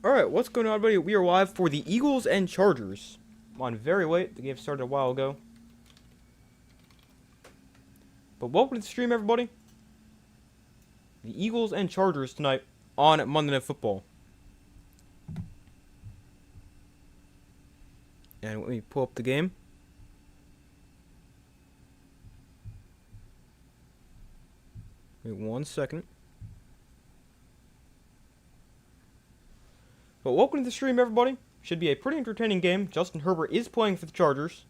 Alright, what's going on, everybody? We are live for the Eagles and Chargers. I'm on very late. The game started a while ago. But welcome to the stream, everybody. The Eagles and Chargers tonight on Monday Night Football. And let me pull up the game. Wait 1 second. But welcome to the stream, everybody. Should be a pretty entertaining game. Justin Herbert is playing for the Chargers.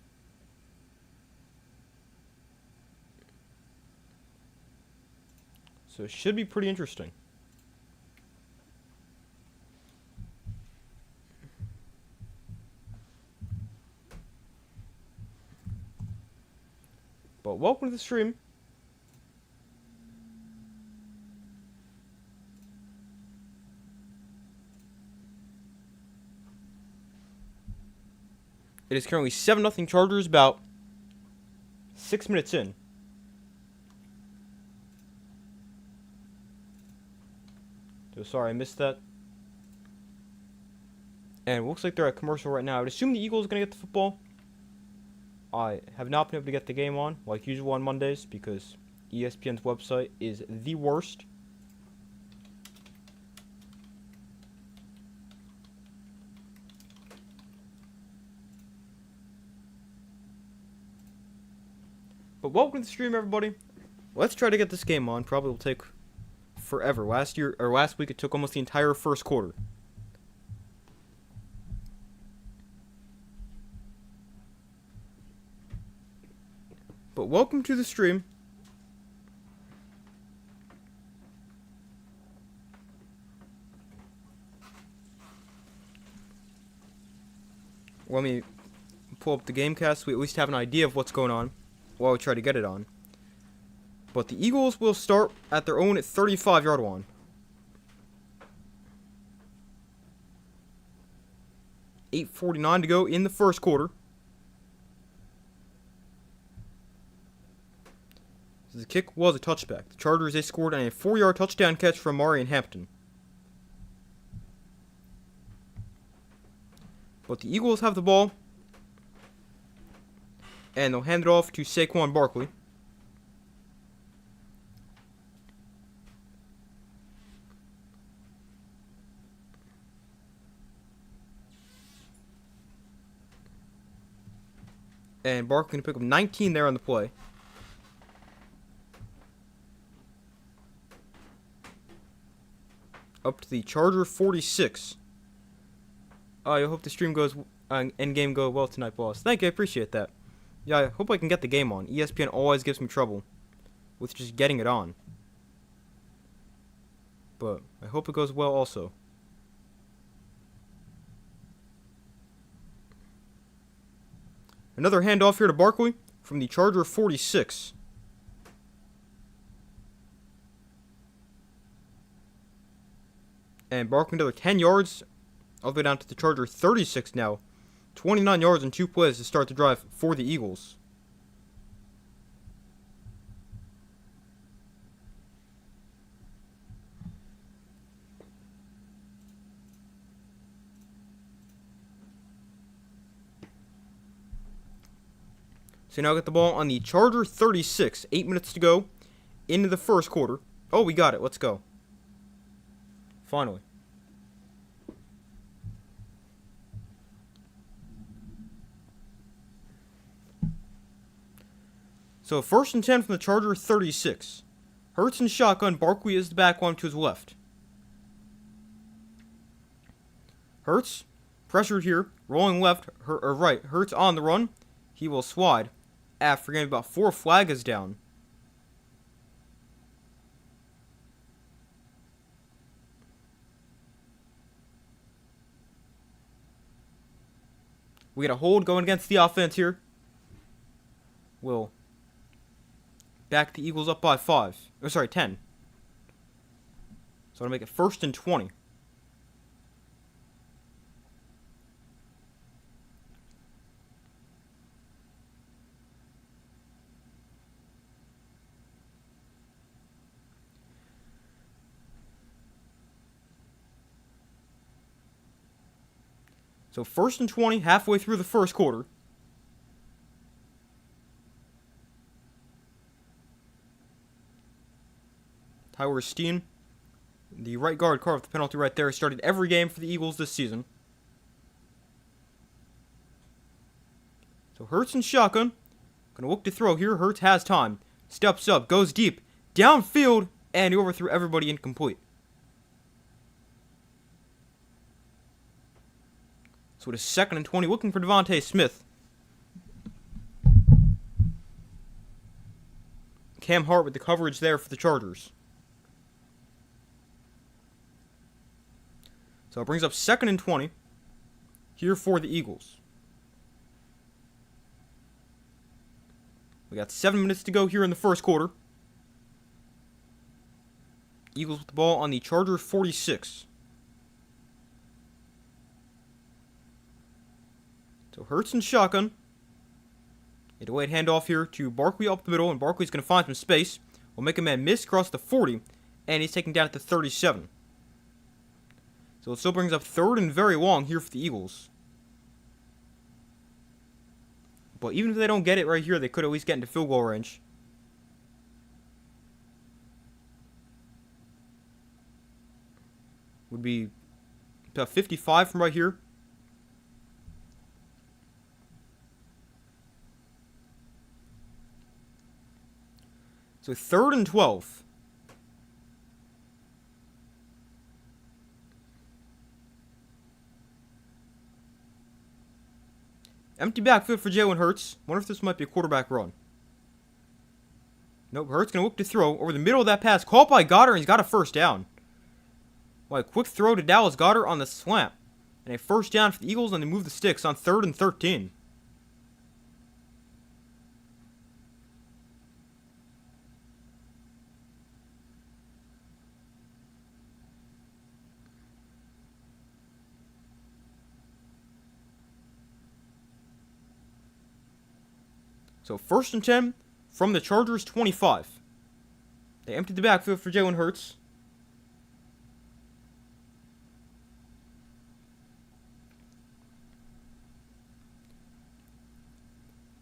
So it should be pretty interesting. But welcome to the stream. It is currently 7-0 Chargers, about 6 minutes in. So sorry I missed that. And it looks like they're at commercial right now. I would assume the Eagles are going to get the football. I have not been able to get the game on, like usual on Mondays, because ESPN's website is the worst. But welcome to the stream, everybody. Let's try to get this game on. Probably will take forever. Last week it took almost the entire first quarter. But welcome to the stream. Let me pull up the Gamecast so we at least have an idea of what's going on while we try to get it on. But the Eagles will start at their own 35-yard line. $8:49 to go in the first quarter. The kick was a touchback. The Chargers, they scored on a 4-yard touchdown catch from Marion Hampton. But the Eagles have the ball. And they'll hand it off to Saquon Barkley. And Barkley can pick up 19 there on the play. Up to the Charger 46. I hope the stream goes and game go well tonight, boss. Thank you, I appreciate that. Yeah, I hope I can get the game on. ESPN always gives me trouble with just getting it on. But I hope it goes well also. Another handoff here to Barkley from the Charger 46. And Barkley another 10 yards, all the way down to the Charger 36 now. 29 yards in 2 plays to start the drive for the Eagles. So now get the ball on the Charger 36. 8 minutes to go into the first quarter. Oh, we got it. Let's go. Finally. So 1st and 10 from the Charger 36. Hurts in shotgun. Barkley is the back one to his left. Hurts pressured here. Rolling left or right. Hurts on the run. He will slide after getting about 4 flags down. We got a hold going against the offense here. Will back the Eagles up by 5. Oh, sorry, 10. So I'm going to make it 1st and 20. So 1st and 20, halfway through the first quarter. Tyler Steen, the right guard, carved the penalty right there. Started every game for the Eagles this season. So Hurts in shotgun. Gonna look to throw here. Hurts has time. Steps up, goes deep, downfield, and he overthrew everybody incomplete. So it is 2nd and 20, looking for Devontae Smith. Cam Hart with the coverage there for the Chargers. So it brings up 2nd and 20 here for the Eagles. We got 7 minutes to go here in the first quarter. Eagles with the ball on the Chargers 46. So Hurts and shotgun. A delayed handoff here to Barkley up the middle, and Barkley's going to find some space. Will make a man miss across the 40, and he's taken down at the 37. So it still brings up 3rd and very long here for the Eagles. But even if they don't get it right here, they could at least get into field goal range. Would be about 55 from right here. So 3rd and 12. Empty backfield for Jalen Hurts. Wonder if this might be a quarterback run. Nope, Hurts going to look to throw over the middle of that pass. Caught by Goddard, and he's got a first down. Well, a quick throw to Dallas Goedert on the slant. And a first down for the Eagles, and they move the sticks on 3rd and 13. So 1st and 10 from the Chargers 25. They emptied the backfield for Jalen Hurts.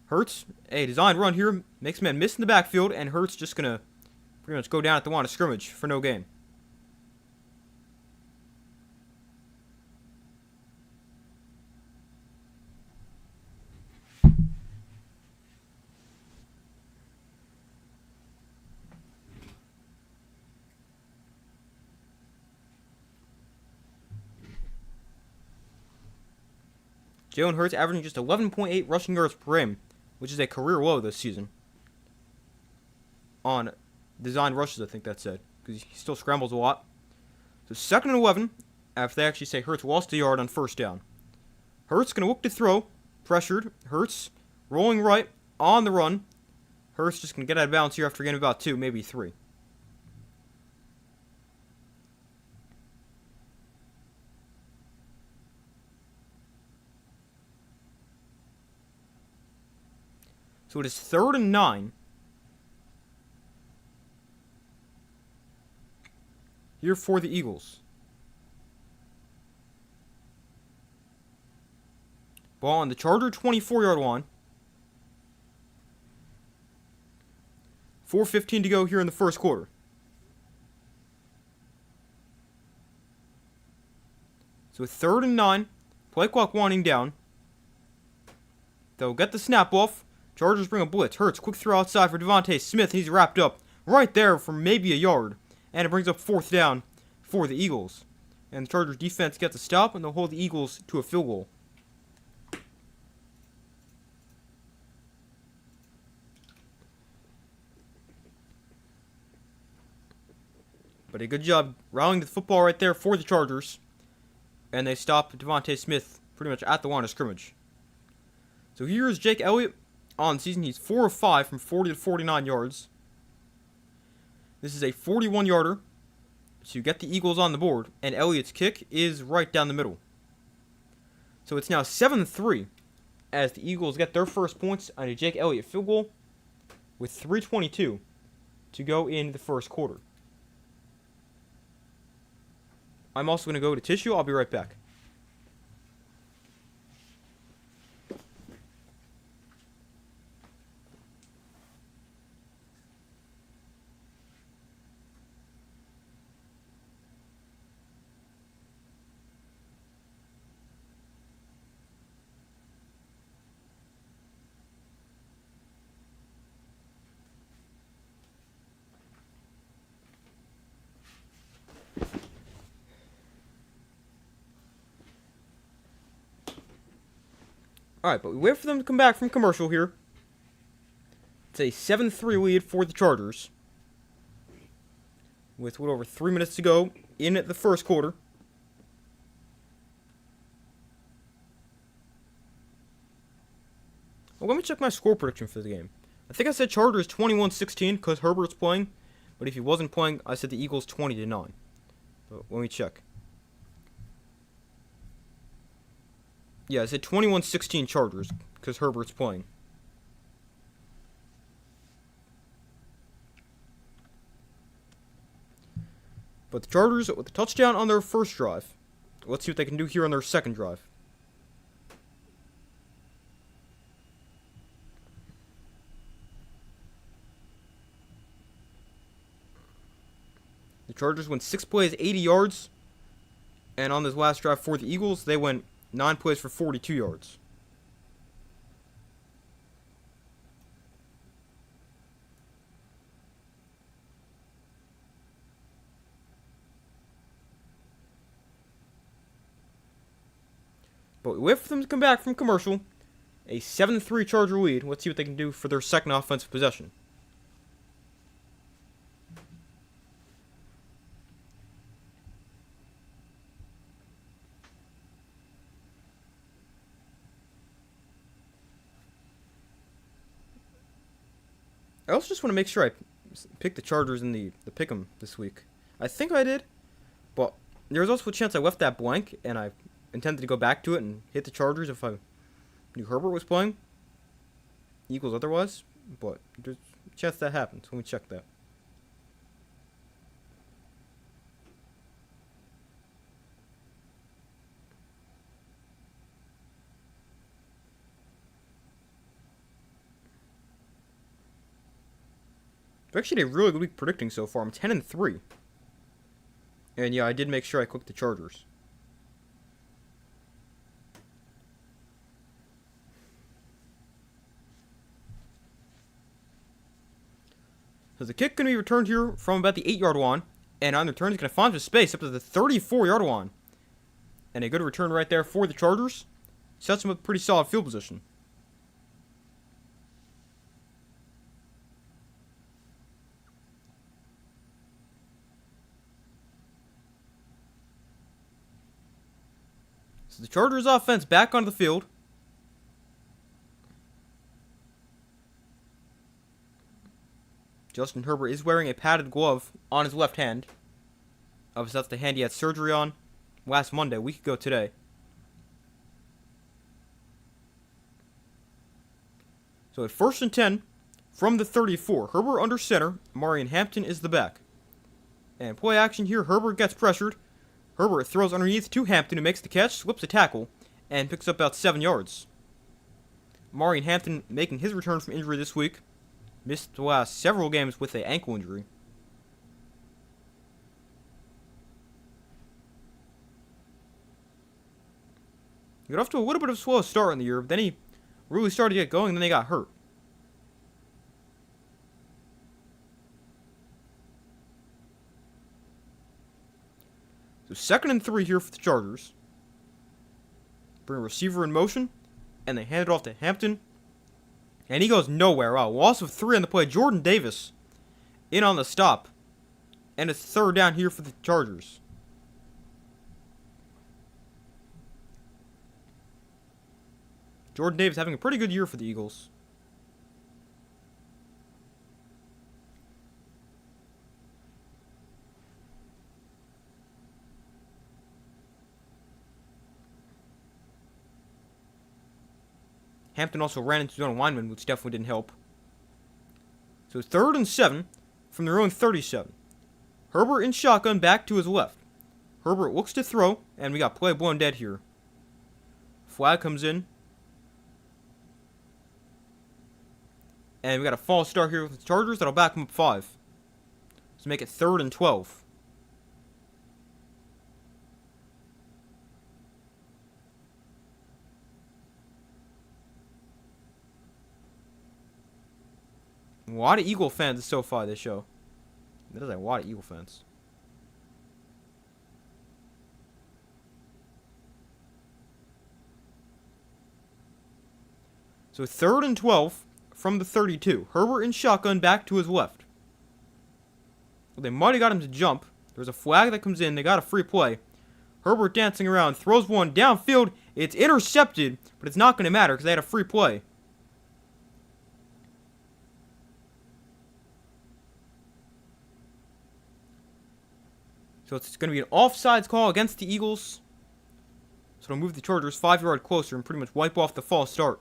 Hurts, a design run here, makes man miss in the backfield, and Hurts just going to pretty much go down at the line of scrimmage for no gain. Jalen Hurts averaging just 11.8 rushing yards per game, which is a career low this season. On design rushes, I think that said, because he still scrambles a lot. So 2nd and 11, after they actually say Hurts lost a yard on 1st down. Hurts going to look to throw, pressured. Hurts rolling right, on the run. Hurts just going to get out of bounds here after getting about 2, maybe 3. So it is 3rd and 9. Here for the Eagles. Ball on the Charger 24-yard line. 4:15 to go here in the first quarter. So 3rd and 9. Play clock winding down. They'll get the snap off. Chargers bring a blitz. Hurts, quick throw outside for Devontae Smith. He's wrapped up right there for maybe a yard. And it brings up 4th down for the Eagles. And the Chargers defense gets a stop, and they'll hold the Eagles to a field goal. But a good job rallying the football right there for the Chargers. And they stop Devontae Smith pretty much at the line of scrimmage. So here is Jake Elliott. On the season, he's 4 of 5 from 40 to 49 yards. This is a 41-yarder to get the Eagles on the board, and Elliott's kick is right down the middle. So it's now 7-3 as the Eagles get their first points on a Jake Elliott field goal with 3:22 to go in the first quarter. I'm also going to go to tissue. I'll be right back. Alright, but we wait for them to come back from commercial here. It's a 7-3 lead for the Chargers. With a little over 3 minutes to go in the first quarter. Well, let me check my score prediction for the game. I think I said Chargers 21-16 because Herbert's playing. But if he wasn't playing, I said the Eagles 20-9. But let me check. Yeah, I said 21-16 Chargers because Herbert's playing. But the Chargers with a touchdown on their first drive. Let's see what they can do here on their second drive. The Chargers went 6 plays, 80 yards. And on this last drive for the Eagles, they went 9 plays for 42 yards. But we wait for them to come back from commercial. A 7-3 Charger lead. Let's see what they can do for their second offensive possession. I also just want to make sure I picked the Chargers in the pick'em this week. I think I did, but there was also a chance I left that blank, and I intended to go back to it and hit the Chargers if I knew Herbert was playing. Eagles otherwise, but there's a chance that happens. Let me check that. I've actually had a really good week predicting so far. I'm 10-3. And yeah, I did make sure I clicked the Chargers. So the kick going to be returned here from about the 8-yard line. And on the return, he's going to find some space up to the 34-yard line. And a good return right there for the Chargers. Sets them up a pretty solid field position. So the Chargers offense back onto the field. Justin Herbert is wearing a padded glove on his left hand. Obviously, that's the hand he had surgery on last Monday, a week ago today. So at 1st and 10 from the 34, Herbert under center. Marion Hampton is the back. And play action here, Herbert gets pressured. Herbert throws underneath to Hampton, who makes the catch, slips a tackle, and picks up about 7 yards. Marion Hampton making his return from injury this week. Missed the last several games with an ankle injury. He got off to a little bit of a slow start in the year, but then he really started to get going, and then they got hurt. So 2nd and 3 here for the Chargers. Bring a receiver in motion, and they hand it off to Hampton. And he goes nowhere. Wow, loss of 3 on the play. Jordan Davis in on the stop. And it's 3rd down here for the Chargers. Jordan Davis having a pretty good year for the Eagles. Hampton also ran into his own lineman, which definitely didn't help. So 3rd and 7 from their own 37. Herbert in shotgun back to his left. Herbert looks to throw, and we got play blown dead here. Flag comes in. And we got a false start here with the Chargers that'll back them up 5. So make it 3rd and 12. A lot of Eagle fans so far this show. There's a lot of Eagle fans. So 3rd and 12 from the 32. Herbert in shotgun back to his left. Well, they might have got him to jump. There's a flag that comes in. They got a free play. Herbert dancing around, throws one downfield. It's intercepted, but it's not going to matter because they had a free play. So it's going to be an offsides call against the Eagles. So it'll move the Chargers 5 yards closer and pretty much wipe off the false start.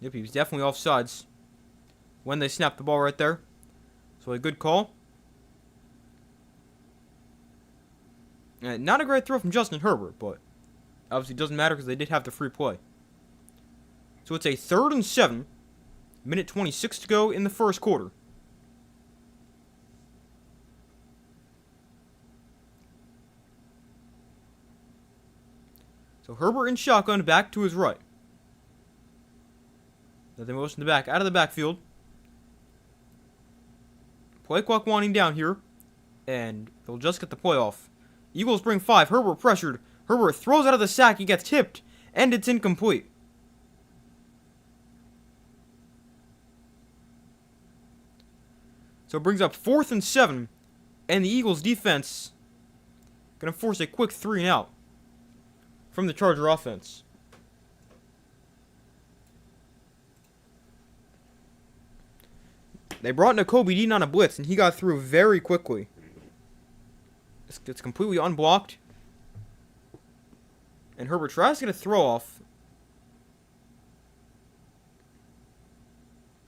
Yep, he was definitely offsides when they snapped the ball right there. So a good call. Not a great throw from Justin Herbert, but obviously it doesn't matter because they did have the free play. So it's a 3rd and 7. Minute 26 to go in the first quarter. So Herbert in shotgun back to his right. Now they motion the back out of the backfield. Play clock winding down here. And they'll just get the play off. Eagles bring 5. Herbert pressured. Herbert throws out of the sack. He gets tipped. And it's incomplete. So it brings up 4th and 7. And the Eagles defense going to force a quick 3 and out from the Charger offense. They brought Nakobe Dean on a blitz, and he got through very quickly. It's completely unblocked. And Herbert tries to get a throw off.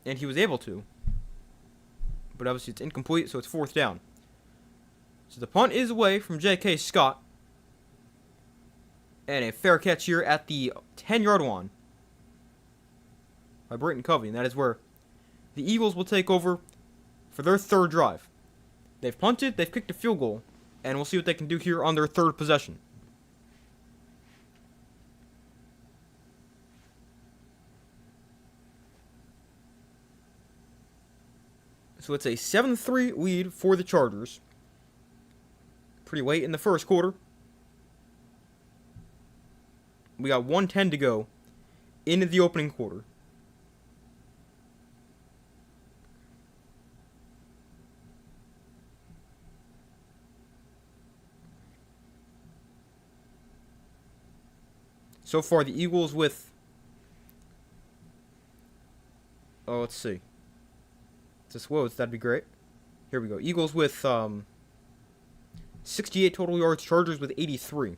And he was able to. But obviously it's incomplete, so it's 4th down. So the punt is away from J.K. Scott. And a fair catch here at the 10-yard line by Britton Covey. And that is where the Eagles will take over for their 3rd drive. They've punted, they've kicked a field goal, and we'll see what they can do here on their 3rd possession. So it's a 7-3 lead for the Chargers. Pretty late in the first quarter. We got 1:10 to go into the opening quarter. So far, the Eagles with... Oh, let's see. Just woes, that'd be great. Here we go. Eagles with 68 total yards. Chargers with 83.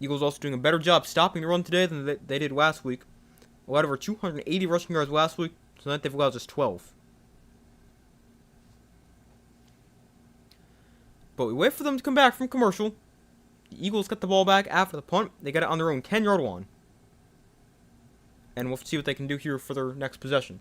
Eagles also doing a better job stopping the run today than they did last week. A lot over 280 rushing yards last week. Tonight they've allowed just 12. But we wait for them to come back from commercial. The Eagles get the ball back after the punt. They get it on their own 10-yard line. And we'll see what they can do here for their next possession.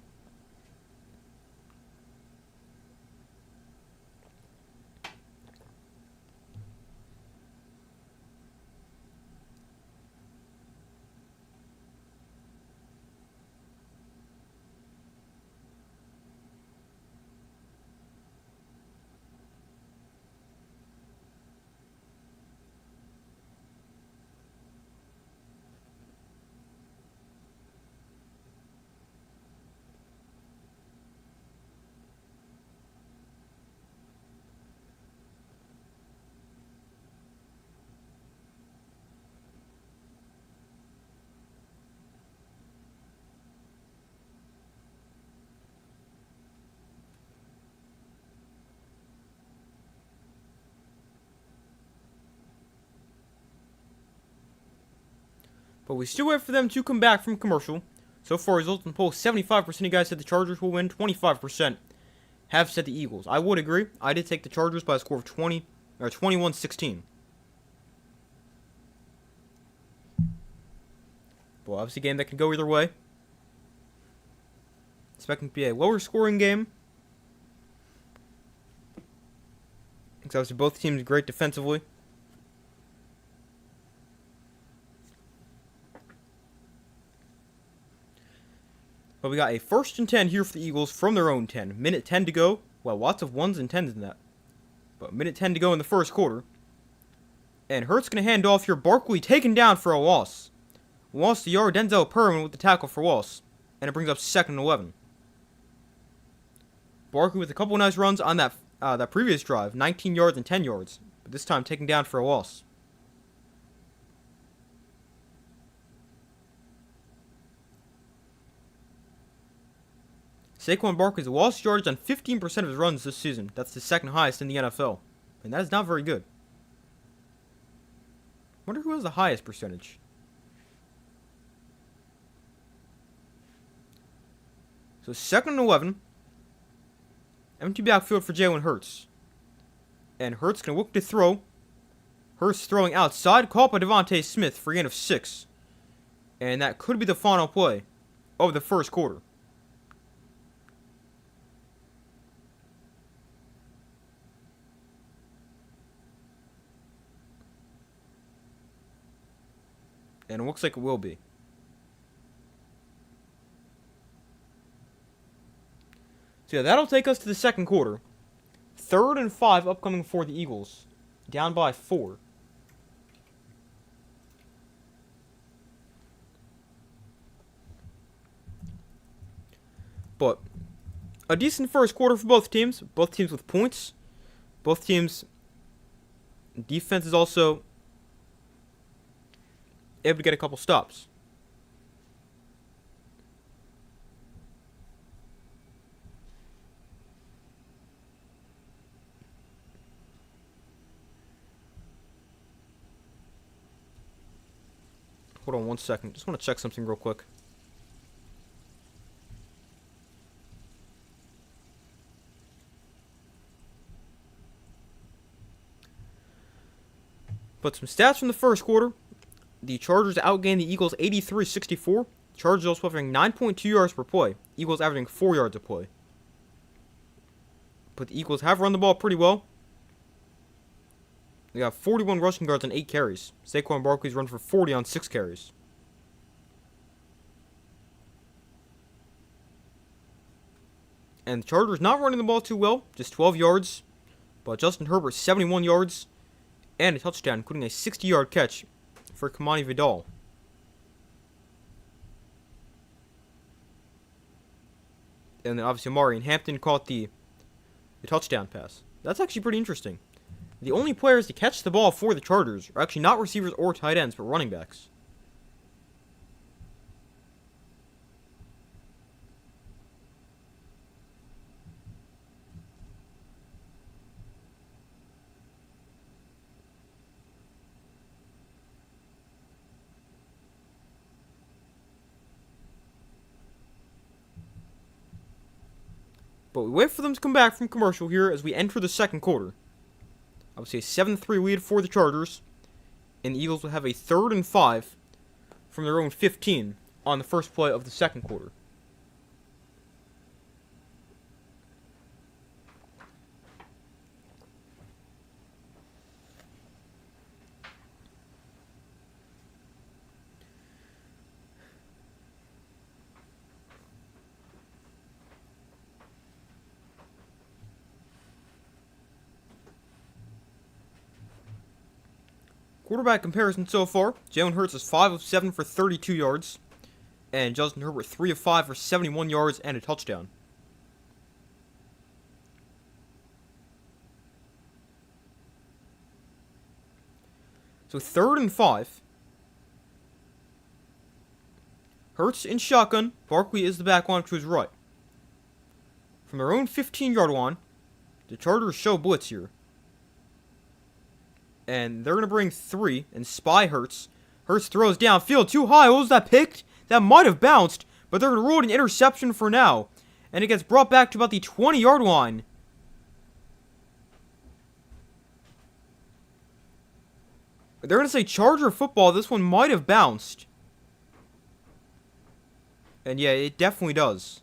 But we still wait for them to come back from commercial. So far, results in the poll, 75% of you guys said the Chargers will win. 25% have said the Eagles. I would agree. I did take the Chargers by a score of 21-16. But obviously a game that can go either way. Expecting to be a lower scoring game. Because obviously both teams great defensively. But we got a 1st and 10 here for the Eagles from their own 10. Minute 10 to go. Well, lots of 1s and 10s in that. But minute 10 to go in the first quarter. And Hurts going to hand off here. Barkley taken down for a loss. Lost the yard. Denzel Perman with the tackle for loss. And it brings up 2nd and 11. Barkley with a couple nice runs on that previous drive. 19 yards and 10 yards. But this time taken down for a loss. Saquon Barkley's lost yards on 15% of his runs this season. That's the 2nd highest in the NFL. And that is not very good. Wonder who has the highest percentage. So 2nd and 11. Empty backfield for Jalen Hurts. And Hurts can look to throw. Hurts throwing outside. Caught by Devontae Smith for a gain of 6. And that could be the final play of the first quarter. And it looks like it will be. So yeah, that'll take us to the second quarter. 3rd and 5 upcoming for the Eagles. Down by 4. But a decent first quarter for both teams. Both teams with points. Both teams' defense is also able to get a couple stops. Hold on 1 second. Just want to check something real quick. But some stats from the first quarter. The Chargers outgained the Eagles 83-64. Chargers also averaging 9.2 yards per play. Eagles averaging 4 yards a play. But the Eagles have run the ball pretty well. They got 41 rushing yards on 8 carries. Saquon Barkley's run for 40 on 6 carries. And the Chargers not running the ball too well. Just 12 yards. But Justin Herbert 71 yards. And a touchdown, including a 60-yard catch for Kamani Vidal. And then obviously Amari and Hampton caught the touchdown pass. That's actually pretty interesting. The only players to catch the ball for the Chargers are actually not receivers or tight ends, but running backs. But we wait for them to come back from commercial here as we enter the second quarter. Obviously a 7-3 lead for the Chargers. And the Eagles will have a 3rd and 5 from their own 15 on the first play of the second quarter. Quarterback comparison so far. Jalen Hurts is 5 of 7 for 32 yards. And Justin Herbert 3 of 5 for 71 yards and a touchdown. So 3rd and 5. Hurts in shotgun. Barkley is the back line to his right. From their own 15-yard line, the Chargers show blitz here. And they're going to bring 3 and spy Hurts. Hurts throws downfield too high. What was that picked? That might have bounced, but they're going to rule it an interception for now. And it gets brought back to about the 20-yard line. They're going to say Charger football. This one might have bounced. And yeah, it definitely does.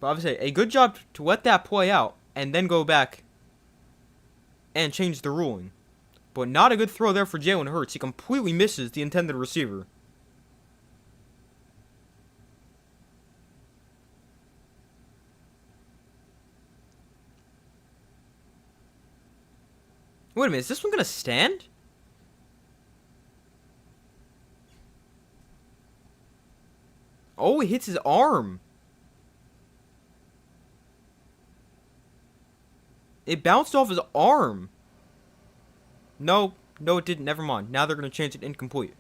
But obviously, a good job to let that play out and then go back and change the ruling. But not a good throw there for Jalen Hurts. He completely misses the intended receiver. Wait a minute, is this one going to stand? Oh, he hits his arm. It bounced off his arm. No, it didn't. Never mind. Now they're going to change it incomplete.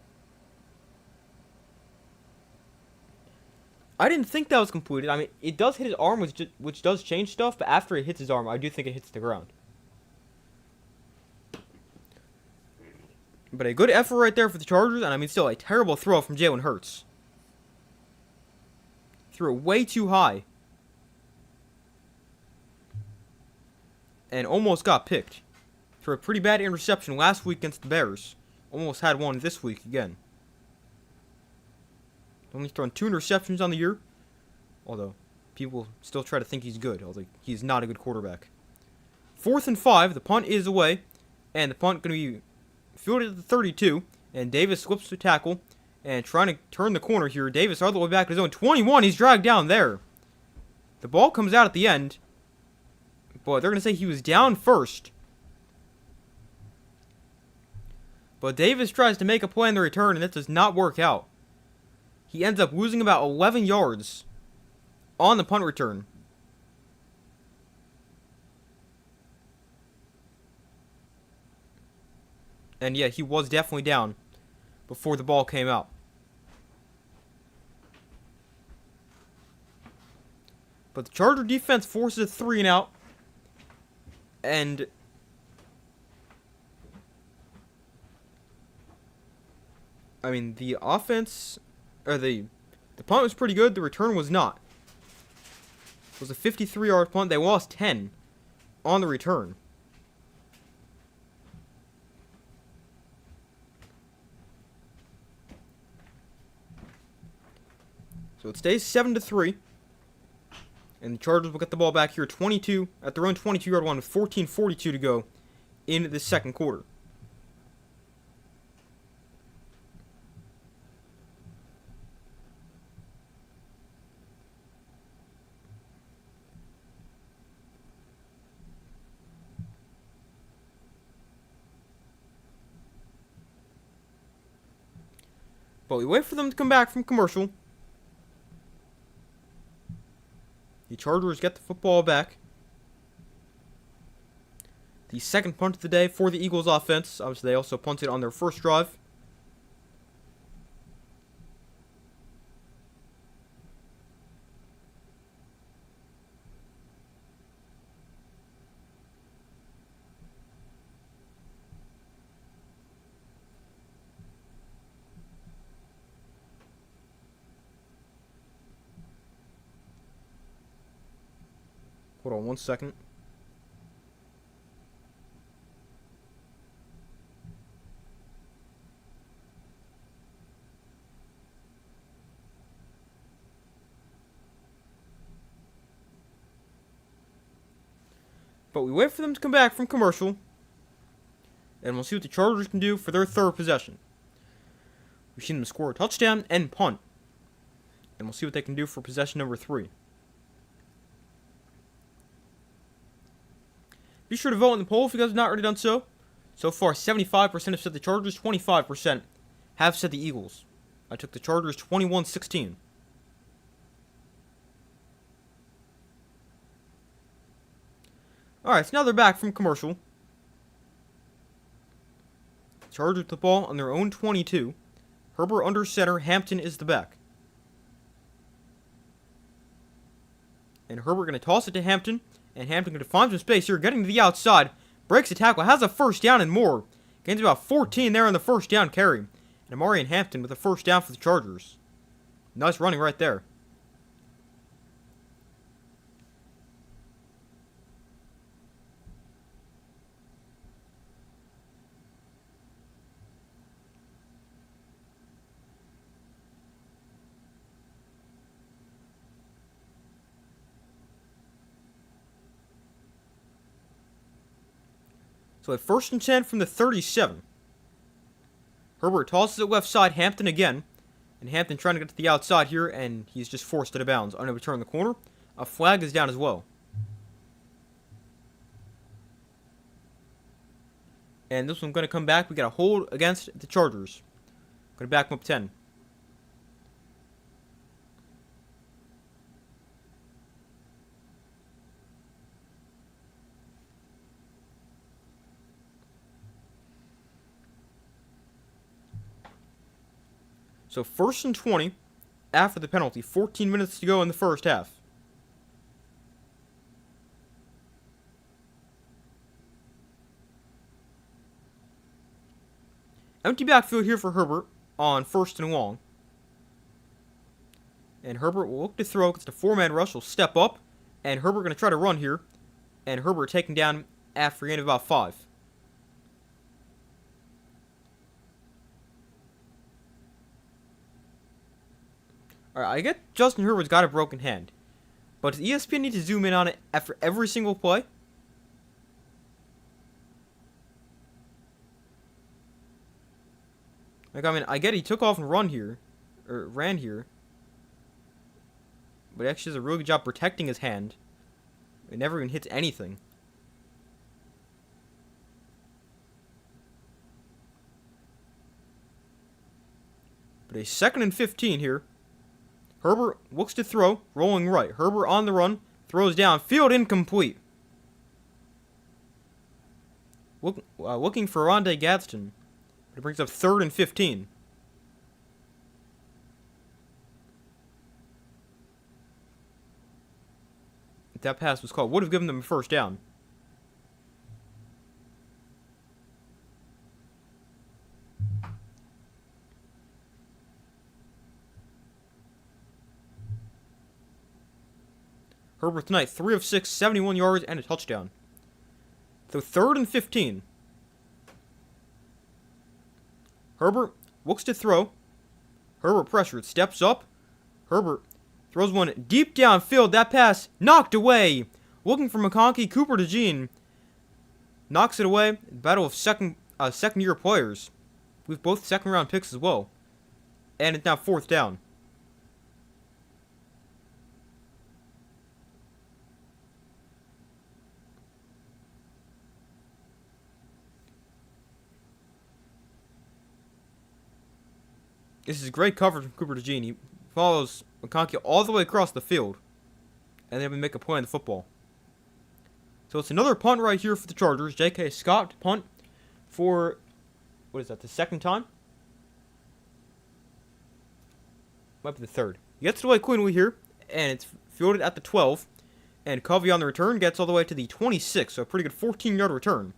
I didn't think that was completed. I mean, it does hit his arm, which does change stuff, but after it hits his arm, I do think it hits the ground. But a good effort right there for the Chargers, and I mean, still a terrible throw from Jalen Hurts. Threw it way too high. And almost got picked. For a pretty bad interception last week against the Bears. Almost had one this week again. Only thrown 2 interceptions on the year. Although, people still try to think he's good. Although, he's not a good quarterback. 4th and 5. The punt is away. And the punt going to be fielded at the 32. And Davis slips the tackle. And trying to turn the corner here. Davis all the way back to his own 21. He's dragged down there. The ball comes out at the end. But they're going to say he was down first. But Davis tries to make a play in the return, and it does not work out. He ends up losing about 11 yards on the punt return. And yeah, he was definitely down before the ball came out. But the Charger defense forces a 3 and out. And I mean, the offense, or the punt was pretty good. The return was not. It was a 53-yard punt. They lost 10 on the return. So it stays 7-3. And the Chargers will get the ball back here 22 at their own 22-yard line with 14:42 to go in the second quarter. But we wait for them to come back from commercial. The Chargers get the football back. The second punt of the day for the Eagles offense. Obviously, they also punted on their first drive. Hold on 1 second. But we wait for them to come back from commercial. And we'll see what the Chargers can do for their third possession. We've seen them score a touchdown and punt. And we'll see what they can do for possession number 3. Be sure to vote in the poll if you guys have not already done so. So far, 75% have said the Chargers, 25% have said the Eagles. I took the Chargers 21-16. Alright, so now they're back from commercial. Chargers with the ball on their own 22. Herbert under center, Hampton is the back. And Herbert going to toss it to Hampton. And Hampton going to find some space here, getting to the outside. Breaks the tackle, has a first down and more. Gains about 14 there on the first down carry. And Amari and Hampton with a first down for the Chargers. Nice running right there. So a 1st and 10 from the 37. Herbert tosses it left side, Hampton again. And Hampton trying to get to the outside here, and he's just forced out of bounds. Unable to turn the corner. A flag is down as well. And this one's going to come back. We got a hold against the Chargers. Going to back them up 10. So 1st and 20 after the penalty. 14 minutes to go in the first half. Empty backfield here for Herbert on 1st and long. And Herbert will look to throw because the 4-man rush will step up. And Herbert going to try to run here. And Herbert taken down after a gain of about 5. Alright, I get Justin Herbert's got a broken hand. But does ESPN need to zoom in on it after every single play? Like, I mean, I get he took off and ran here. But he actually does a really good job protecting his hand. It never even hits anything. But a 2nd and 15 here. Herbert looks to throw, rolling right. Herbert on the run, throws down, field incomplete. Looking for Rondé Gadsden. But it brings up 3rd and 15. If that pass was called, would have given them a 1st down. Herbert tonight, 3 of 6, 71 yards, and a touchdown. So 3rd and 15. Herbert looks to throw. Herbert pressured, steps up. Herbert throws one deep downfield. That pass knocked away. Looking for McConkey, Cooper DeJean knocks it away. Battle of second-year players. With both 2nd-round picks as well. And it's now 4th down. This is great coverage from Cooper DeJean. He follows McConkey all the way across the field. And then we make a play on the football. So it's another punt right here for the Chargers. J.K. Scott to punt for, what is that, the 2nd time? Might be the 3rd. He gets it away cleanly here. And it's fielded at the 12. And Covey on the return gets all the way to the 26. So a pretty good 14-yard return.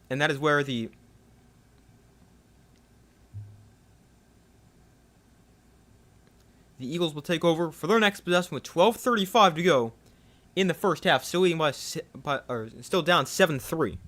And that is where the Eagles will take over for their next possession with 12:35 to go in the first half, still down 7-3.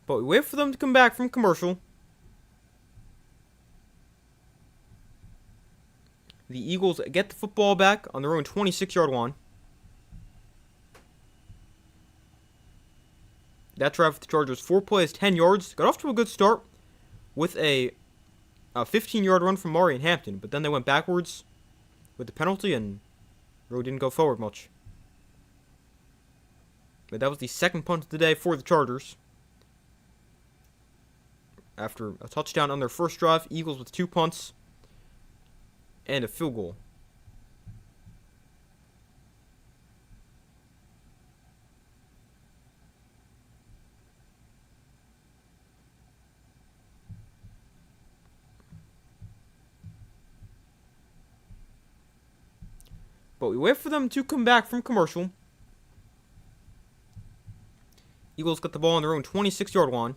But we wait for them to come back from commercial. The Eagles get the football back on their own 26-yard line. That drive for the Chargers, 4 plays, 10 yards. Got off to a good start with a 15-yard run from Murray and Hampton. But then they went backwards with the penalty and really didn't go forward much. But that was the 2nd punt of the day for the Chargers. After a touchdown on their first drive, Eagles with 2 punts and a field goal. But we wait for them to come back from commercial. Eagles got the ball on their own 26-yard line.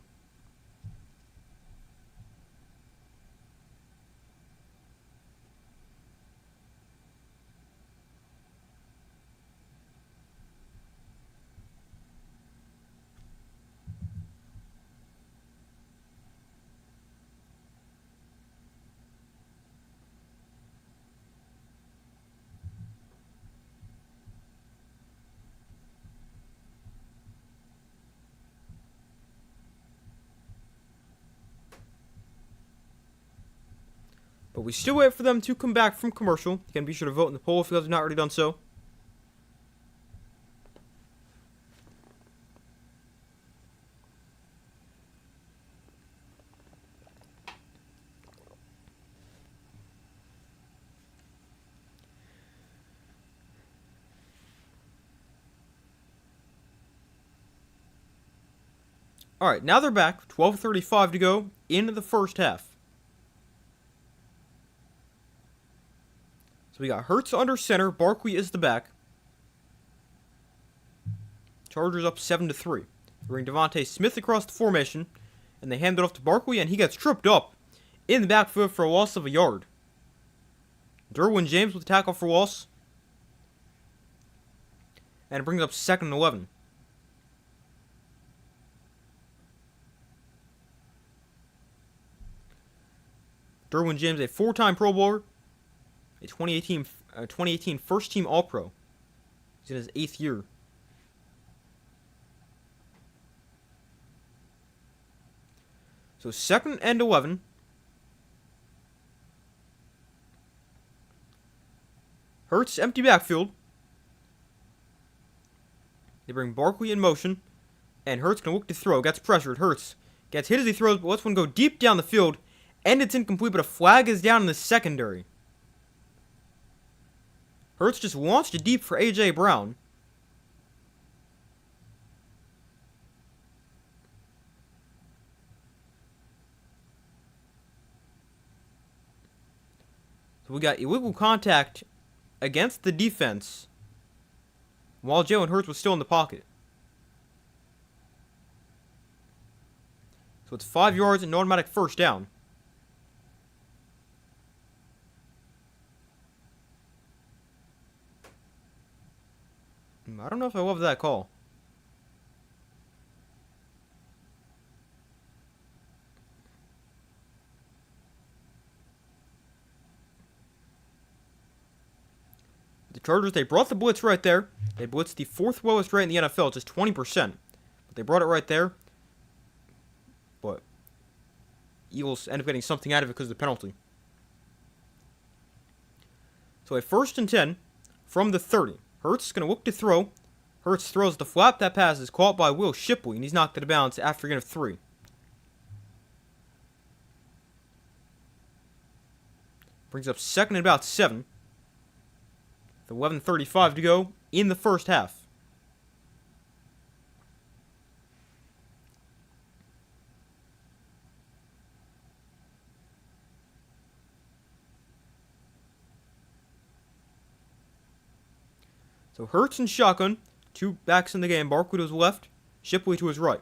But we still wait for them to come back from commercial. You can be sure to vote in the poll if you guys have not already done so. Alright, now they're back. 12:35 to go into the first half. So we got Hurts under center. Barkley is the back. Chargers up 7-3. They bring Devontae Smith across the formation. And they hand it off to Barkley, and he gets tripped up in the backfield for a loss of a yard. Derwin James with the tackle for loss. And it brings up 2nd and 11. Derwin James, a 4-time Pro Bowler, a 2018 first-team All-Pro. He's in his 8th year. So 2nd and 11. Hurts, empty backfield. They bring Barkley in motion. And Hurts can look to throw. Gets pressured. Hurts gets hit as he throws, but lets one go deep down the field. And it's incomplete, but a flag is down in the secondary. Hurts just launched it deep for A.J. Brown. So we got illegal contact against the defense while Jalen Hurts was still in the pocket. So it's 5 yards and an automatic first down. I don't know if I love that call. The Chargers, they brought the blitz right there. They blitzed the 4th lowest rate in the NFL, just 20%. But they brought it right there. But Eagles end up getting something out of it because of the penalty. So a 1st and 10 from the 30. Hurts is going to look to throw. Hurts throws the flap. That pass is caught by Will Shipley, and he's knocked out of bounds after a gain of 3. Brings up 2nd and about 7. With 11:35 to go in the first half. So Hurts and shotgun, 2 backs in the game. Barkley to his left, Shipley to his right.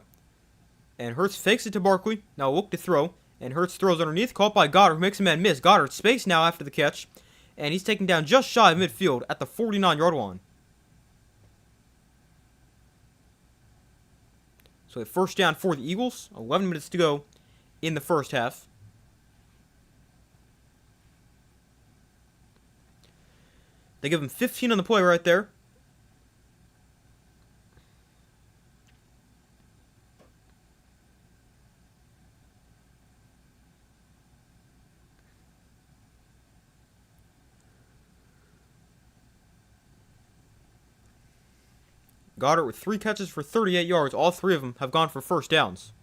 And Hurts fakes it to Barkley. Now look to throw. And Hurts throws underneath, caught by Goddard, who makes a man miss. Goddard space now after the catch. And he's taken down just shy of midfield at the 49-yard line. So a first down for the Eagles. 11 minutes to go in the first half. They give him 15 on the play right there. Goddard with 3 catches for 38 yards. All 3 of them have gone for first downs.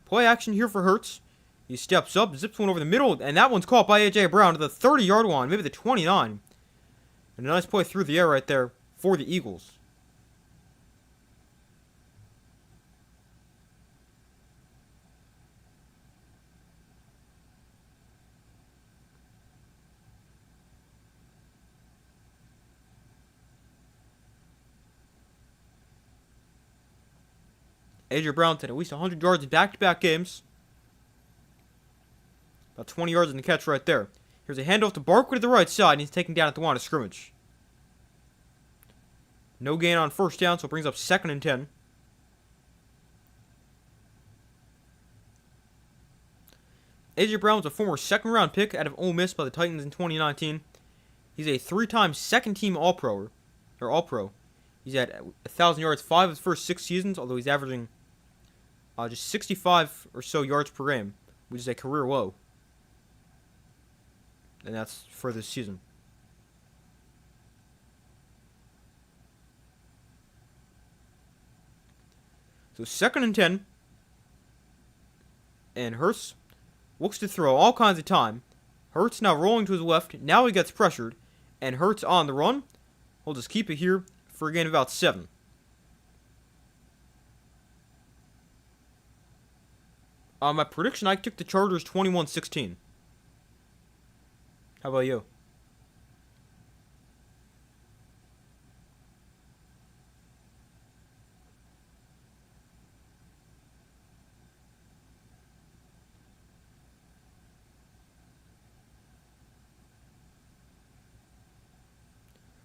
Play action here for Hurts. He steps up, zips one over the middle, and that one's caught by A.J. Brown to the 30-yard line, maybe the 29. And a nice play through the air right there for the Eagles. A.J. Brown had at least 100 yards in back-to-back games. About 20 yards in the catch right there. Here's a handoff to Barkley to the right side, and he's taken down at the line of scrimmage. No gain on first down, so it brings up 2nd and 10. A.J. Brown was a former second-round pick out of Ole Miss by the Titans in 2019. He's a 3-time second-team All-Pro. He's had 1,000 yards 5 of his first 6 seasons, although he's averaging just 65 or so yards per game, which is a career low. And that's for this season. So 2nd and 10. And Hurts looks to throw all kinds of time. Hurts now rolling to his left. Now he gets pressured. And Hurts on the run. We'll just keep it here for a gain of about 7. My prediction, I took the Chargers 21-16. How about you?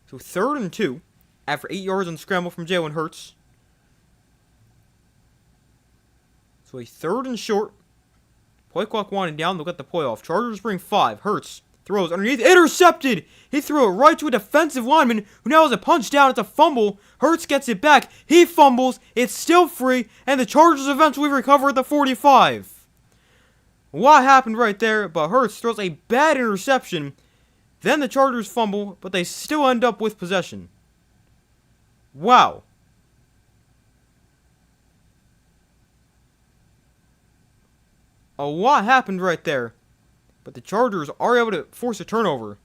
So 3rd and 2, after 8 yards on scramble from Jalen Hurts. So a 3rd and short. Play clock winding down. They'll get the play off. Chargers bring 5. Hurts throws underneath. Intercepted! He threw it right to a defensive lineman who now has a punch down. It's a fumble. Hurts gets it back. He fumbles. It's still free. And the Chargers eventually recover at the 45. What happened right there? But Hurts throws a bad interception. Then the Chargers fumble, but they still end up with possession. Wow. A lot happened right there, but the Chargers are able to force a turnover.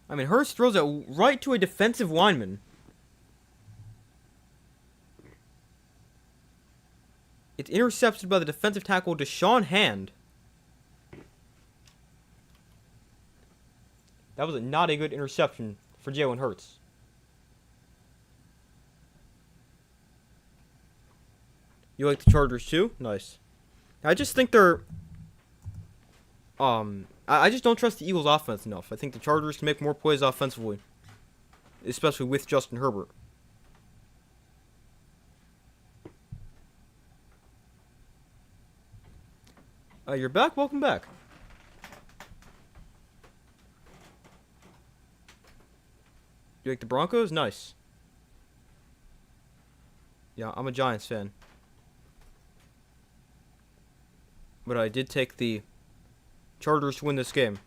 I mean, Hurts throws it right to a defensive lineman. It's intercepted by the defensive tackle Deshaun Hand. That was not a good interception for Jalen Hurts. You like the Chargers too? Nice. I just think they're... I just don't trust the Eagles' offense enough. I think the Chargers can make more plays offensively. Especially with Justin Herbert. You're back? Welcome back. You like the Broncos? Nice. Yeah, I'm a Giants fan. But I did take the Chargers to win this game.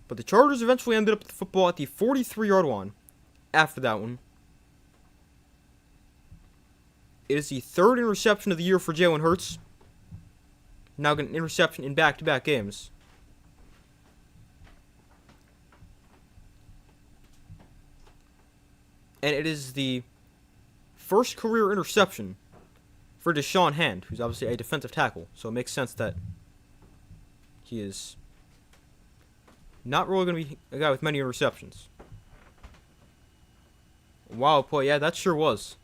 But the Chargers eventually ended up with the football at the 43-yard line after that one. It is the 3rd interception of the year for Jalen Hurts. Now getting an interception in back-to-back games. And it is the first career interception for Deshaun Hand, who's obviously a defensive tackle. So it makes sense that he is not really going to be a guy with many interceptions. Wow, play. Yeah, that sure was.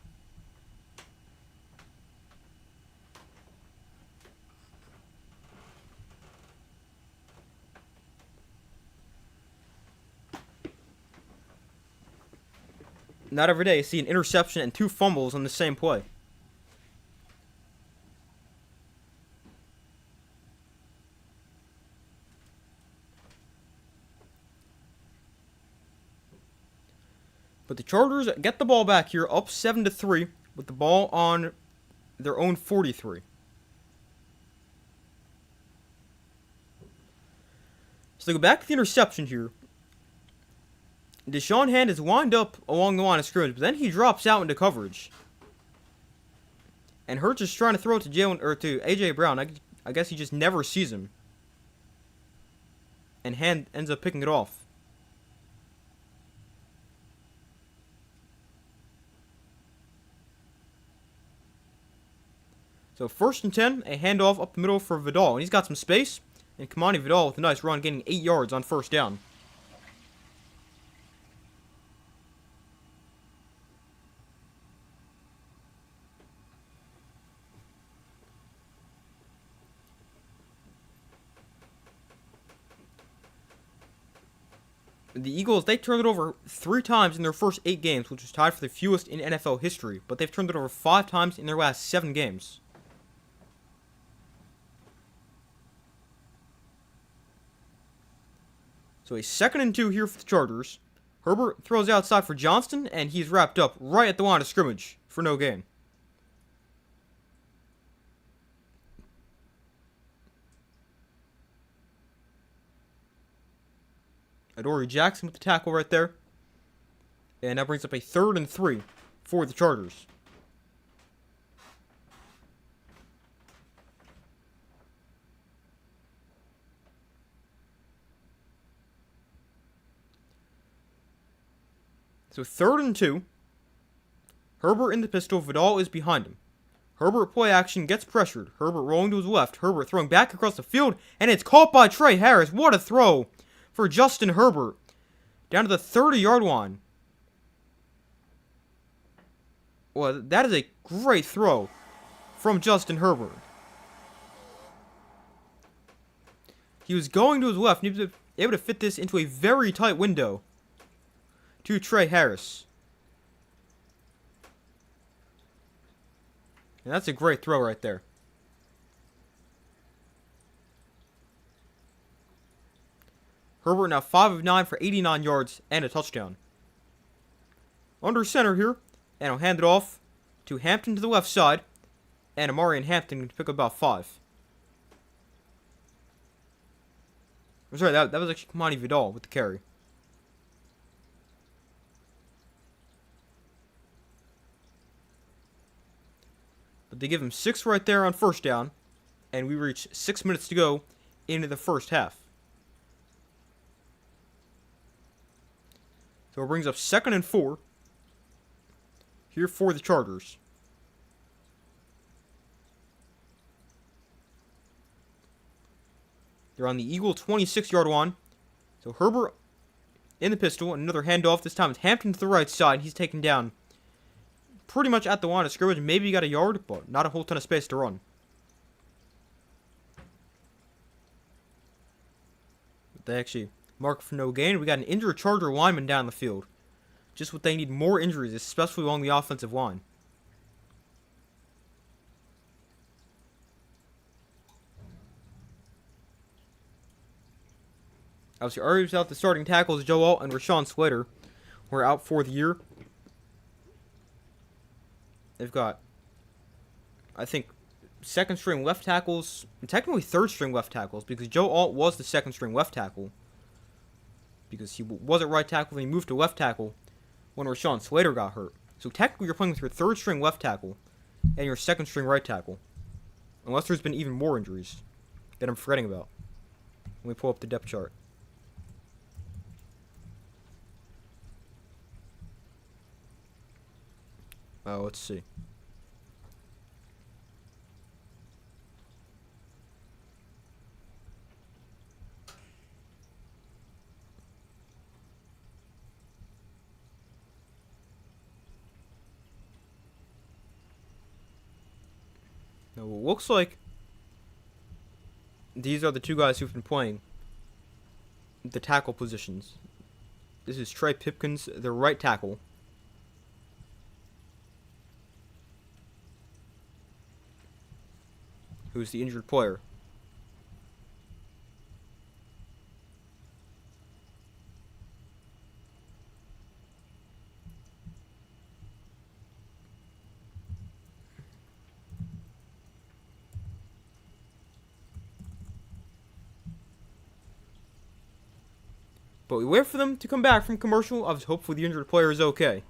Not every day you see an interception and 2 fumbles on the same play. But the Chargers get the ball back here, up 7-3, with the ball on their own 43. So they go back to the interception here. Deshaun Hand is lined up along the line of scrimmage, but then he drops out into coverage. And Hurts is trying to throw it to A.J. Brown. I guess he just never sees him. And Hand ends up picking it off. So 1st and 10, a handoff up the middle for Vidal. And he's got some space. And Kamani Vidal with a nice run, getting 8 yards on 1st down. The Eagles, they turned it over 3 times in their first 8 games, which was tied for the fewest in NFL history, but they've turned it over 5 times in their last 7 games. So a 2nd and 2 here for the Chargers. Herbert throws outside for Johnston, and he's wrapped up right at the line of scrimmage for no gain. Adoree Jackson with the tackle right there. And that brings up a 3rd and 3 for the Chargers. So 3rd and 2. Herbert in the pistol. Vidal is behind him. Herbert play action, gets pressured. Herbert rolling to his left. Herbert throwing back across the field. And it's caught by Tre Harris. What a throw for Justin Herbert. Down to the 30-yard line. Well, that is a great throw from Justin Herbert. He was going to his left, and he was able to fit this into a very tight window to Tre Harris. And that's a great throw right there. Herbert now 5 of 9 for 89 yards and a touchdown. Under center here, and I'll hand it off to Hampton to the left side, and Amari and Hampton can pick up about 5. I'm sorry, that was actually Kamani Vidal with the carry. But they give him 6 right there on 1st down, and we reach 6 minutes to go into the first half. So it brings up 2nd and 4 here for the Chargers. They're on the Eagle 26-yard line. So Herbert in the pistol, another handoff. This time it's Hampton to the right side. He's taken down pretty much at the line of scrimmage. Maybe he got a yard, but not a whole ton of space to run. But they actually mark for no gain. We got an injured Charger lineman down the field. Just what they need, more injuries, especially along the offensive line. Obviously, already without the starting tackles, Joe Alt and Rashawn Slater were out for the year. They've got, I think, 2nd string left tackles, and technically 3rd string left tackles, because Joe Alt was the 2nd string left tackle. Because he was at right tackle, and he moved to left tackle when Rashawn Slater got hurt. So technically you're playing with your 3rd string left tackle and your 2nd string right tackle. Unless there's been even more injuries that I'm forgetting about. Let me pull up the depth chart. Let's see. Now, it looks like these are the 2 guys who've been playing the tackle positions. This is Trey Pipkins, the right tackle. Who's the injured player. But we wait for them to come back from commercial. Hopefully the injured player is okay.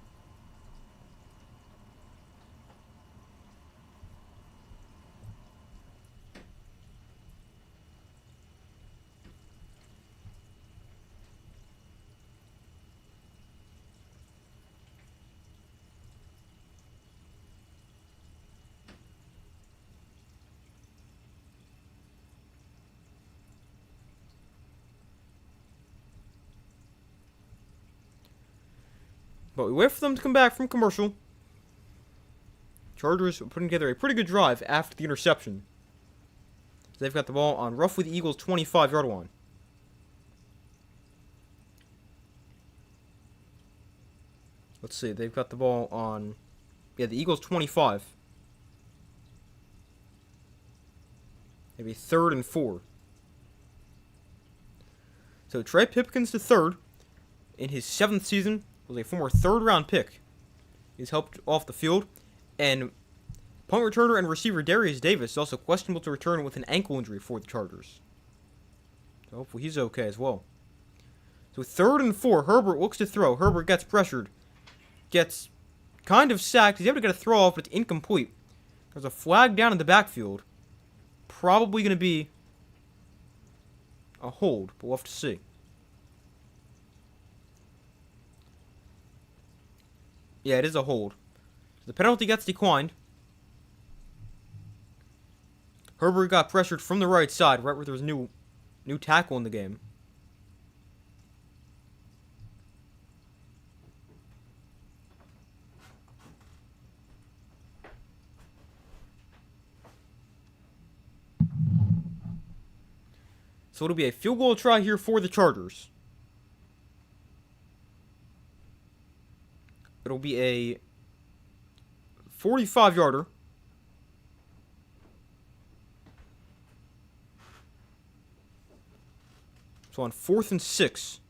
But we wait for them to come back from commercial. Chargers putting together a pretty good drive after the interception. They've got the ball on roughly the Eagles' 25-yard line. Let's see. They've got the ball on, yeah, the Eagles 25. Maybe 3rd and 4. So Trey Pipkins the third, in his 7th season, was a former 3rd-round pick. He's helped off the field, and punt returner and receiver Darius Davis is also questionable to return with an ankle injury for the Chargers. So hopefully he's okay as well. So 3rd and 4, Herbert looks to throw. Herbert gets pressured, gets kind of sacked. He's able to get a throw off, but it's incomplete. There's a flag down in the backfield. Probably going to be a hold, but we'll have to see. Yeah, it is a hold. The penalty gets declined. Herbert got pressured from the right side, right where there was new tackle in the game. So it'll be a field goal try here for the Chargers. It'll be a 45-yarder. So on 4th and 6,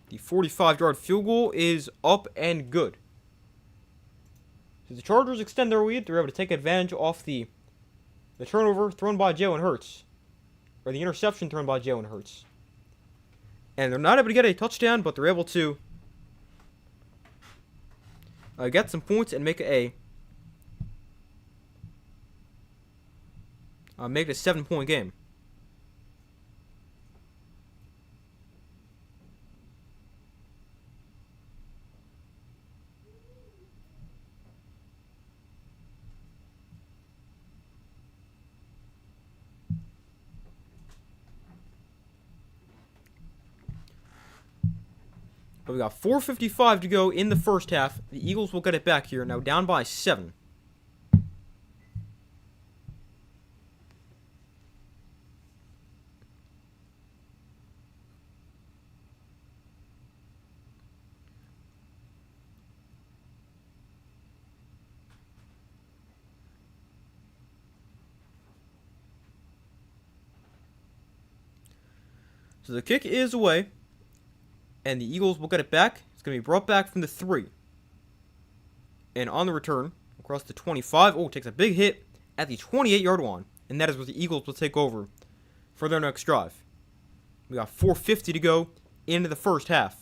the 45-yard field goal is up and good. So the Chargers extend their lead. They're able to take advantage off the turnover thrown by Jalen Hurts. Or the interception thrown by Jalen Hurts. And they're not able to get a touchdown, but they're able to get some points and make it a 7-point game. But we got 4:55 to go in the first half. The Eagles will get it back here, now down by 7. So the kick is away. And the Eagles will get it back. It's going to be brought back from the 3. And on the return, across the 25. Oh, takes a big hit at the 28-yard line. And that is where the Eagles will take over for their next drive. We got 4:50 to go into the first half.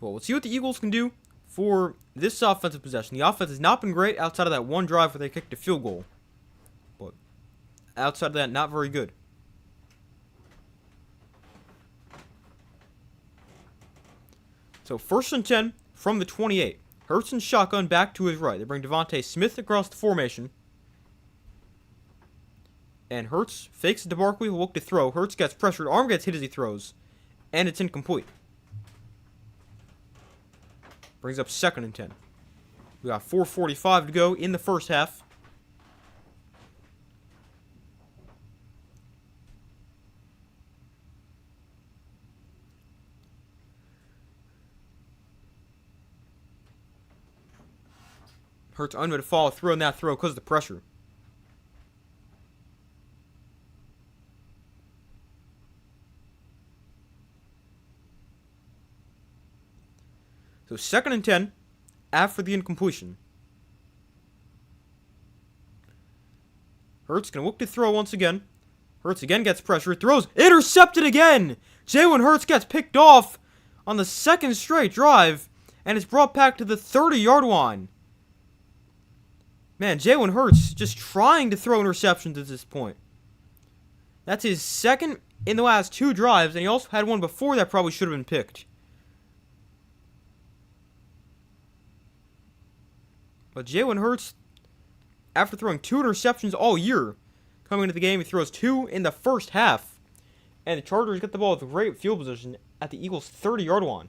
Well, let's see what the Eagles can do for this offensive possession. The offense has not been great outside of that one drive where they kicked a field goal. But outside of that, not very good. So 1st and 10 from the 28. Hurts and shotgun back to his right. They bring Devontae Smith across the formation. And Hurts fakes it to Barkley, who will look to throw. Hurts gets pressured. Arm gets hit as he throws. And it's incomplete. Brings up 2nd and 10. We got 4:45 to go in the first half. Hurts unable to follow through on that throw because of the pressure. So 2nd and 10 after the incompletion. Hurts going to look to throw once again. Hurts again gets pressure. Throws. Intercepted again! Jalen Hurts gets picked off on the 2nd straight drive. And it's brought back to the 30-yard line. Man, Jalen Hurts just trying to throw interceptions at this point. That's his 2nd in the last 2 drives. And he also had one before that probably should have been picked. But Jalen Hurts, after throwing 2 interceptions all year, coming into the game, he throws 2 in the first half. And the Chargers get the ball with great field position at the Eagles' 30-yard line.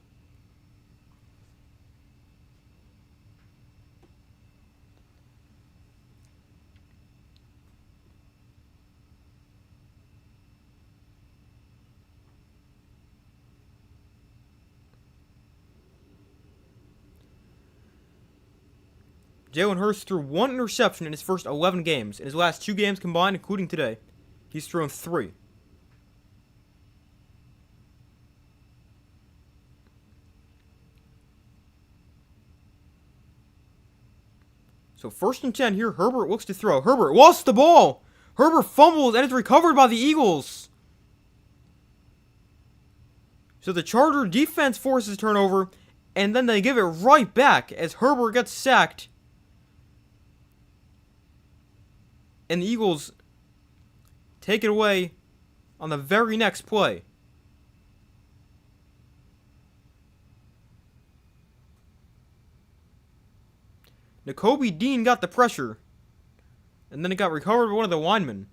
Jalen Hurts threw 1 interception in his first 11 games. In his last 2 games combined, including today, he's thrown 3. So 1st and 10 here. Herbert looks to throw. Herbert lost the ball. Herbert fumbles and is recovered by the Eagles. So the Charger defense forces a turnover, and then they give it right back as Herbert gets sacked. And the Eagles take it away on the very next play. Nakobe Dean got the pressure, and then it got recovered by one of the linemen.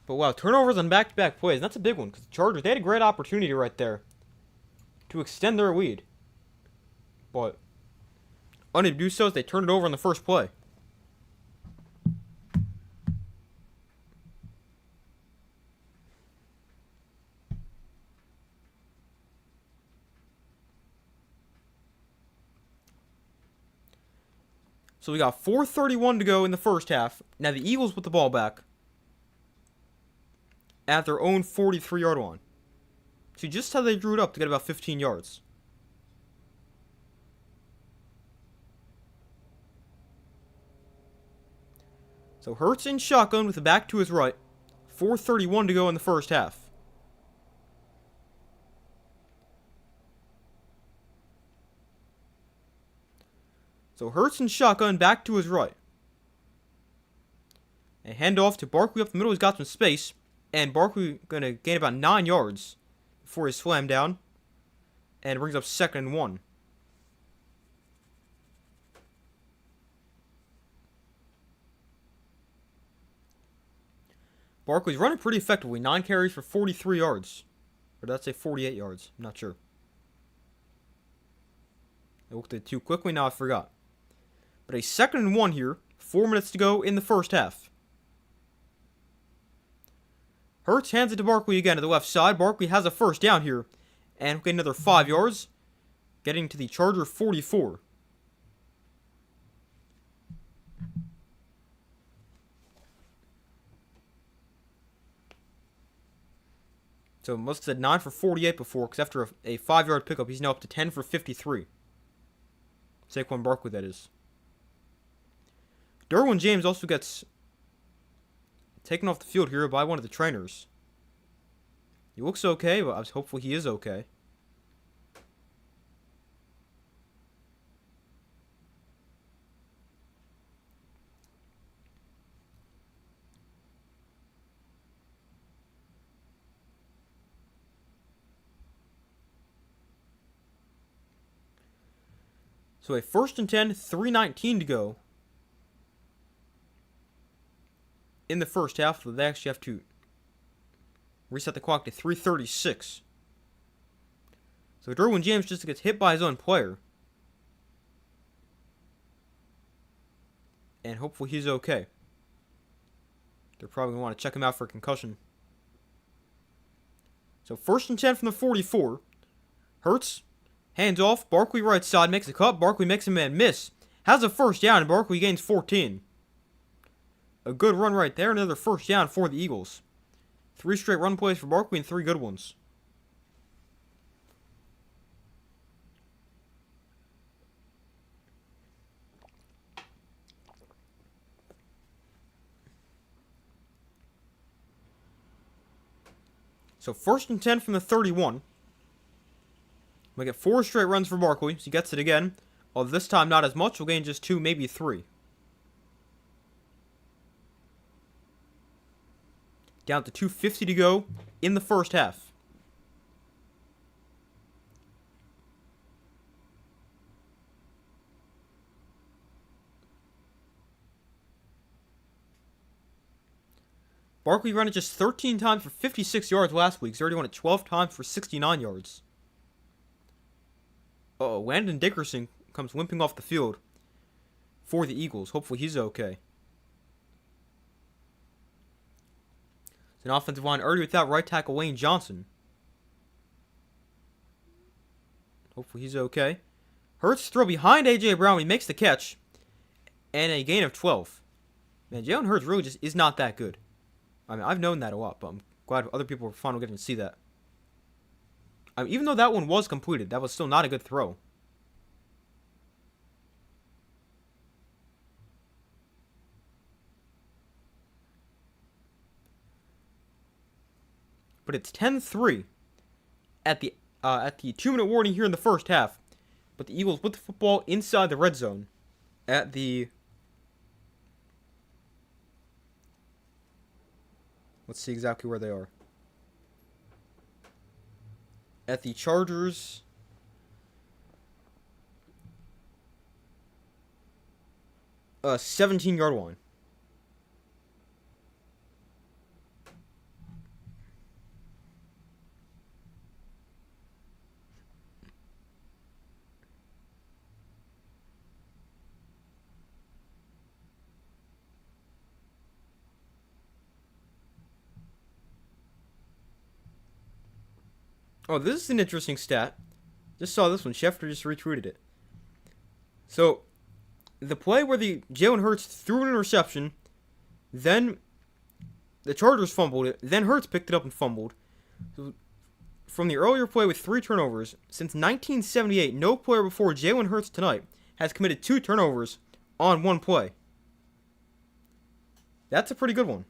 But wow, turnovers on back-to-back plays. And that's a big one, because the Chargers, they had a great opportunity right there to extend their lead. But unable to do so as they turned it over on the first play. So we got 4:31 to go in the first half. Now the Eagles with the ball back at their own 43-yard line. See just how they drew it up to get about 15 yards. So Hurts in shotgun with the back to his right. 4:31 to go in the first half. So Hurts in shotgun back to his right. A handoff to Barkley up the middle. He's got some space. And Barkley going to gain about 9 yards before he's slammed down. And brings up 2nd and 1. Barkley's running pretty effectively. 9 carries for 43 yards. Or did I say 48 yards? I'm not sure. I looked at it too quickly. Now I forgot. But a 2nd and 1 here. 4 minutes to go in the first half. Hurts hands it to Barkley again to the left side. Barkley has a first down here. And we'll get another 5 yards. Getting to the Charger 44. So must have said 9 for 48 before, because after a 5-yard pickup, he's now up to 10 for 53. Saquon Barkley, that is. Derwin James also gets taken off the field here by one of the trainers. He looks okay, but I was hopeful he is okay. So a 1st and 10, 3:19 to go in the first half. They actually have to reset the clock to 3:36. So Derwin James just gets hit by his own player. And hopefully he's okay. They're probably going to want to check him out for a concussion. So 1st and 10 from the 44. Hurts. Hands off. Barkley right side makes a cut. Barkley makes a man miss. Has a first down and Barkley gains 14. A good run right there. Another first down for the Eagles. 3 straight run plays for Barkley and 3 good ones. So 1st and 10 from the 31. We get 4 straight runs for Barkley. So he gets it again. Although this time not as much. We'll gain just 2, maybe 3. Down to 2:50 to go in the first half. Barkley ran it just 13 times for 56 yards last week. He's already run it 12 times for 69 yards. Uh-oh, Landon Dickerson comes limping off the field for the Eagles. Hopefully he's okay. It's an offensive line already without right tackle Wayne Johnson. Hopefully he's okay. Hurts throw behind A.J. Brown. He makes the catch. And a gain of 12. Man, Jalen Hurts really just is not that good. I mean, I've known that a lot, but I'm glad other people were finally getting to see that. I mean, even though that one was completed, that was still not a good throw. But it's 10-3 at the 2-minute warning here in the first half. But the Eagles with the football inside the red zone at the... Let's see exactly where they are. At the Chargers... 17-yard line. Oh, this is an interesting stat. Just saw this one. Schefter just retweeted it. So, the play where the Jalen Hurts threw an interception, then the Chargers fumbled it, then Hurts picked it up and fumbled. So, from the earlier play with 3 turnovers, since 1978, no player before Jalen Hurts tonight has committed 2 turnovers on one play. That's a pretty good one.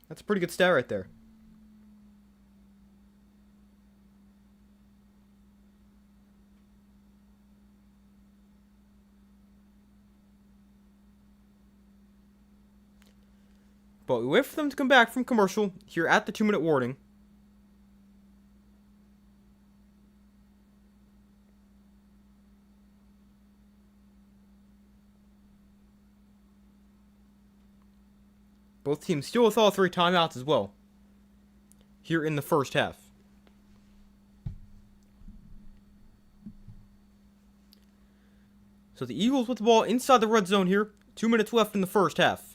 That's a pretty good stat right there. But we wait for them to come back from commercial here at the 2-minute warning. Both teams still with all 3 timeouts as well. Here in the first half. So the Eagles with the ball inside the red zone here. 2 minutes left in the first half.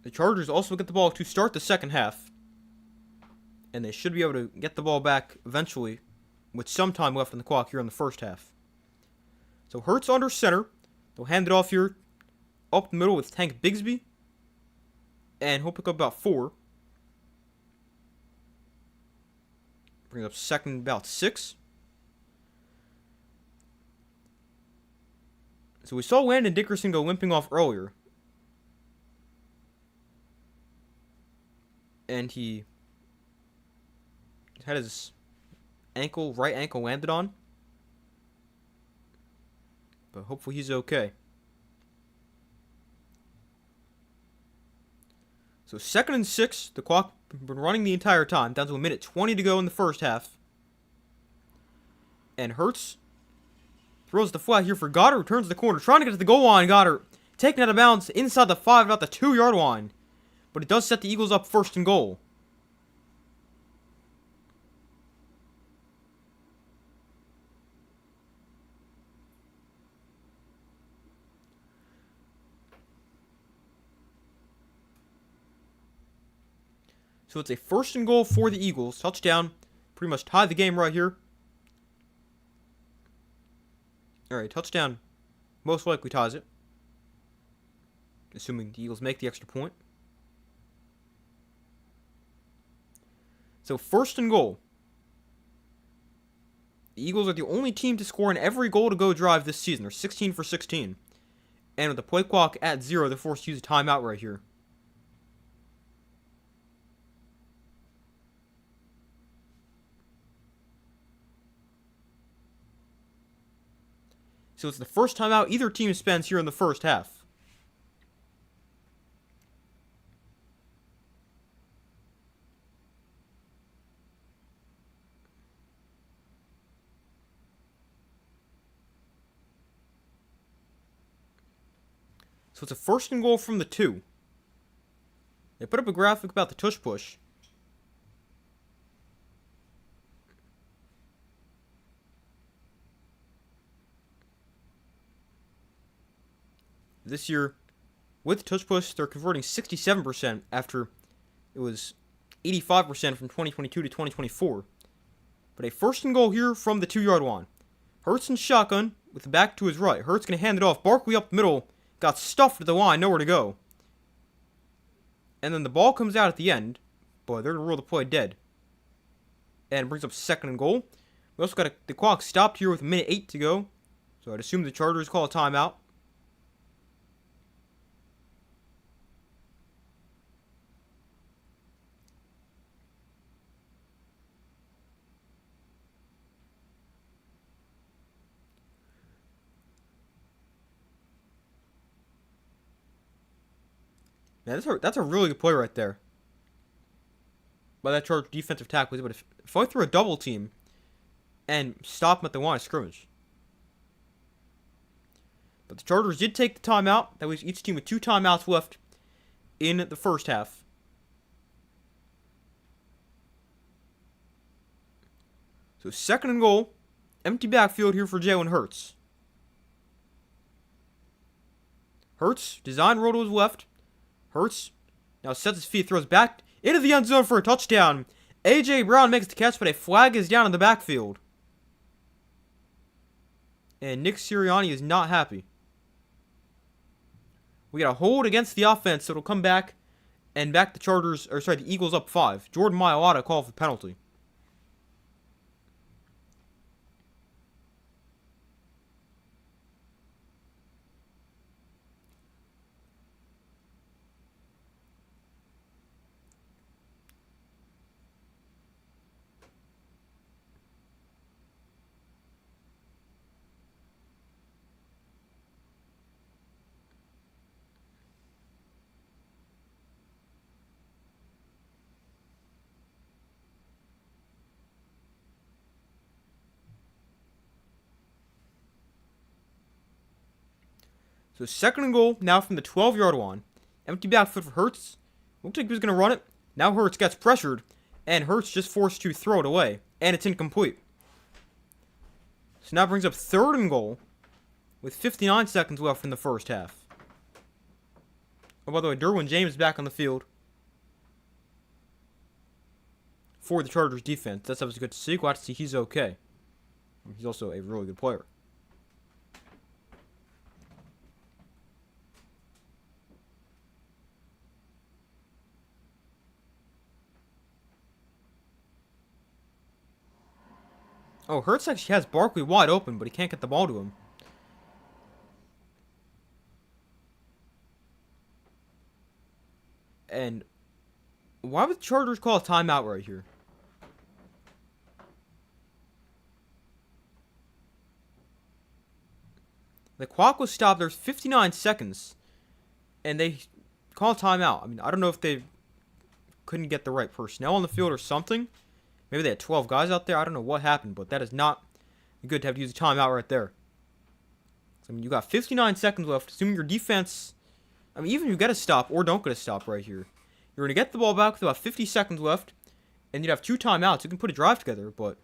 The Chargers also get the ball to start the second half. And they should be able to get the ball back eventually with some time left on the clock here in the first half. So Hurts under center. They'll hand it off here up the middle with Tank Bigsby. And he'll pick up about 4. Brings up second about 6. So we saw Landon Dickerson go limping off earlier. And he had his right ankle landed on. But hopefully he's okay. So 2nd and 6. The clock been running the entire time. Down to a minute 20 to go in the first half. And Hurts throws the flat here for Goddard. Turns the corner. Trying to get to the goal line. Goddard taken out of bounds inside the 5, about the 2-yard line. But it does set the Eagles up 1st and goal. So it's a 1st and goal for the Eagles. Touchdown. Pretty much tied the game right here. Alright, touchdown most likely ties it. Assuming the Eagles make the extra point. So 1st and goal. The Eagles are the only team to score in every goal-to-go drive this season. They're 16 for 16. And with the play clock at 0, they're forced to use a timeout right here. So it's the first timeout either team spends here in the first half. So it's a first and goal from the 2. They put up a graphic about the tush push. This year, with tush push, they're converting 67% after it was 85% from 2022 to 2024. But a first and goal here from the 2-yard line. Hurts in shotgun with the back to his right. Hurts going to hand it off. Barkley up the middle. Got stuffed at the line. Nowhere to go. And then the ball comes out at the end. But they're going to rule the play dead. And brings up second and goal. We also got the clock stopped here with 1:08 to go. So I'd assume the Chargers call a timeout. Man, that's a really good play right there. By that Charger defensive tackle, was able to fight through a double team and stop him at the line of scrimmage. But the Chargers did take the timeout. That was each team with 2 timeouts left in the first half. So second and goal. Empty backfield here for Jalen Hurts. Hurts, design roll to his left. Hurts now sets his feet, throws back into the end zone for a touchdown. A.J. Brown makes the catch, but a flag is down in the backfield. And Nick Sirianni is not happy. We got a hold against the offense, so it'll come back and back the Eagles up 5. Jordan Mailata called for the penalty. So second and goal now from the 12-yard line. Empty backfield for Hurts. Looked like he was going to run it. Now Hurts gets pressured, and Hurts just forced to throw it away, and it's incomplete. So now brings up third and goal with 59 seconds left in the first half. Oh, by the way, Derwin James back on the field for the Chargers defense. That's obviously good to see. Glad to see he's okay. He's also a really good player. Oh, Hurts actually has Barkley wide open, but he can't get the ball to him. And why would the Chargers call a timeout right here? The clock was stopped. There's 59 seconds. And they call a timeout. I mean, I don't know if they couldn't get the right personnel on the field or something. Maybe they had 12 guys out there. I don't know what happened, but that is not good to have to use a timeout right there. I mean, you got 59 seconds left. Assuming your defense, I mean, even if you get a stop or don't get a stop right here, you're going to get the ball back with about 50 seconds left, and you'd have 2 timeouts. You can put a drive together, but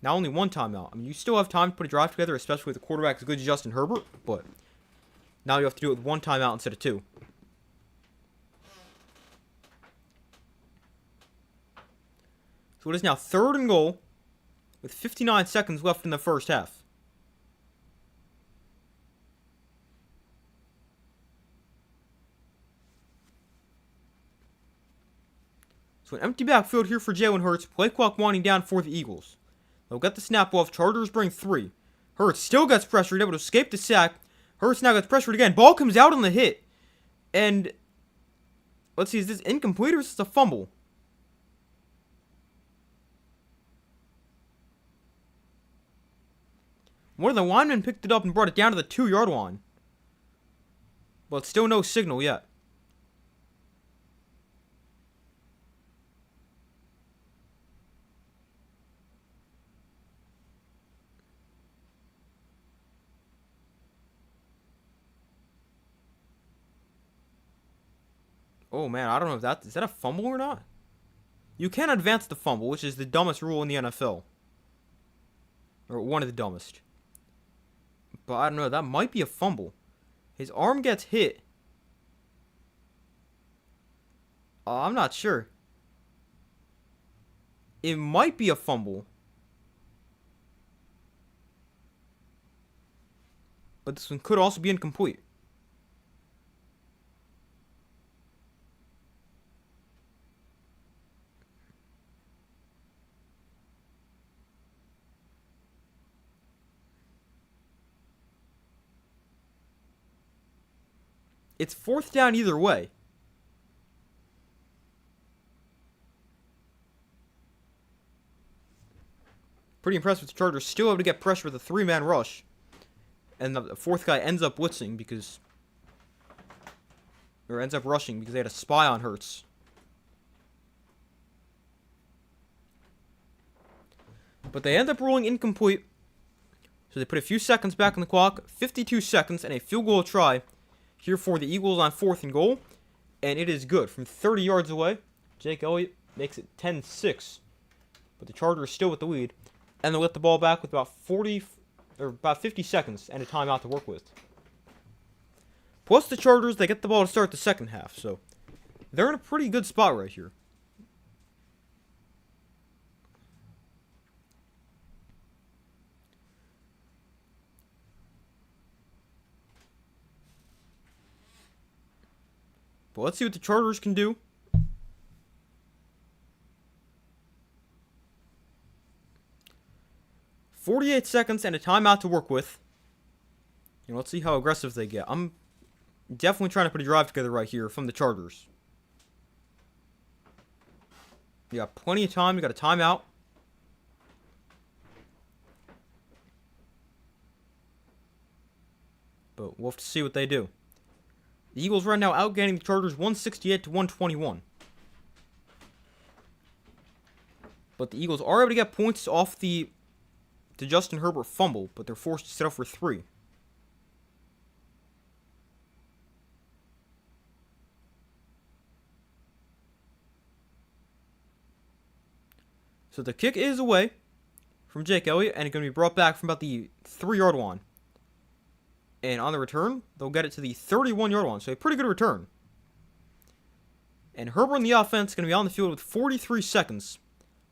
now only 1 timeout. I mean, you still have time to put a drive together, especially with a quarterback as good as Justin Herbert, but now you have to do it with 1 timeout instead of 2. So it is now third and goal with 59 seconds left in the first half. So an empty backfield here for Jalen Hurts. Play clock winding down for the Eagles. They'll get the snap off. Chargers bring 3. Hurts still gets pressured, able to escape the sack. Hurts now gets pressured again. Ball comes out on the hit. And let's see, is this incomplete or is this a fumble? One of the linemen picked it up and brought it down to the 2-yard line. But still no signal yet. Oh man, I don't know if that is that a fumble or not. You can advance the fumble, which is the dumbest rule in the NFL, or one of the dumbest. But I don't know. That might be a fumble. His arm gets hit. I'm not sure. It might be a fumble. But this one could also be incomplete. It's fourth down either way. Pretty impressed with the Chargers. Still able to get pressure with a three-man rush. And the fourth guy ends up blitzing because... Or ends up rushing because they had a spy on Hurts. But they end up ruling incomplete. So they put a few seconds back on the clock. 52 seconds and a field goal try here for the Eagles on 4th and goal. And it is good. From 30 yards away, Jake Elliott makes it 10-6. But the Chargers still with the lead. And they'll get the ball back with about 50 seconds and a timeout to work with. Plus the Chargers, they get the ball to start the second half. So they're in a pretty good spot right here. But let's see what the Chargers can do. .48 seconds and a timeout to work with. And let's see how aggressive they get. I'm definitely trying to put a drive together right here from the Chargers. You got plenty of time. You got a timeout. But we'll have to see what they do. The Eagles right now outgaining the Chargers 168-121. But the Eagles are able to get points off the Justin Herbert fumble, but they're forced to settle for 3. So the kick is away from Jake Elliott, and it's going to be brought back from about the 3-yard line. And on the return, they'll get it to the 31-yard line, so a pretty good return. And Herbert and the offense is going to be on the field with 43 seconds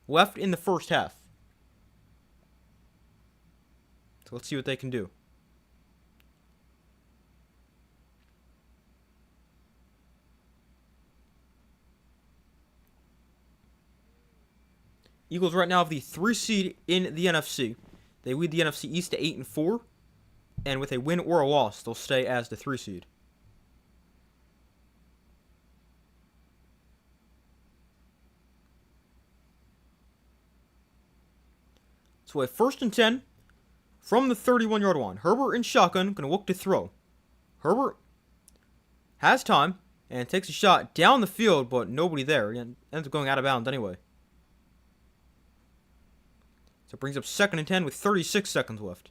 left in the first half. So let's see what they can do. Eagles right now have the 3 seed in the NFC. They lead the NFC East to 8-4. And with a win or a loss, they'll stay as the 3 seed. So a 1st and 10 from the 31-yard line. Herbert in shotgun, going to look to throw. Herbert has time and takes a shot down the field, but nobody there. He ends up going out of bounds anyway. So it brings up 2nd and 10 with 36 seconds left.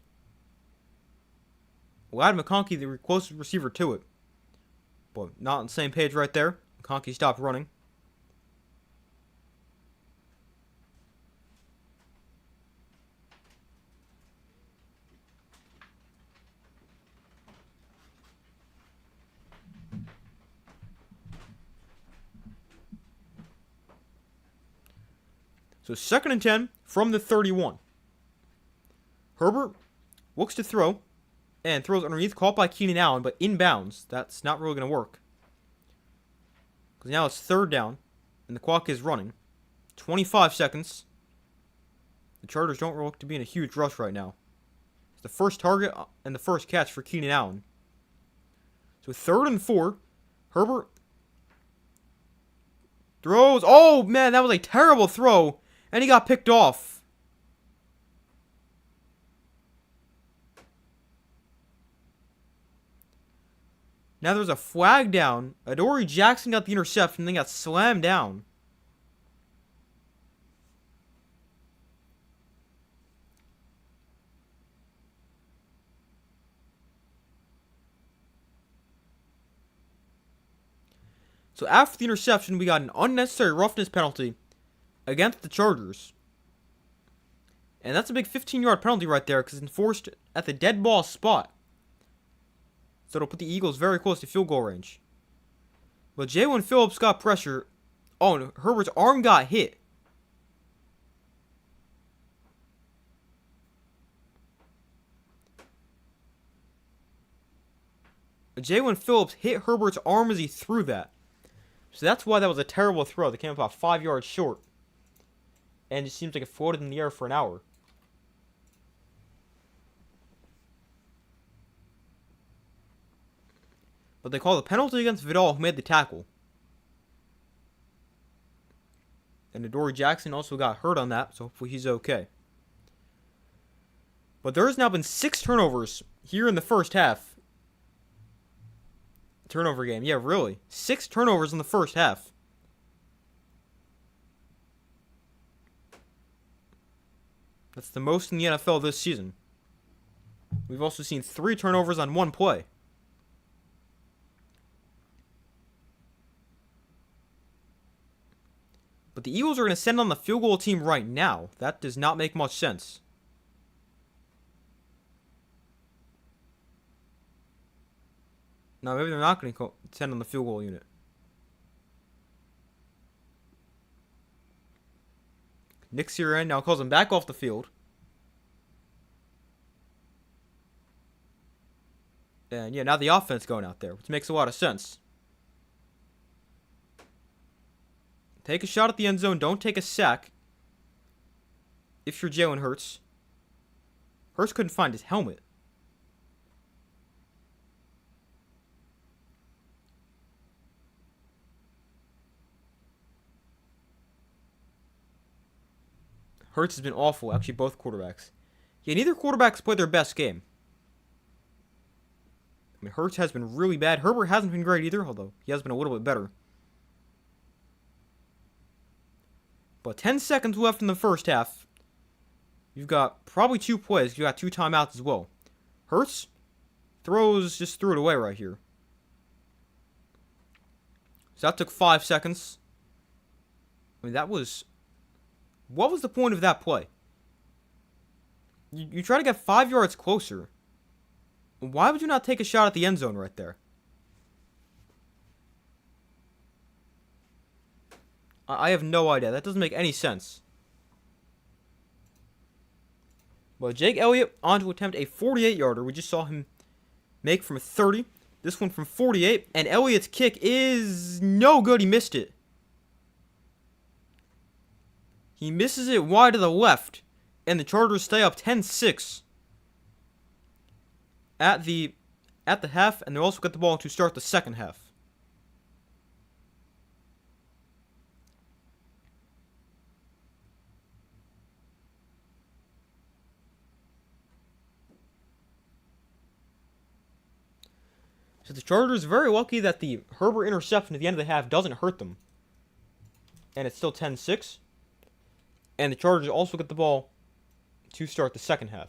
Ladd McConkey, the closest receiver to it. But not on the same page right there. McConkey stopped running. So 2nd and 10 from the 31. Herbert looks to throw. And throws underneath, caught by Keenan Allen, but inbounds. That's not really going to work. Because now it's 3rd down, and the clock is running. 25 seconds. The Chargers don't look to be in a huge rush right now. It's the first target and the first catch for Keenan Allen. So 3rd and 4. Herbert throws. Oh, man, that was a terrible throw. And he got picked off. Now there's a flag down. Adoree Jackson got the interception, then got slammed down. So after the interception, we got an unnecessary roughness penalty against the Chargers. And that's a big 15-yard penalty right there because it's enforced at the dead ball spot. So it'll put the Eagles very close to field goal range. But Jalen Phillips got pressure. Oh, and Herbert's arm got hit. Jalen Phillips hit Herbert's arm as he threw that. So that's why that was a terrible throw. That came about 5 yards short. And it seems like it floated in the air for an hour. But they call the penalty against Vidal, who made the tackle. And Adoree Jackson also got hurt on that, so hopefully he's okay. But there has now been 6 turnovers here in the first half. Turnover game. Yeah, really. 6 turnovers in the first half. That's the most in the NFL this season. We've also seen 3 turnovers on 1 play. But the Eagles are going to send on the field goal team right now. That does not make much sense. Now, maybe they're not going to send on the field goal unit. Nick Sirianni now calls him back off the field. And yeah, now the offense going out there, which makes a lot of sense. Take a shot at the end zone. Don't take a sack. If you're Jalen Hurts. Hurts couldn't find his helmet. Hurts has been awful, actually, both quarterbacks. Yeah, neither quarterbacks played their best game. I mean, Hurts has been really bad. Herbert hasn't been great either, although he has been a little bit better. But 10 seconds left in the first half. You've got probably 2 plays. You've got 2 timeouts as well. Hurts just threw it away right here. So that took 5 seconds. I mean, that was... What was the point of that play? You try to get 5 yards closer. Why would you not take a shot at the end zone right there? I have no idea. That doesn't make any sense. Well, Jake Elliott on to attempt a 48-yarder. We just saw him make from 30. This one from 48. And Elliott's kick is no good. He missed it. He misses it wide to the left. And the Chargers stay up 10-6 at the half. And they also get the ball to start the second half. So the Chargers are very lucky that the Herbert interception at the end of the half doesn't hurt them. And it's still 10-6. And the Chargers also get the ball to start the second half.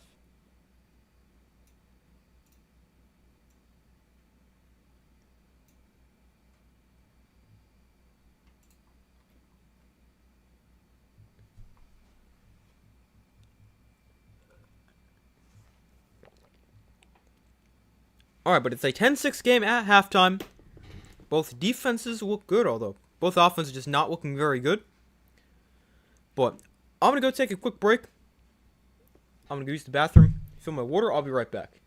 Alright, but it's a 10-6 game at halftime. Both defenses look good, although both offenses just not looking very good. But I'm going to go take a quick break. I'm going to go use the bathroom, fill my water. I'll be right back.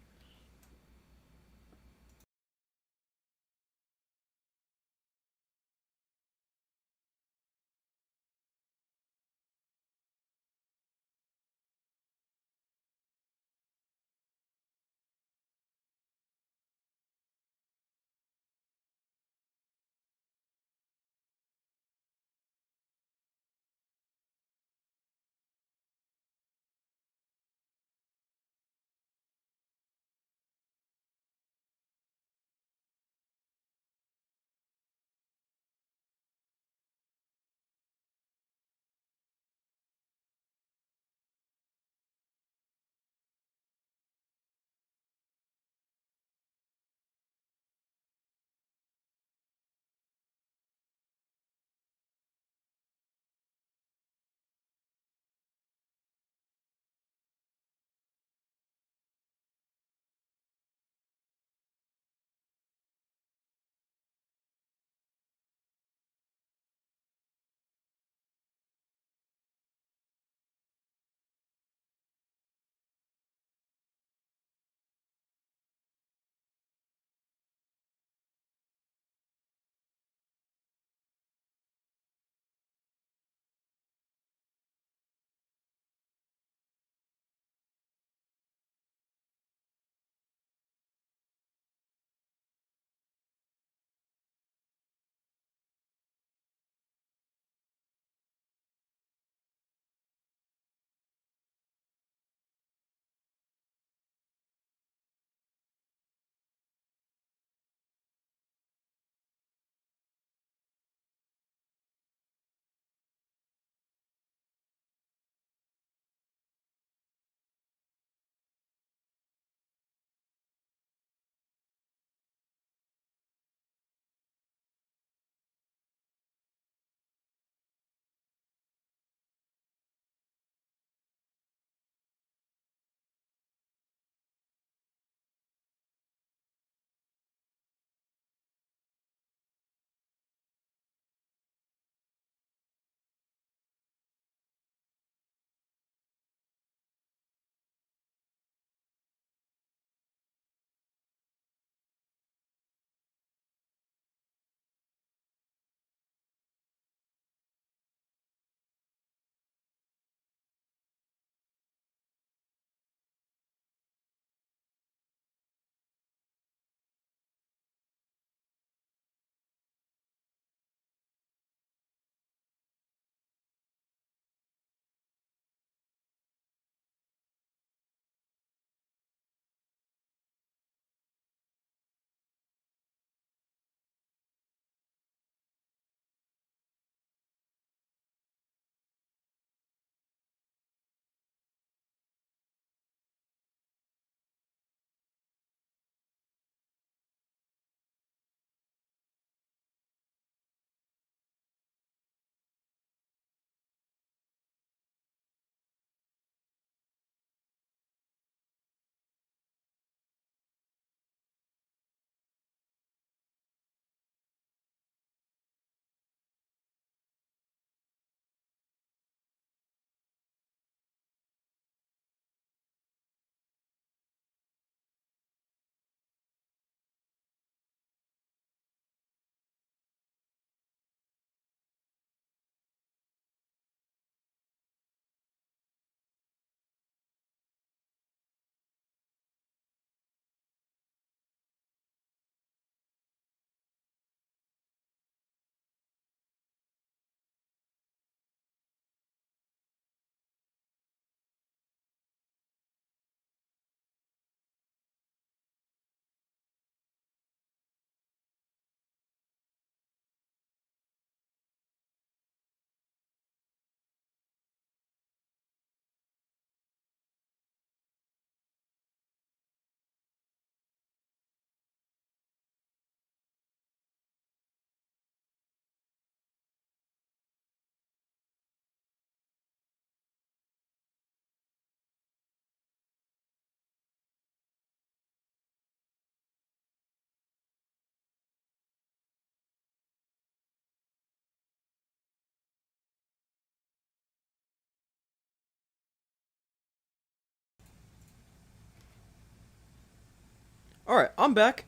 Alright, I'm back.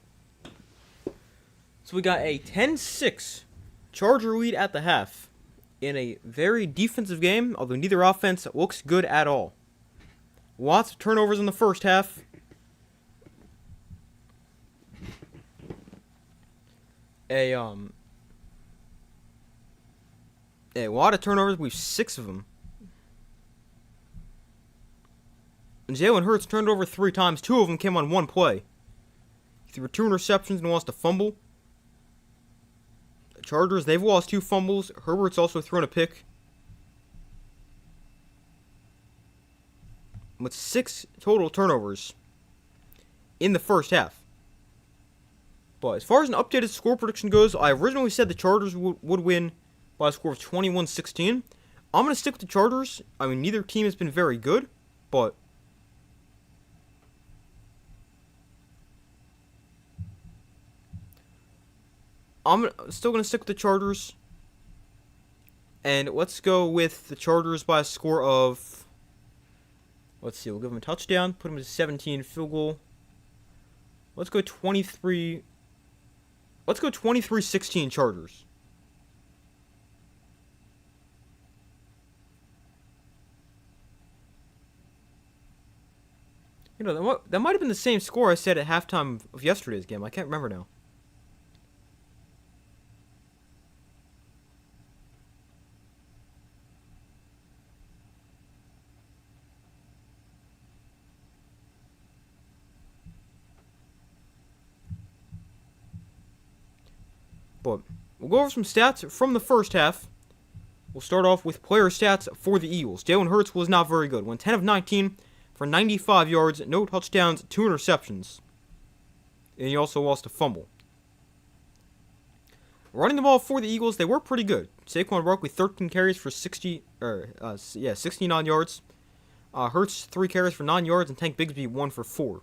So we got a 10-6 Charger lead at the half in a very defensive game, although neither offense looks good at all. Lots of turnovers in the first half. A lot of turnovers. We have 6 of them. And Jalen Hurts turned over 3 times. 2 of them came on one play. He threw 2 interceptions and lost a fumble. The Chargers, they've lost 2 fumbles. Herbert's also thrown a pick. With 6 total turnovers in the first half. But as far as an updated score prediction goes, I originally said the Chargers would win by a score of 21-16. I'm going to stick with the Chargers. I mean, neither team has been very good, but I'm still going to stick with the Chargers. And let's go with the Chargers by a score of, let's see, we'll give them a touchdown, put them to 17, field goal. Let's go 23. Let's go 23-16 Chargers. You know, that might have been the same score I said at halftime of yesterday's game. I can't remember now. But we'll go over some stats from the first half. We'll start off with player stats for the Eagles. Jalen Hurts was not very good. Went 10 of 19 for 95 yards, no touchdowns, 2 interceptions. And he also lost a fumble. Running the ball for the Eagles, they were pretty good. Saquon Barkley 13 carries for 69 yards. Hurts 3 carries for 9 yards, and Tank Bigsby 1 for 4.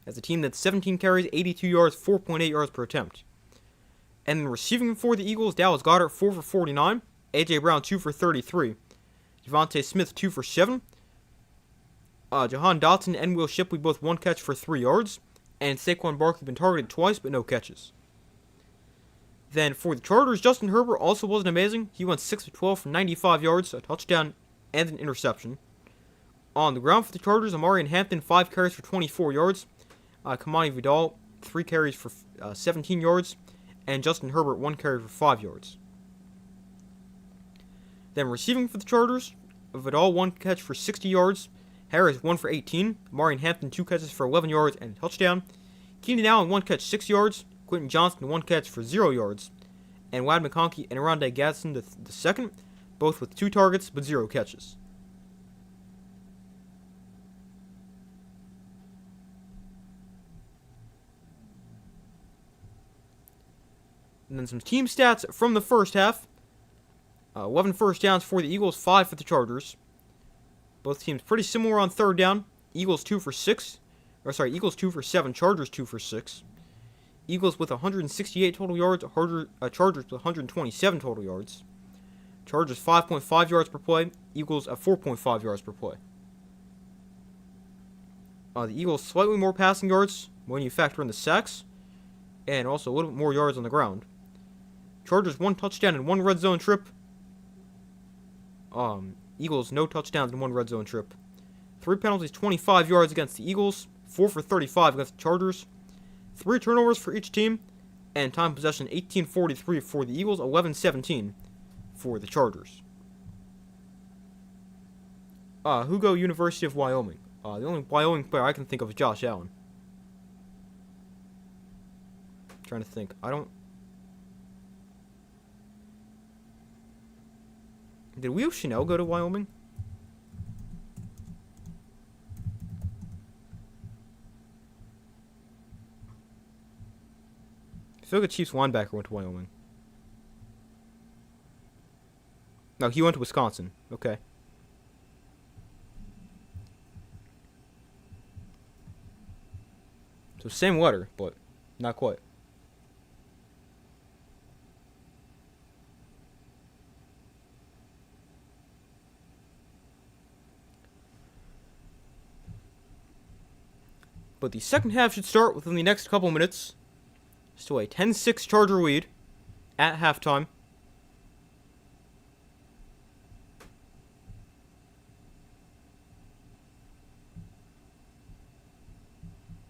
As a team that's 17 carries, 82 yards, 4.8 yards per attempt. And then receiving for the Eagles, Dallas Goedert 4 for 49. A.J. Brown 2 for 33. Devontae Smith 2 for 7. Jahan Dotson and Will Shipley both 1 catch for 3 yards. And Saquon Barkley been targeted twice, but no catches. Then for the Chargers, Justin Herbert also wasn't amazing. He went 6 of 12 for 95 yards, a touchdown, and an interception. On the ground for the Chargers, Amari Hampton 5 carries for 24 yards. Kamani Vidal 3 carries for 17 yards. And Justin Herbert 1 carry for 5 yards. Then receiving for the Chargers, Vidal 1 catch for 60 yards. Harris 1 for 18. Amari Hampton 2 catches for 11 yards and a touchdown. Keenan Allen 1 catch 6 yards. Quentin Johnston 1 catch for 0 yards. And Wad McConkey and Rondé Gadsden the second, both with 2 targets but 0 catches. And then some team stats from the first half. 11 first downs for the Eagles, 5 for the Chargers. Both teams pretty similar on third down. Eagles 2 for 7, Chargers 2 for 6. Eagles with 168 total yards, Chargers with 127 total yards. Chargers 5.5 yards per play, Eagles at 4.5 yards per play. The Eagles slightly more passing yards when you factor in the sacks, and also a little bit more yards on the ground. Chargers 1 touchdown and 1 red zone trip. Eagles no touchdowns and 1 red zone trip. 3 penalties, 25 yards against the Eagles, 4 for 35 against the Chargers. 3 turnovers for each team, and time possession 18-43 for the Eagles, 11-17 for the Chargers. Hugo, University of Wyoming. The only Wyoming player I can think of is Josh Allen. Trying to think. Did Leo Chanel go to Wyoming? I feel like a Chiefs linebacker went to Wyoming. No, he went to Wisconsin. Okay. So same letter, but not quite. But the second half should start within the next couple minutes. Still a 10-6 Charger lead at halftime.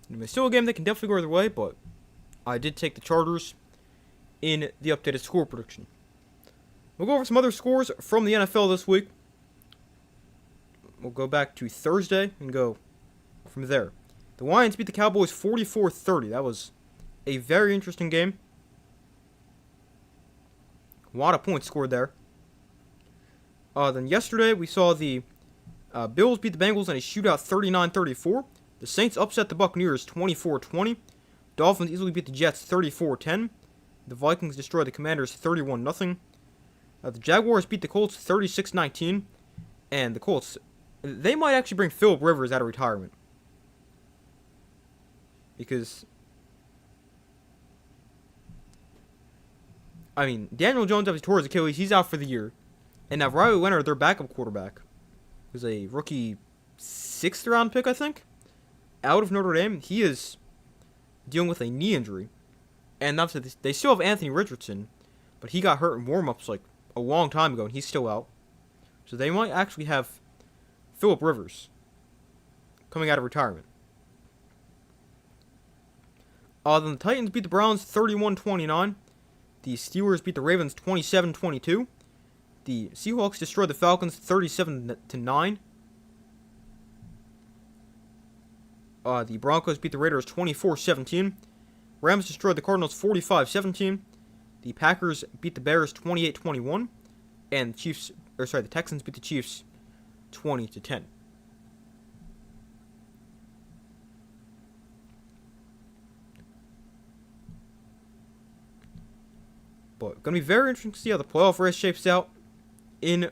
It's still a game that can definitely go either way, but I did take the Chargers in the updated score prediction. We'll go over some other scores from the NFL this week. We'll go back to Thursday and go from there. The Lions beat the Cowboys 44-30. That was a very interesting game. A lot of points scored there. Then yesterday we saw the Bills beat the Bengals in a shootout 39-34. The Saints upset the Buccaneers 24-20. Dolphins easily beat the Jets 34-10. The Vikings destroyed the Commanders 31-0. The Jaguars beat the Colts 36-19. And the Colts, they might actually bring Phillip Rivers out of retirement. Because, I mean, Daniel Jones, after he tore his Achilles, he's out for the year. And now Riley Leonard, their backup quarterback, who's a rookie 6th round pick, I think, out of Notre Dame, he is dealing with a knee injury. And they still have Anthony Richardson, but he got hurt in warm-ups like a long time ago, and he's still out. So they might actually have Phillip Rivers coming out of retirement. Then the Titans beat the Browns 31-29. The Steelers beat the Ravens 27-22. The Seahawks destroyed the Falcons 37-9. The Broncos beat the Raiders 24-17. Rams destroyed the Cardinals 45-17. The Packers beat the Bears 28-21. And the Texans beat the Chiefs 20-10. But going to be very interesting to see how the playoff race shapes out in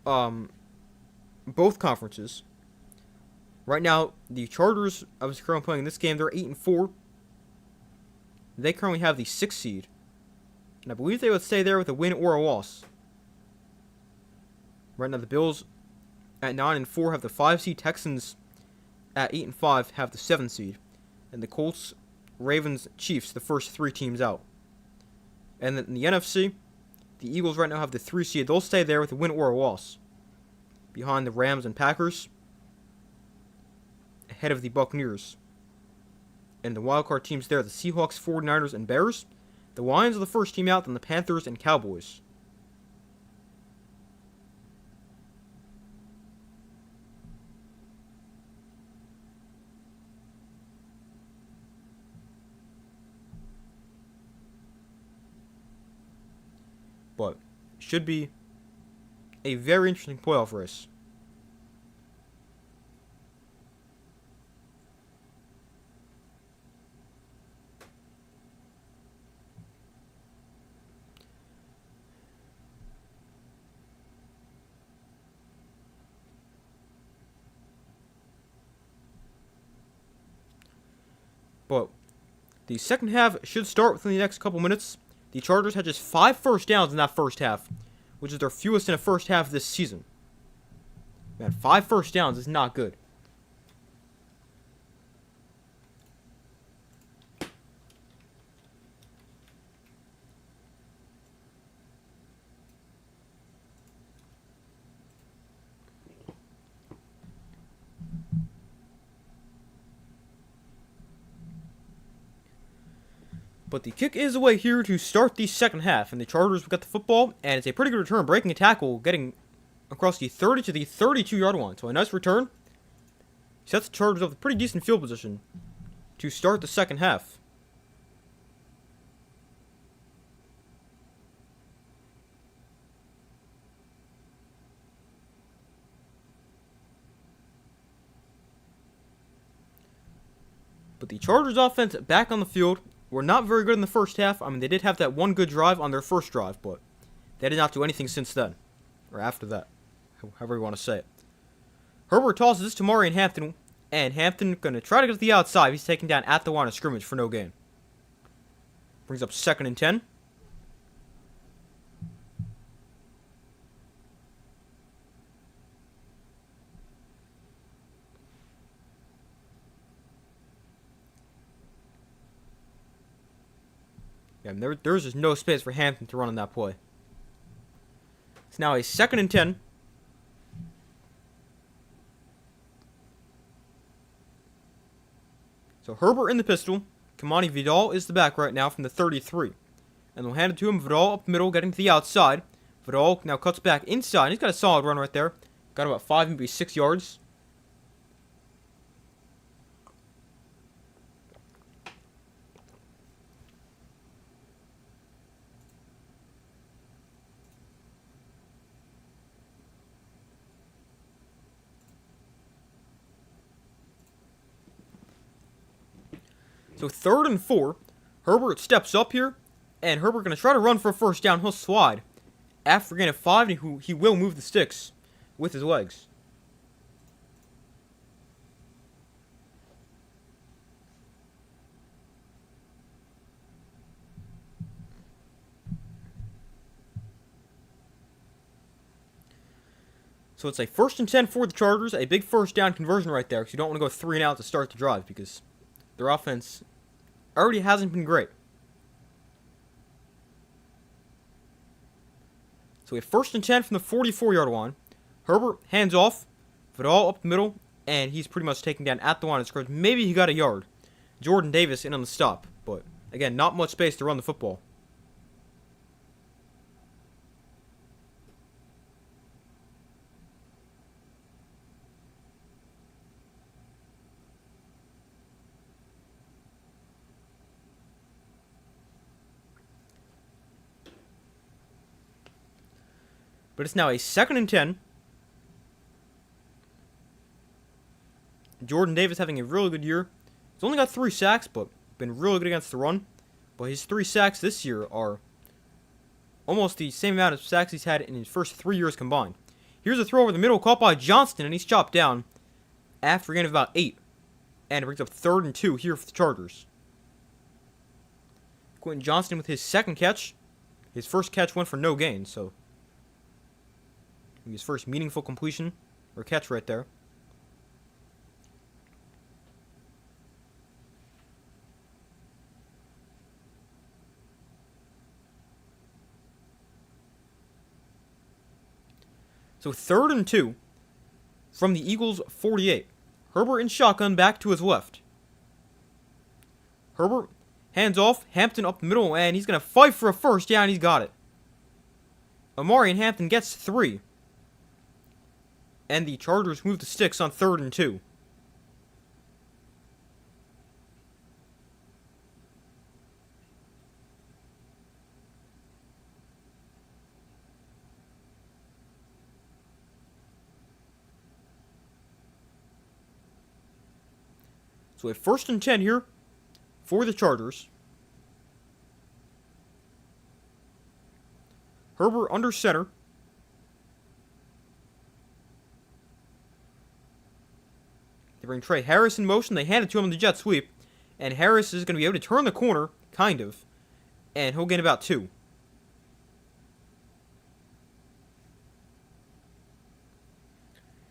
both conferences. Right now, the Chargers, I was currently playing this game, they're 8-4. They currently have the 6th seed. And I believe they would stay there with a win or a loss. Right now, the Bills at 9-4 have the 5 seed. Texans at 8-5 have the 7th seed. And the Colts, Ravens, Chiefs, the first 3 teams out. And then in the NFC, the Eagles right now have the 3 seed. They'll stay there with a win or a loss. Behind the Rams and Packers. Ahead of the Buccaneers. And the wildcard teams there, the Seahawks, 49ers, and Bears. The Lions are the first team out, then the Panthers and Cowboys. But should be a very interesting playoff race. But the second half should start within the next couple minutes. The Chargers had just 5 first downs in that first half, which is their fewest in a first half this season. Man, 5 first downs is not good. But the kick is away here to start the second half, and the Chargers got the football, and it's a pretty good return, breaking a tackle, getting across the 30 to the 32-yard line. So a nice return. Sets the Chargers up with pretty decent field position to start the second half. But the Chargers offense back on the field. Were not very good in the first half. I mean, they did have that one good drive on their first drive, but they did not do anything since then. Or after that. However you want to say it. Herbert tosses this to Marion Hampton, and Hampton going to try to get to the outside. He's taken down at the line of scrimmage for no gain. Brings up 2nd and 10. Yeah, there's just no space for Hampton to run on that play. It's now a 2nd and 10. So Herbert in the pistol. Kamani Vidal is the back right now from the 33. And they'll hand it to him. Vidal up the middle, getting to the outside. Vidal now cuts back inside. He's got a solid run right there. Got about 5, maybe 6 yards. So 3rd and 4. Herbert steps up here. And Herbert going to try to run for a first down. He'll slide. After gain of 5, he will move the sticks with his legs. So it's a 1st and 10 for the Chargers. A big first down conversion right there. Because you don't want to go 3 and out to start the drive. Because their offense already hasn't been great. So we have 1st and 10 from the 44-yard line. Herbert hands off. Vidal up the middle. And he's pretty much taken down at the line of scrimmage. Maybe he got a yard. Jordan Davis in on the stop. But, again, not much space to run the football. But it's now a 2nd and 10. Jordan Davis having a really good year. He's only got 3 sacks, but been really good against the run. But his 3 sacks this year are almost the same amount of sacks he's had in his first 3 years combined. Here's a throw over the middle caught by Johnston, and he's chopped down after a gain of about 8. And it brings up 3rd and 2 here for the Chargers. Quentin Johnston with his 2nd catch. His first catch went for no gain, so his first meaningful completion or catch right there. So 3rd and 2 from the Eagles' 48. Herbert in shotgun back to his left. Herbert hands off. Hampton up the middle, and he's going to fight for a first down. He's got it. Omarion Hampton gets 3. And the Chargers move the sticks on 3rd and 2. So a 1st and 10 here for the Chargers. Herbert under center. They bring Trey Harris in motion. They hand it to him in the jet sweep. And Harris is going to be able to turn the corner, kind of. And he'll gain about 2.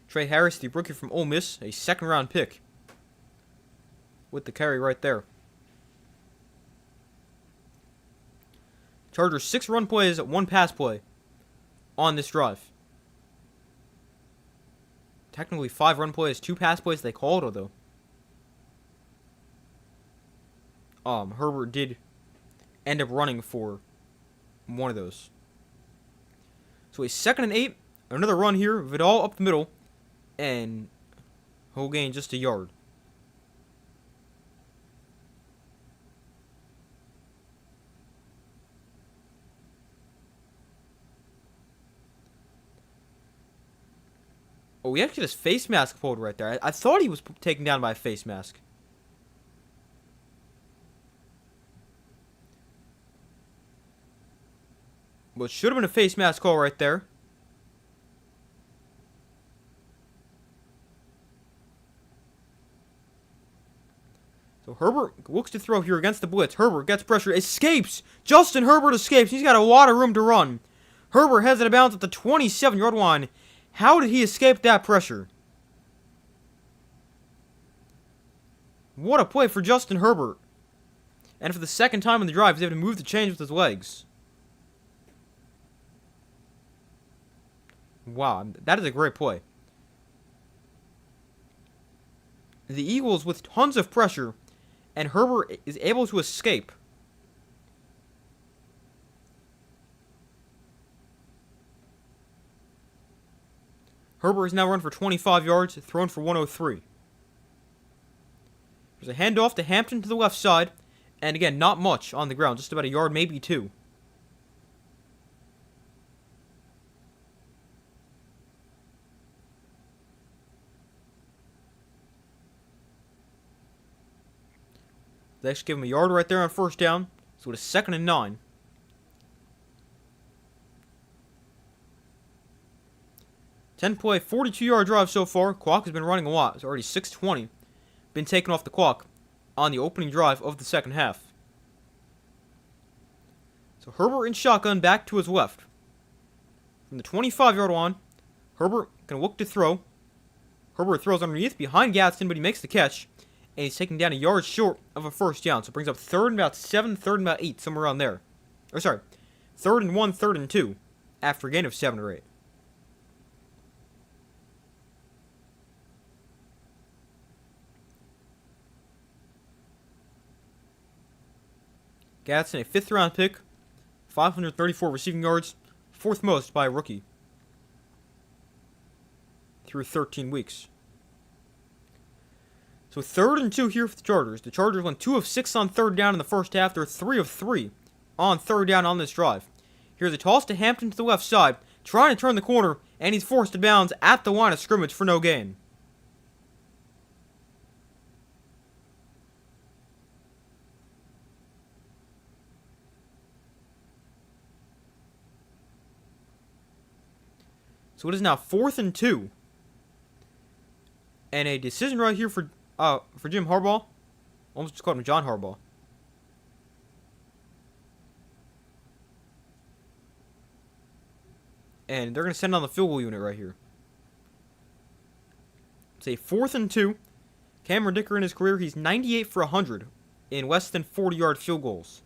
Trey Harris, the rookie from Ole Miss, a 2nd-round pick. With the carry right there. Chargers 6 run plays, 1 pass play on this drive. Technically 5 run plays, 2 pass plays. They called it though. Herbert did end up running for one of those. So a 2nd and 8. Another run here. Vidal up the middle. And he'll gain just a yard. Oh, we actually had his face mask pulled right there. I thought he was taken down by a face mask. Well, it should have been a face mask call right there. So Herbert looks to throw here against the blitz. Herbert gets pressure, escapes. Justin Herbert escapes. He's got a lot of room to run. Herbert heads it out of bounds at the 27-yard line. How did he escape that pressure? What a play for Justin Herbert. And for the second time in the drive, he's able to move the chains with his legs. Wow, that is a great play. The Eagles with tons of pressure, and Herbert is able to escape. Herbert is now run for 25 yards, thrown for 103. There's a handoff to Hampton to the left side, and again, not much on the ground, just about a yard, maybe two. They actually give him a yard right there on first down, so it's 2nd and 9. 10-play, 42-yard drive so far. Clock has been running a lot. It's already 6:20. Been taken off the clock on the opening drive of the second half. So Herbert in shotgun back to his left. From the 25-yard line, Herbert can look to throw. Herbert throws underneath behind Gadsden, but he makes the catch. And he's taken down a yard short of a first down. So it brings up 3rd and about 7, 3rd and about 8, somewhere around there. Or sorry, 3rd and 1, 3rd and 2, after a gain of 7 or 8. Gadsden, a 5th round pick, 534 receiving yards, 4th most by a rookie through 13 weeks. So 3rd and 2 here for the Chargers. The Chargers went 2 of 6 on 3rd down in the first half. They're 3 of 3 on 3rd down on this drive. Here's a toss to Hampton to the left side, trying to turn the corner, and he's forced to bounds at the line of scrimmage for no gain. So it is now 4th and 2. And a decision right here for Jim Harbaugh. Almost just called him John Harbaugh. And they're going to send on the field goal unit right here. It's a 4th and 2. Cameron Dicker in his career, he's 98 for 100 in less than 40-yard field goals.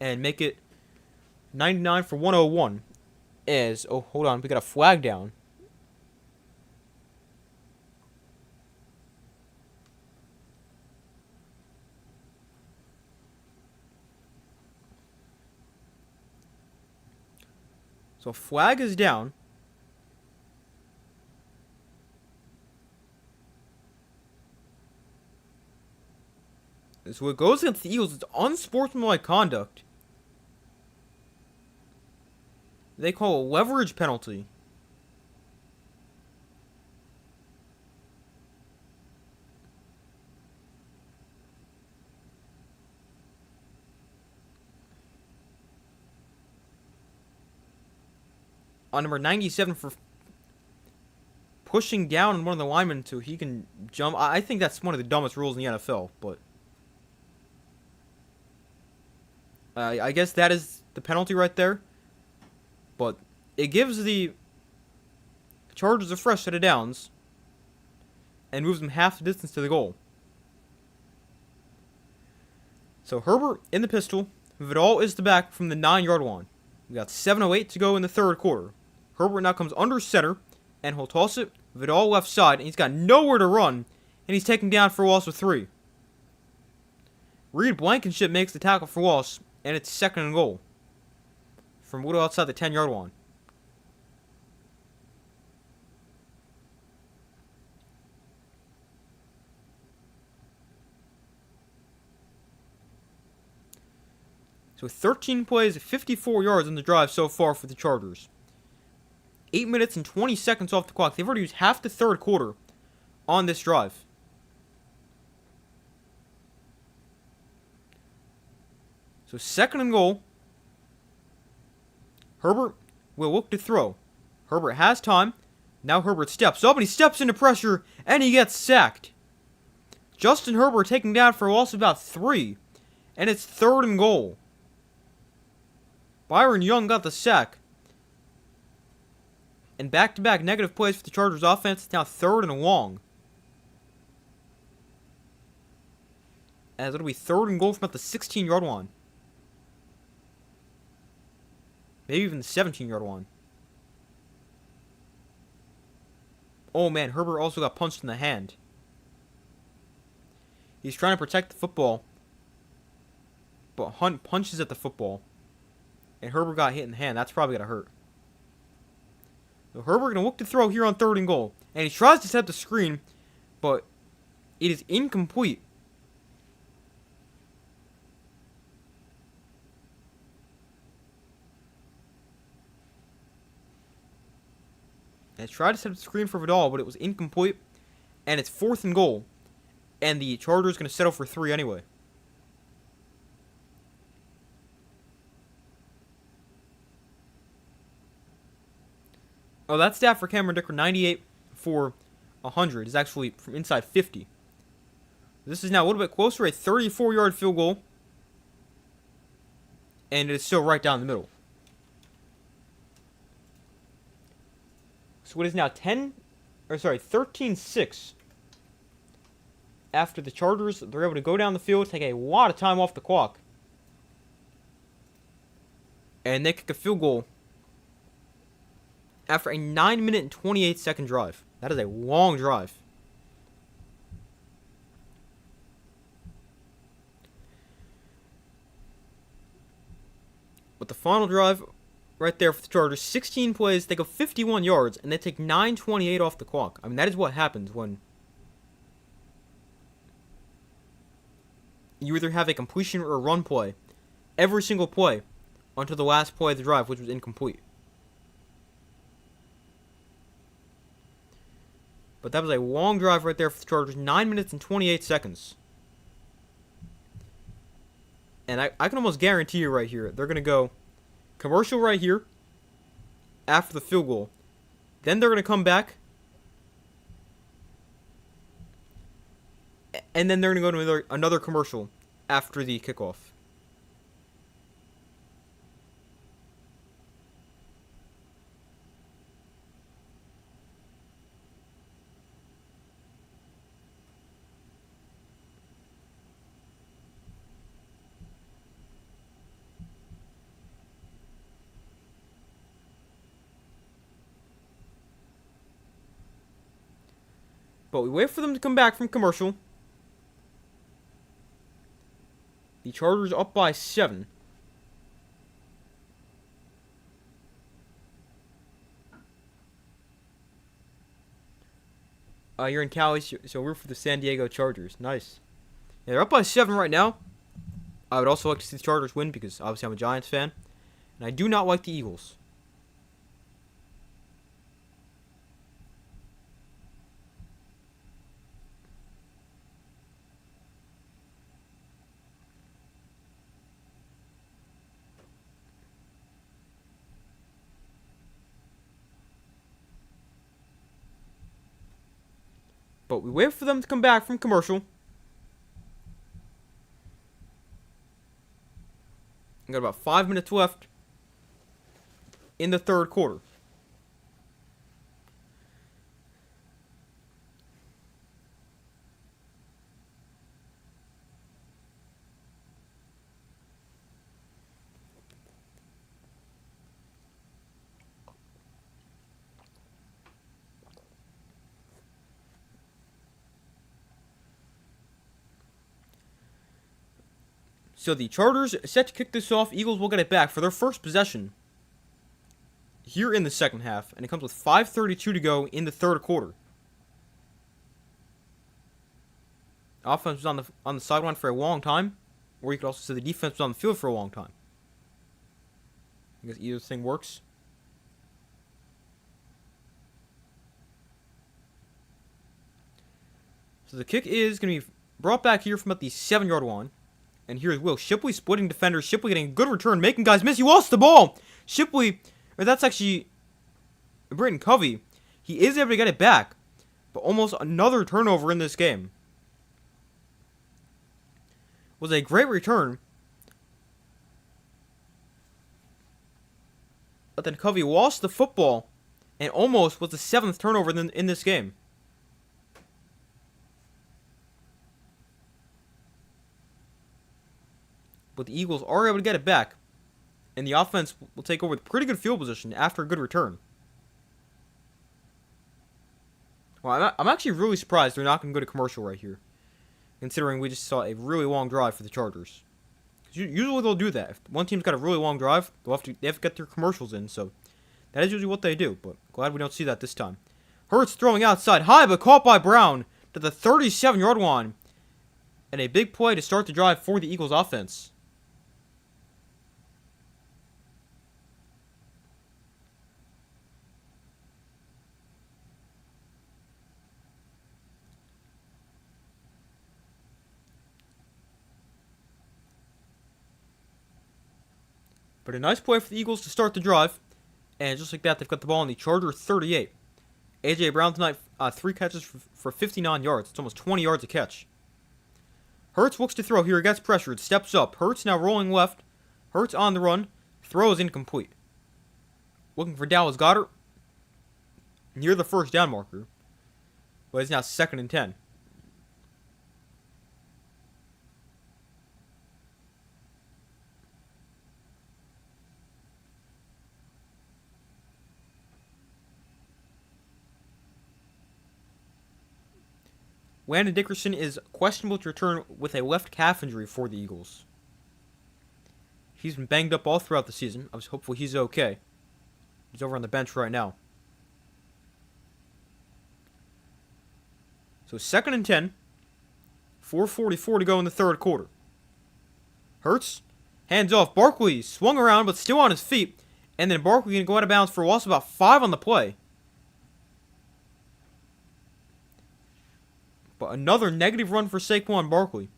And make it 99 for 101. Oh, hold on, we got a flag down. So flag is down. So it goes against the Eagles. It's unsportsmanlike conduct. They call a leverage penalty. On number 97 for pushing down on one of the linemen so he can jump. I think that's one of the dumbest rules in the NFL, but I guess that is the penalty right there. But it gives the Chargers a fresh set of downs and moves them half the distance to the goal. So Herbert in the pistol. Vidal is the back from the 9-yard line. We got 7:08 to go in the third quarter. Herbert now comes under center, and he'll toss it. Vidal left side, and he's got nowhere to run, and he's taken down for a loss of 3. Reed Blankenship makes the tackle for loss, and it's 2nd and goal from a little outside the 10-yard line. So 13 plays, 54 yards on the drive so far for the Chargers. 8 minutes and 20 seconds off the clock. They've already used half the third quarter on this drive. So 2nd and goal. Herbert will look to throw. Herbert has time. Now Herbert steps up and he steps into pressure and he gets sacked. Justin Herbert taken down for a loss of about 3. And it's 3rd and goal. Byron Young got the sack. And back-to-back negative plays for the Chargers offense. It's now 3rd and long. As it'll be 3rd and goal from about the 16-yard line. Maybe even the 17-yard line. Oh man, Herbert also got punched in the hand. He's trying to protect the football. But Hunt punches at the football. And Herbert got hit in the hand. That's probably going to hurt. So Herbert going to look to throw here on 3rd and goal. And he tries to set up the screen. But it is incomplete. And tried to set up the screen for Vidal, but it was incomplete. And it's 4th and goal. And the Chargers going to settle for 3 anyway. Oh, that stat for Cameron Dicker, 98 for 100, is actually from inside 50. This is now a little bit closer, a 34-yard field goal. And it is still right down the middle. So it is now 13-6. After the Chargers, they're able to go down the field, take a lot of time off the clock. And they kick a field goal after a 9-minute and 28-second drive. That is a long drive. But the final drive right there for the Chargers, 16 plays, they go 51 yards, and they take 9:28 off the clock. I mean, that is what happens when you either have a completion or a run play every single play until the last play of the drive, which was incomplete. But that was a long drive right there for the Chargers, 9 minutes and 28 seconds. And I can almost guarantee you right here, they're going to go commercial right here after the field goal. Then they're going to come back. And then they're going to go to another commercial after the kickoff. But we wait for them to come back from commercial. The Chargers up by 7. You're in Cali, so we're for the San Diego Chargers. Nice. Yeah, they're up by 7 right now. I would also like to see the Chargers win because obviously I'm a Giants fan. And I do not like the Eagles. But we wait for them to come back from commercial. We got about 5 minutes left in the 3rd quarter. So the Chargers set to kick this off. Eagles will get it back for their first possession here in the second half. And it comes with 5:32 to go in the 3rd quarter. Offense was on the sideline for a long time. Or you could also say the defense was on the field for a long time. I guess either thing works. So the kick is going to be brought back here from about the 7-yard line. And here's Will Shipley splitting defenders. Shipley getting a good return, making guys miss. He lost the ball. Shipley, or that's actually Britton Covey. He is able to get it back, but almost another turnover in this game. Was a great return, but then Covey lost the football, and almost was the 7th turnover in this game. but the Eagles are able to get it back, and the offense will take over with pretty good field position after a good return. Well, I'm actually really surprised they're not going to go to commercial right here, considering we just saw a really long drive for the Chargers. Usually they'll do that. If one team's got a really long drive, they have to get their commercials in, so that is usually what they do, but glad we don't see that this time. Hurts throwing outside high, but caught by Brown to the 37-yard line, and a big play to start the drive for the Eagles offense. But a nice play for the Eagles to start the drive. And just like that, they've got the ball on the Charger 38. A.J. Brown tonight, 3 catches for 59 yards. It's almost 20 yards a catch. Hurts looks to throw here. He gets pressured. Steps up. Hurts now rolling left. Hurts on the run. Throws incomplete. Looking for Dallas Goedert. Near the first down marker. But it's now 2nd and 10. Landon Dickerson is questionable to return with a left calf injury for the Eagles. He's been banged up all throughout the season. I was hopeful he's okay. He's over on the bench right now. So 2nd and 10. 4:44 to go in the third quarter. Hurts. Hands off. Barkley swung around but still on his feet. And then Barkley going to go out of bounds for a loss of about 5 on the play. But another negative run for Saquon Barkley.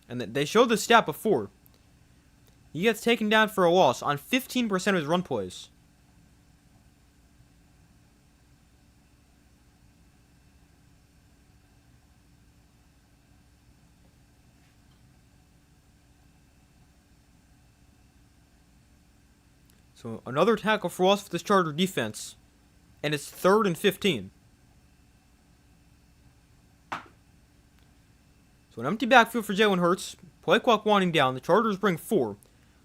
And they showed this stat before. He gets taken down for a loss on 15% of his run plays. So another tackle for loss for this Charger defense. And it's 3rd and 15. So an empty backfield for Jalen Hurts. Play clock winding down. The Chargers bring 4.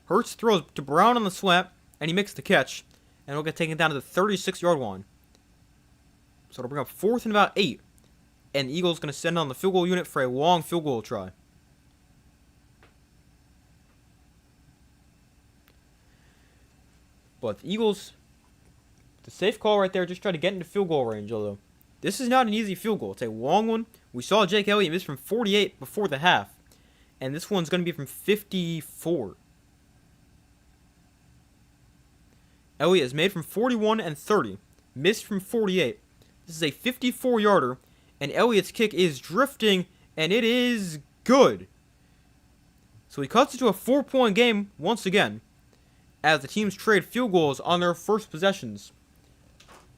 Hurts throws to Brown on the slant, and he makes the catch. And he'll get taken down to the 36-yard line. So it'll bring up 4th and about 8. And the Eagles going to send on the field goal unit for a long field goal try. But the Eagles, the safe call right there, just try to get into field goal range, although this is not an easy field goal. It's a long one. We saw Jake Elliott miss from 48 before the half. And this one's going to be from 54. Elliott has made from 41 and 30. Missed from 48. This is a 54-yarder. And Elliott's kick is drifting. And it is good. So he cuts it to a 4-point game once again. As the teams trade field goals on their first possessions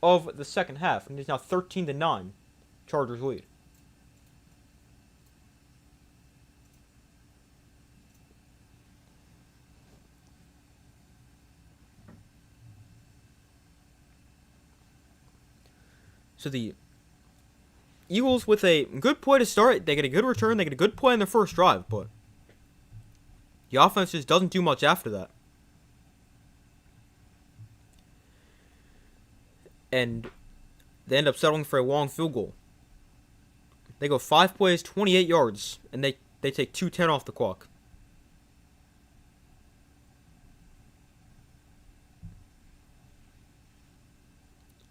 of the second half. And it's now 13-9. Chargers lead. So the Eagles with a good play to start. They get a good return. They get a good play in their first drive. But the offense just doesn't do much after that. And they end up settling for a long field goal. They go 5 plays, 28 yards. And they take 2:10 off the clock.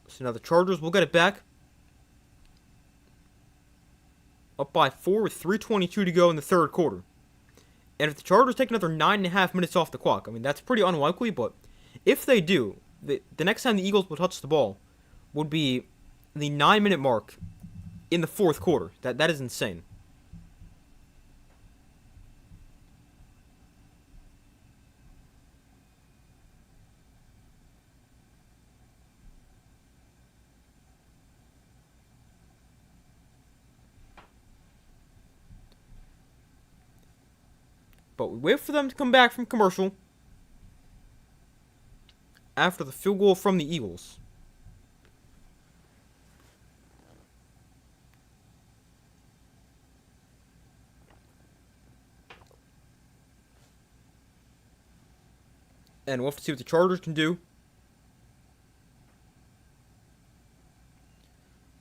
So now the Chargers will get it back. Up by 4 with 3:22 to go in the third quarter. And if the Chargers take another 9.5 minutes off the clock, I mean, that's pretty unlikely, but if they do, the next time the Eagles will touch the ball would be the 9-minute mark in the fourth quarter. That is insane. But we wait for them to come back from commercial after the field goal from the Eagles. And we'll have to see what the Chargers can do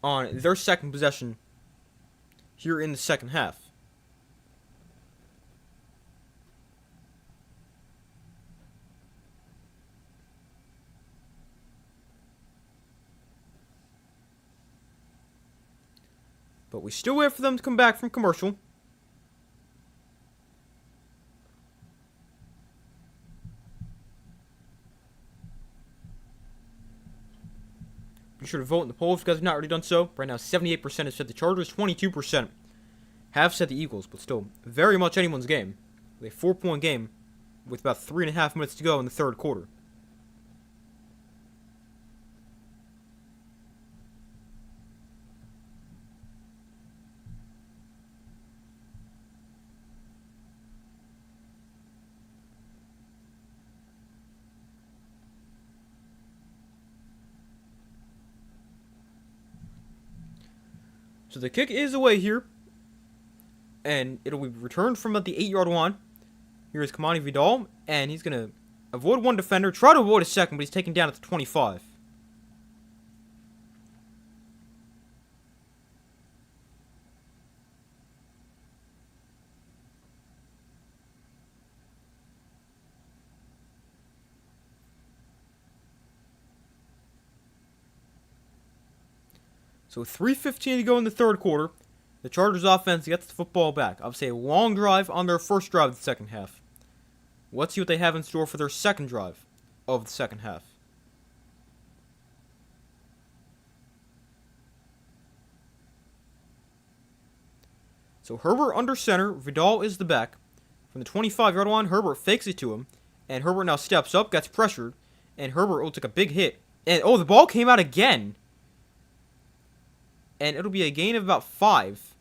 on their second possession here in the second half. But we still wait for them to come back from commercial. Be sure to vote in the poll if you guys have not already done so. Right now, 78% have said the Chargers, 22% have said the Eagles, but still very much anyone's game. With a 4-point game with about 3.5 minutes to go in the third quarter. So the kick is away here. And it'll be returned from about the 8-yard line. Here is Kamani Vidal. And he's going to avoid one defender. Try to avoid a second, but he's taken down at the 25. So 3:15 to go in the third quarter. The Chargers offense gets the football back. Obviously a long drive on their first drive of the second half. Let's see what they have in store for their second drive of the second half. So Herbert under center. Vidal is the back. From the 25-yard line, Herbert fakes it to him. And Herbert now steps up, gets pressured. And Herbert will take a big hit. And, oh, the ball came out again. And it'll be a gain of about 5.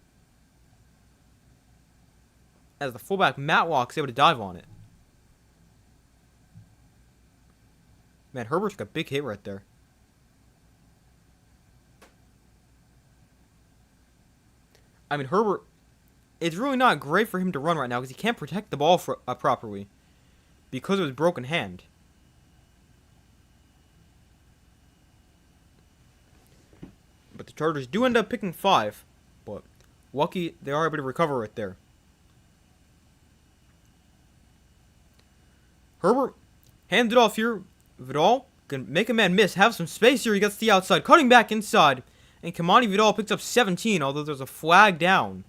As the fullback Matlock is able to dive on it. Man, Herbert took a big hit right there. I mean, Herbert, it's really not great for him to run right now because he can't protect the ball properly because of his broken hand. But the Chargers do end up picking 5. But lucky they are able to recover right there. Herbert hands it off here. Vidal can make a man miss. Have some space here. He gets to the outside. Cutting back inside. And Kamani Vidal picks up 17. Although there's a flag down.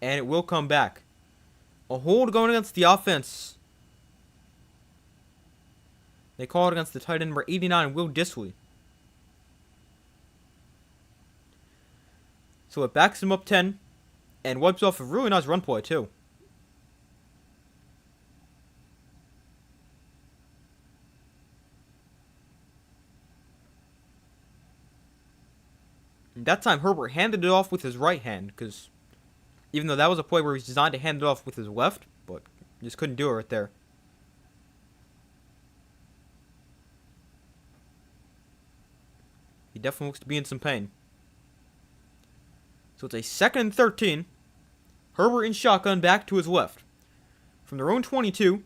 And it will come back. A hold going against the offense. They call it against the tight end number 89, Will Dissly. So it backs him up 10. And wipes off a really nice run play, too. And that time, Herbert handed it off with his right hand. Because even though that was a play where he was designed to hand it off with his left. But he just couldn't do it right there. He definitely looks to be in some pain. So it's a 2nd and 13. Herbert in shotgun back to his left. From their own 22.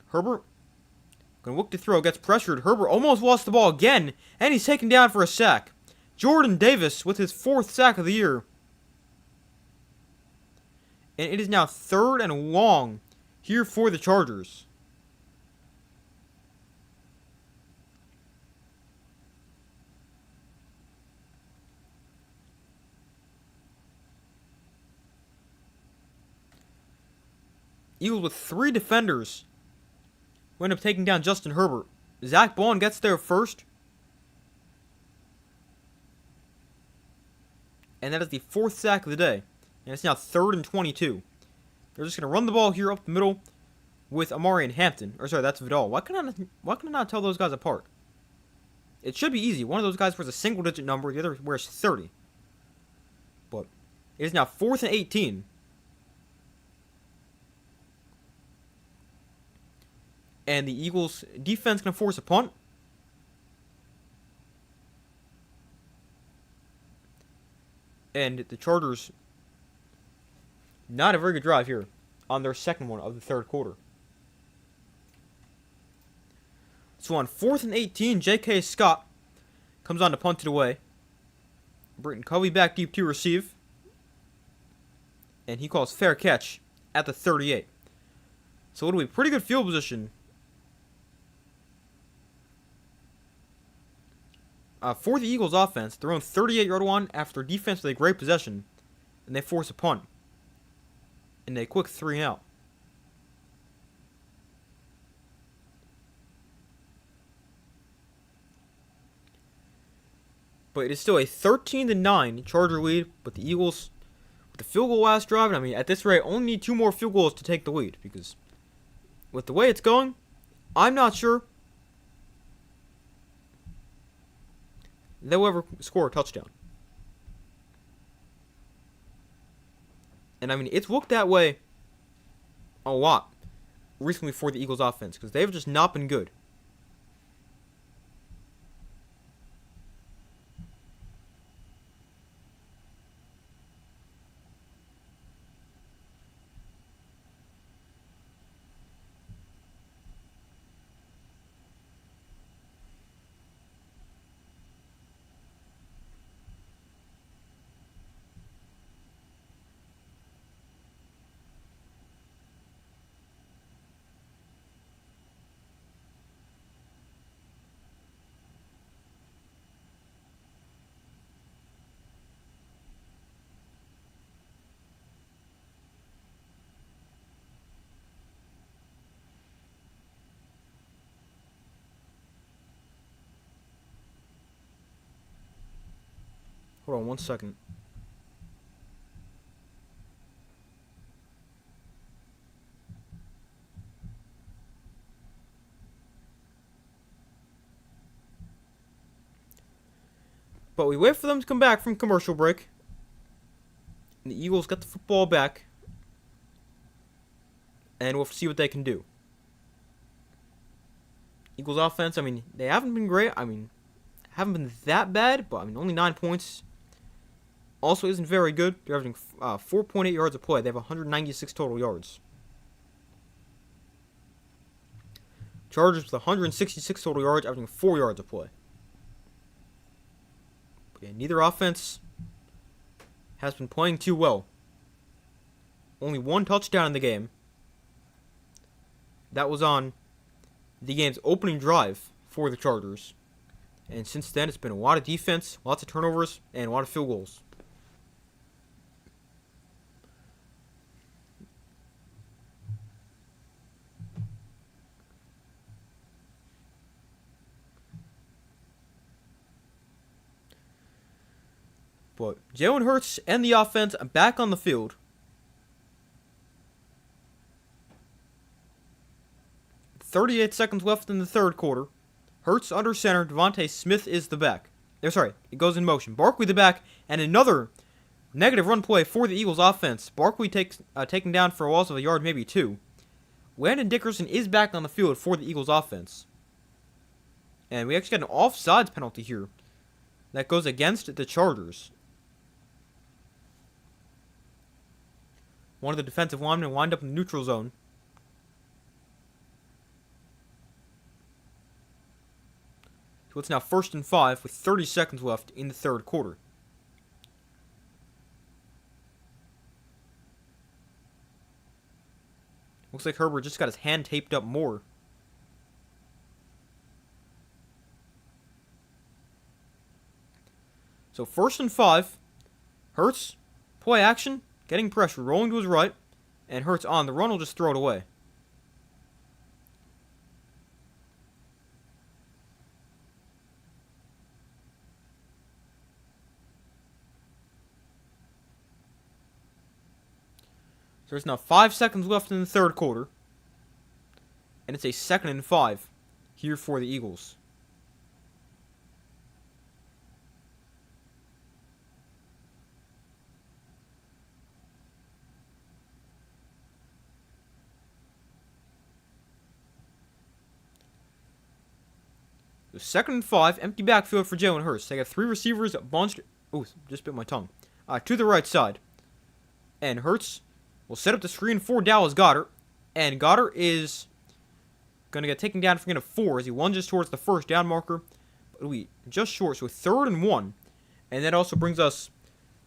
Herbert going to look to throw. Gets pressured. Herbert almost lost the ball again. And he's taken down for a sack. Jordan Davis with his 4th sack of the year. And it is now 3rd and long here for the Chargers. Eagles with 3 defenders will end up taking down Justin Herbert. Zach Bond gets there first. And that is the 4th sack of the day. And it's now 3rd and 22. They're just going to run the ball here up the middle with Amari and Hampton. Or sorry, that's Vidal. Why can I not tell those guys apart? It should be easy. One of those guys wears a single-digit number. The other wears 30. But it is now 4th and 18. And the Eagles' defense can force a punt. And the Chargers Not a very good drive here on their second one of the third quarter. So on 4th and 18, J.K. Scott comes on to punt it away. Britton Covey back deep to receive. And he calls fair catch at the 38. So it'll be pretty good field position for the Eagles offense. Their own 38-yard one after defense with a great possession. And they force a punt. And a quick 3-and-out. But it is still a 13-9 Charger lead. But the Eagles, with the field goal last drive, and I mean, at this rate, only need 2 more field goals to take the lead. Because with the way it's going, I'm not sure they'll ever score a touchdown. And I mean, it's looked that way a lot recently for the Eagles offense. Because they've just not been good. Hold on 1 second. But we wait for them to come back from commercial break. And the Eagles get the football back. And we'll see what they can do. Eagles offense, I mean, they haven't been great. I mean, haven't been that bad, but I mean, only 9 points. Also isn't very good. They're averaging 4.8 yards a play. They have 196 total yards. Chargers with 166 total yards, averaging 4 yards a play. But yeah, neither offense has been playing too well. Only 1 touchdown in the game. That was on the game's opening drive for the Chargers. And since then, it's been a lot of defense, lots of turnovers, and a lot of field goals. But Jalen Hurts and the offense are back on the field. .38 seconds left in the third quarter. Hurts under center. Devontae Smith is the back. It goes in motion. Barkley the back, and another negative run play for the Eagles offense. Barkley taken down for a loss of a yard, maybe 2. Landon Dickerson is back on the field for the Eagles offense. And we actually got an offsides penalty here. That goes against the Chargers. One of the defensive linemen lined up in the neutral zone. So it's now 1st and 5 with 30 seconds left in the third quarter. Looks like Herbert just got his hand taped up more. So 1st and 5. Hurts, play action, getting pressure, rolling to his right, and Hurts on the run will just throw it away. So there's now 5 seconds left in the third quarter. And it's a 2nd and 5 here for the Eagles. The 2nd and 5, empty backfield for Jalen Hurts. They got 3 receivers bunched. Oh, just bit my tongue. To the right side. And Hurts will set up the screen for Dallas Goedert. And Goedert is going to get taken down for a 4 as he lunges towards the first down marker. But we just short, so 3rd and 1. And that also brings us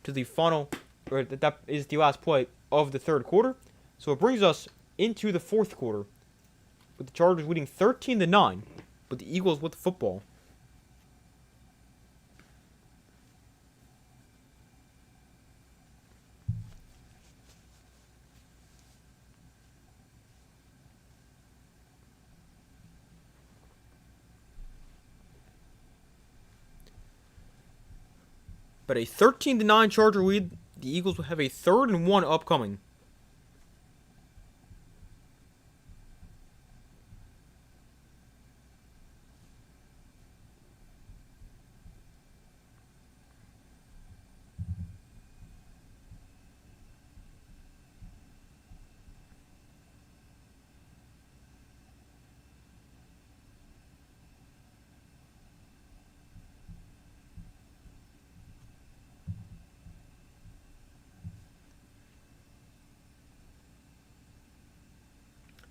to the final, or that is the last play of the 3rd quarter. So it brings us into the 4th quarter with the Chargers leading 13-9, but the Eagles with the football. But a 13-9 Charger lead. The Eagles will have a 3rd and 1 upcoming.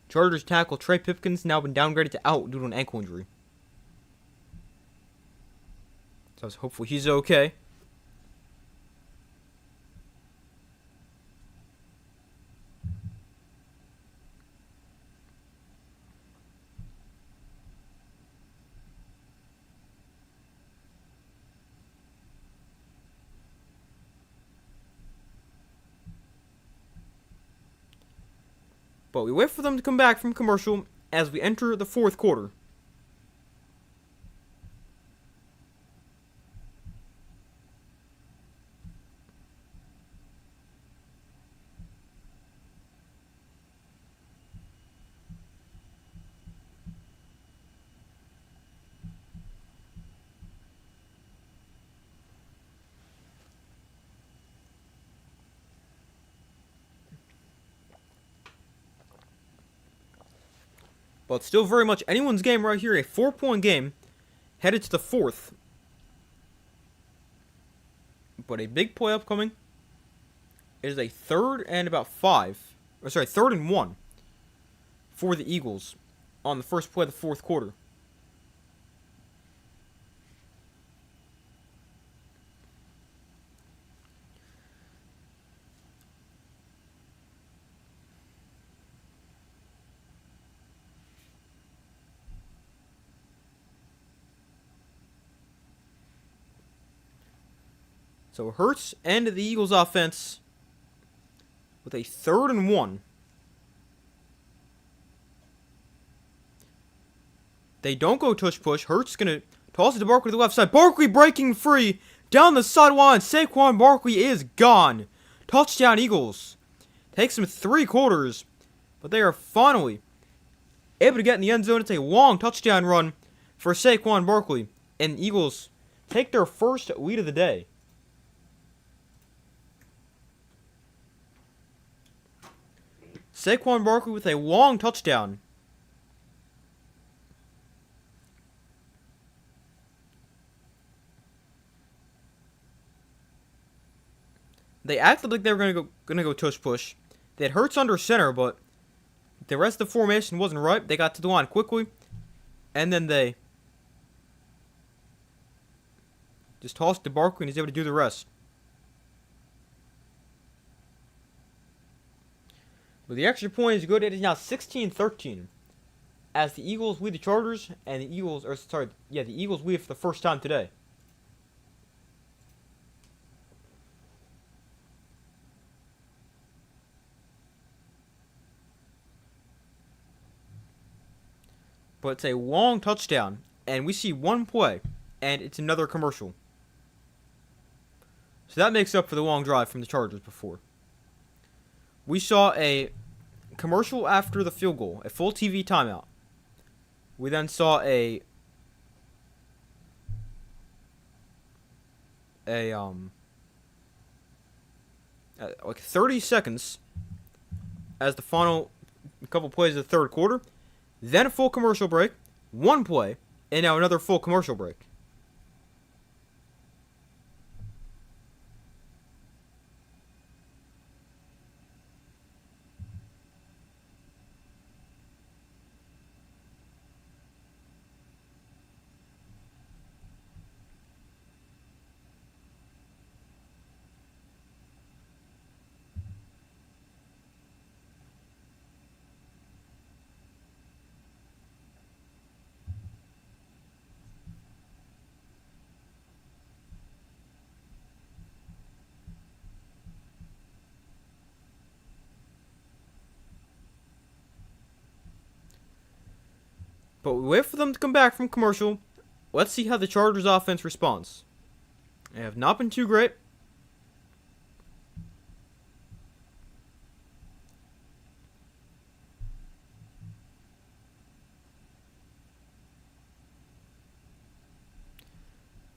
Chargers tackle Trey Pipkins now been downgraded to out due to an ankle injury. So hopefully he's okay. But we wait for them to come back from commercial as we enter the 4th quarter. But still very much anyone's game right here. A 4-point game. Headed to the 4th. But a big play upcoming. It is a 3rd and about 5. Or sorry, 3rd and 1. For the Eagles. On the first play of the 4th quarter. So Hurts and the Eagles offense with a 3rd and 1. They don't go tush push. Hurts going to toss it to Barkley to the left side. Barkley breaking free down the sideline. Saquon Barkley is gone. Touchdown Eagles. Takes them 3 quarters, but they are finally able to get in the end zone. It's a long touchdown run for Saquon Barkley. And Eagles take their first lead of the day. Saquon Barkley with a long touchdown. They acted like they were gonna go tush push. They had Hurts under center, but the rest of the formation wasn't right. They got to the line quickly, and then they just tossed to Barkley, and he's able to do the rest. But the extra point is good. It is now 16-13 as the Eagles lead the Chargers, and the Eagles lead for the first time today. But it's a long touchdown, and we see one play, and it's another commercial. So that makes up for the long drive from the Chargers before. We saw a commercial after the field goal, a full TV timeout. We then saw like 30 seconds as the final couple plays of the 3rd quarter. Then a full commercial break, 1 play, and now another full commercial break. But we wait for them to come back from commercial. Let's see how the Chargers offense responds. They have not been too great.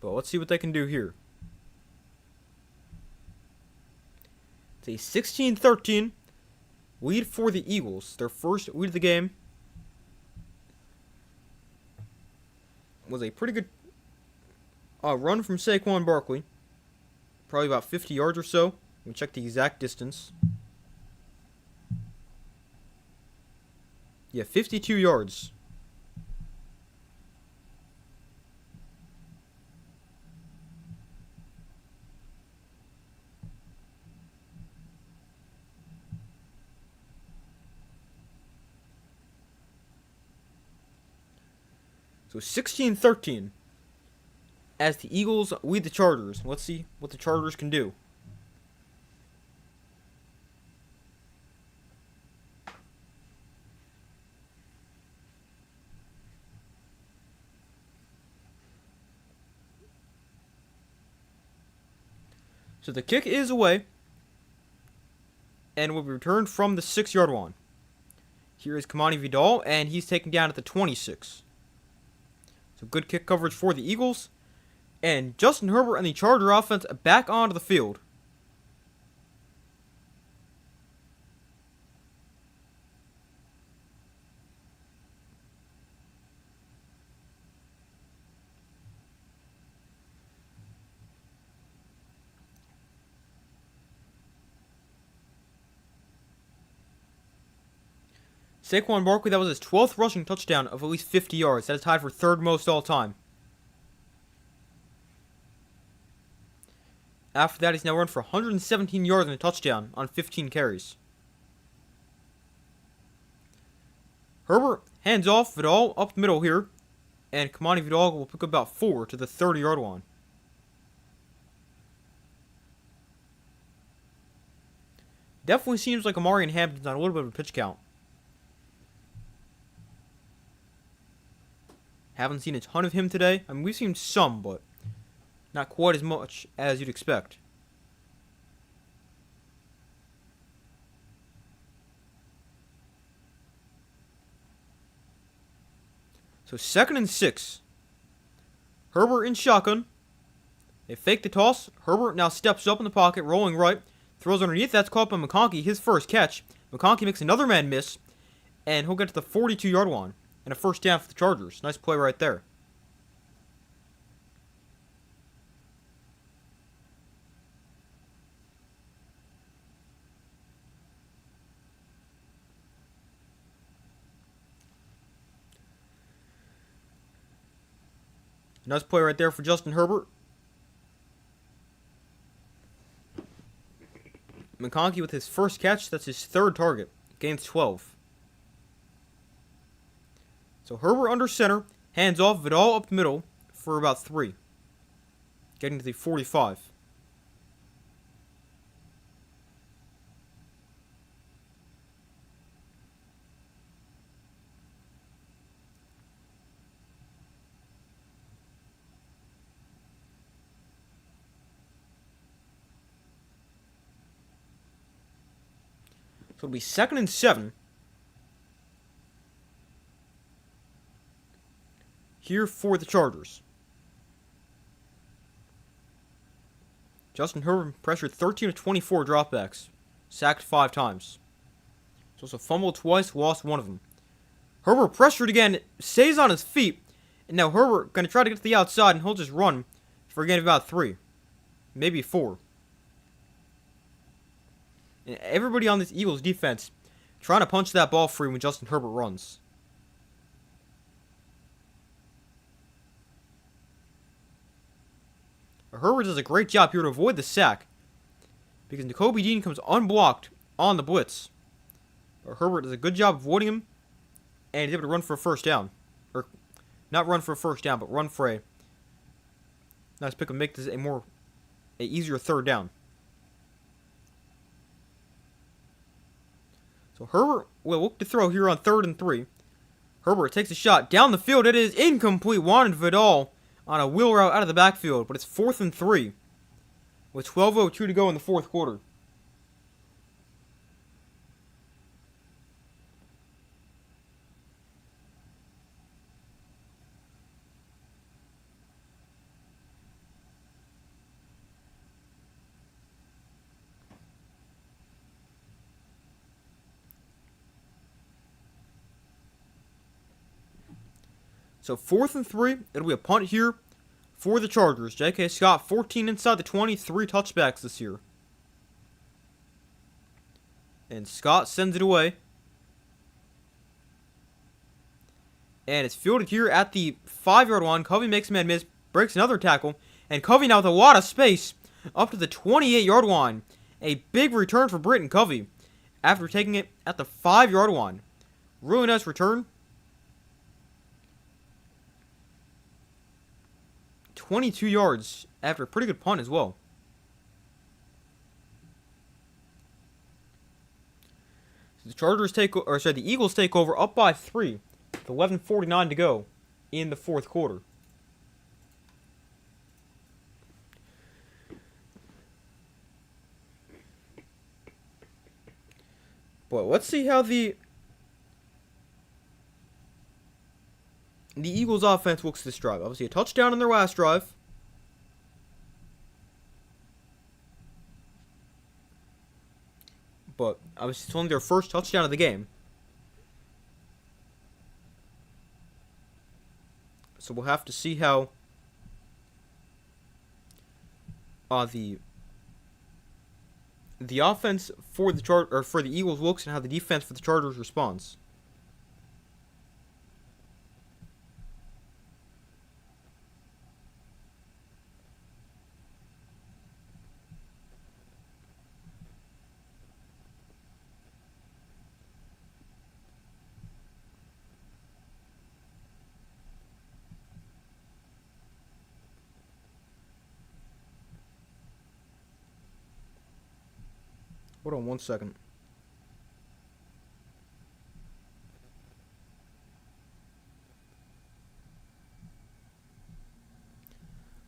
But let's see what they can do here. It's a 16-13 lead for the Eagles. Their first lead of the game. Was a pretty good run from Saquon Barkley. Probably about 50 yards or so. We'll check the exact distance. Yeah, 52 yards. So 16-13 as the Eagles lead the Chargers. Let's see what the Chargers can do. So the kick is away and will be returned from the 6-yard line. Here is Kamani Vidal, and he's taken down at the 26. So good kick coverage for the Eagles. And Justin Herbert and the Charger offense back onto the field. Saquon Barkley, that was his 12th rushing touchdown of at least 50 yards. That is tied for third most all time. After that, he's now run for 117 yards and a touchdown on 15 carries. Herbert hands off Vidal up the middle here. And Kamani Vidal will pick up about 4 to the 30-yard line. Definitely seems like Amarian Hampton's on a little bit of a pitch count. Haven't seen a ton of him today. I mean, we've seen some, but not quite as much as you'd expect. So 2nd and 6. Herbert in shotgun. They fake the toss. Herbert now steps up in the pocket, rolling right. Throws underneath. That's caught by McConkey, his first catch. McConkey makes another man miss. And he'll get to the 42-yard line. And a first down for the Chargers. Nice play right there. Nice play right there for Justin Herbert. McConkey with his first catch. That's his third target. Gains 12. So Herbert under center, hands off, Vidal up the middle for about 3. Getting to the 45. So it'll be 2nd and 7. Here for the Chargers. Justin Herbert pressured 13 of 24 dropbacks. Sacked 5 times. He's also fumbled twice, lost one of them. Herbert pressured again, stays on his feet. And now Herbert going to try to get to the outside, and he'll just run for a gain of about 3. Maybe 4. And everybody on this Eagles defense trying to punch that ball free when Justin Herbert runs. Herbert does a great job here to avoid the sack because Nakobe Dean comes unblocked on the blitz. But Herbert does a good job avoiding him, and he's able to run for a first down. Or, not run for a first down, but run for a nice pick and make this a easier third down. So Herbert will look to throw here on 3rd and 3. Herbert takes a shot down the field. It is incomplete. Wanted Vidal on a wheel route out of the backfield, but it's 4th and 3 with 12:02 to go in the fourth quarter. So 4th and 3, it'll be a punt here for the Chargers. J.K. Scott, 14 inside the 20, 3 touchbacks this year. And Scott sends it away. And it's fielded here at the 5-yard line. Covey makes a man miss, breaks another tackle. And Covey now with a lot of space up to the 28-yard line. A big return for Britton Covey after taking it at the 5-yard line. Really nice return. 22 yards after a pretty good punt as well. So the Eagles take over up by 3 with 11:49 to go in the fourth quarter. But let's see how the Eagles offense looks this drive. Obviously a touchdown in their last drive. But obviously it's only their first touchdown of the game. So we'll have to see how the offense for the Eagles looks and how the defense for the Chargers responds. Hold on 1 second.